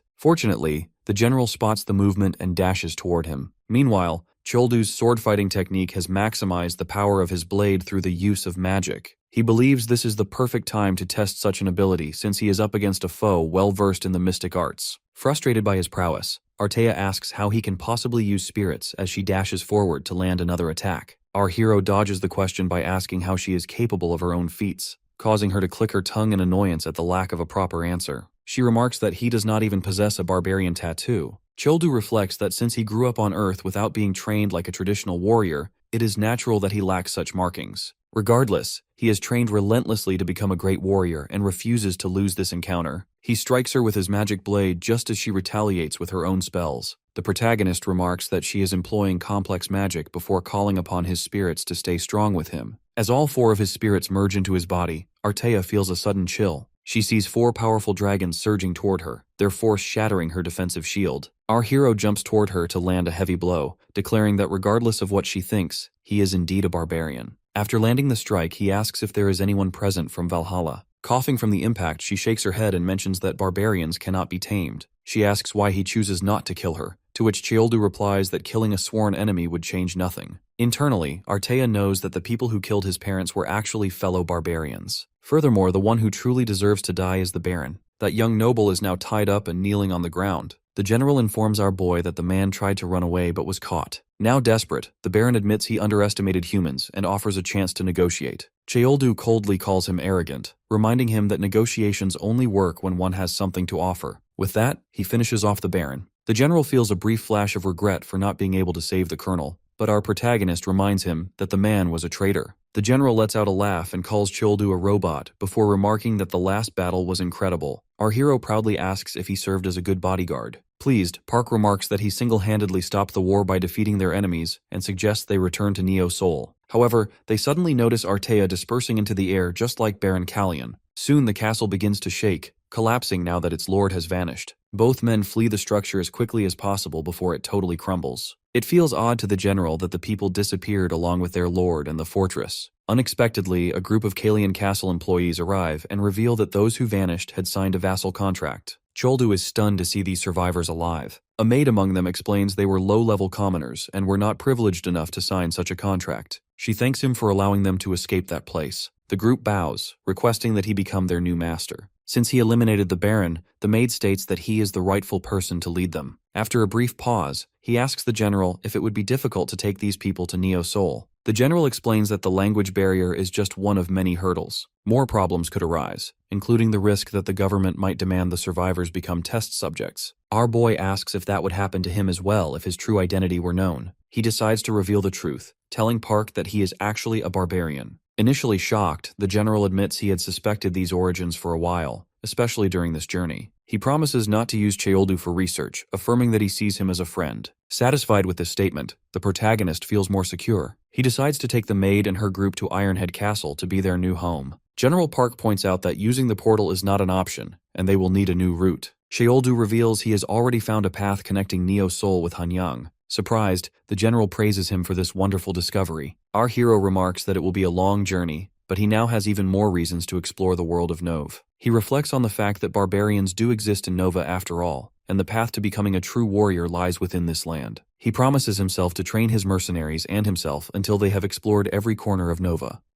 Fortunately, the general spots the movement and dashes toward him. Meanwhile, Childu's sword-fighting technique has maximized the power of his blade through the use of magic. He believes this is the perfect time to test such an ability since he is up against a foe well-versed in the mystic arts. Frustrated by his prowess, Artea asks how he can possibly use spirits as she dashes forward to land another attack. Our hero dodges the question by asking how she is capable of her own feats, causing her to click her tongue in annoyance at the lack of a proper answer. She remarks that he does not even possess a barbarian tattoo. Childu reflects that since he grew up on Earth without being trained like a traditional warrior, it is natural that he lacks such markings. Regardless, he has trained relentlessly to become a great warrior and refuses to lose this encounter. He strikes her with his magic blade just as she retaliates with her own spells. The protagonist remarks that she is employing complex magic before calling upon his spirits to stay strong with him. As all four of his spirits merge into his body, Artea feels a sudden chill. She sees four powerful dragons surging toward her, their force shattering her defensive shield. Our hero jumps toward her to land a heavy blow, declaring that regardless of what she thinks, he is indeed a barbarian. After landing the strike, he asks if there is anyone present from Valhalla. Coughing from the impact, she shakes her head and mentions that barbarians cannot be tamed. She asks why he chooses not to kill her, to which Childu replies that killing a sworn enemy would change nothing. Internally, Artea knows that the people who killed his parents were actually fellow barbarians. Furthermore, the one who truly deserves to die is the Baron. That young noble is now tied up and kneeling on the ground. The general informs our boy that the man tried to run away but was caught. Now desperate, the Baron admits he underestimated humans and offers a chance to negotiate. Childu coldly calls him arrogant, reminding him that negotiations only work when one has something to offer. With that, he finishes off the Baron. The general feels a brief flash of regret for not being able to save the colonel, but our protagonist reminds him that the man was a traitor. The general lets out a laugh and calls Childu a robot before remarking that the last battle was incredible. Our hero proudly asks if he served as a good bodyguard. Pleased, Park remarks that he single-handedly stopped the war by defeating their enemies and suggests they return to Neo Seoul. However, they suddenly notice Artea dispersing into the air just like Baron Kallion. Soon the castle begins to shake, collapsing now that its lord has vanished. Both men flee the structure as quickly as possible before it totally crumbles. It feels odd to the general that the people disappeared along with their lord and the fortress. Unexpectedly, a group of Kalian Castle employees arrive and reveal that those who vanished had signed a vassal contract. Choldu is stunned to see these survivors alive. A maid among them explains they were low-level commoners and were not privileged enough to sign such a contract. She thanks him for allowing them to escape that place. The group bows, requesting that he become their new master. Since he eliminated the Baron, the maid states that he is the rightful person to lead them. After a brief pause, he asks the general if it would be difficult to take these people to Neo Sol. The general explains that the language barrier is just one of many hurdles. More problems could arise, including the risk that the government might demand the survivors become test subjects. Our boy asks if that would happen to him as well if his true identity were known. He decides to reveal the truth, telling Park that he is actually a barbarian. Initially shocked, the general admits he had suspected these origins for a while, especially during this journey. He promises not to use Cheoldu for research, affirming that he sees him as a friend. Satisfied with this statement, the protagonist feels more secure. He decides to take the maid and her group to Ironhead Castle to be their new home. General Park points out that using the portal is not an option, and they will need a new route. Cheoldu reveals he has already found a path connecting Neo Sol with Hanyang. Surprised, the general praises him for this wonderful discovery. Our hero remarks that it will be a long journey, but he now has even more reasons to explore the world of Nov. He reflects on the fact that barbarians do exist in Nova after all, and the path to becoming a true warrior lies within this land. He promises himself to train his mercenaries and himself until they have explored every corner of Nova.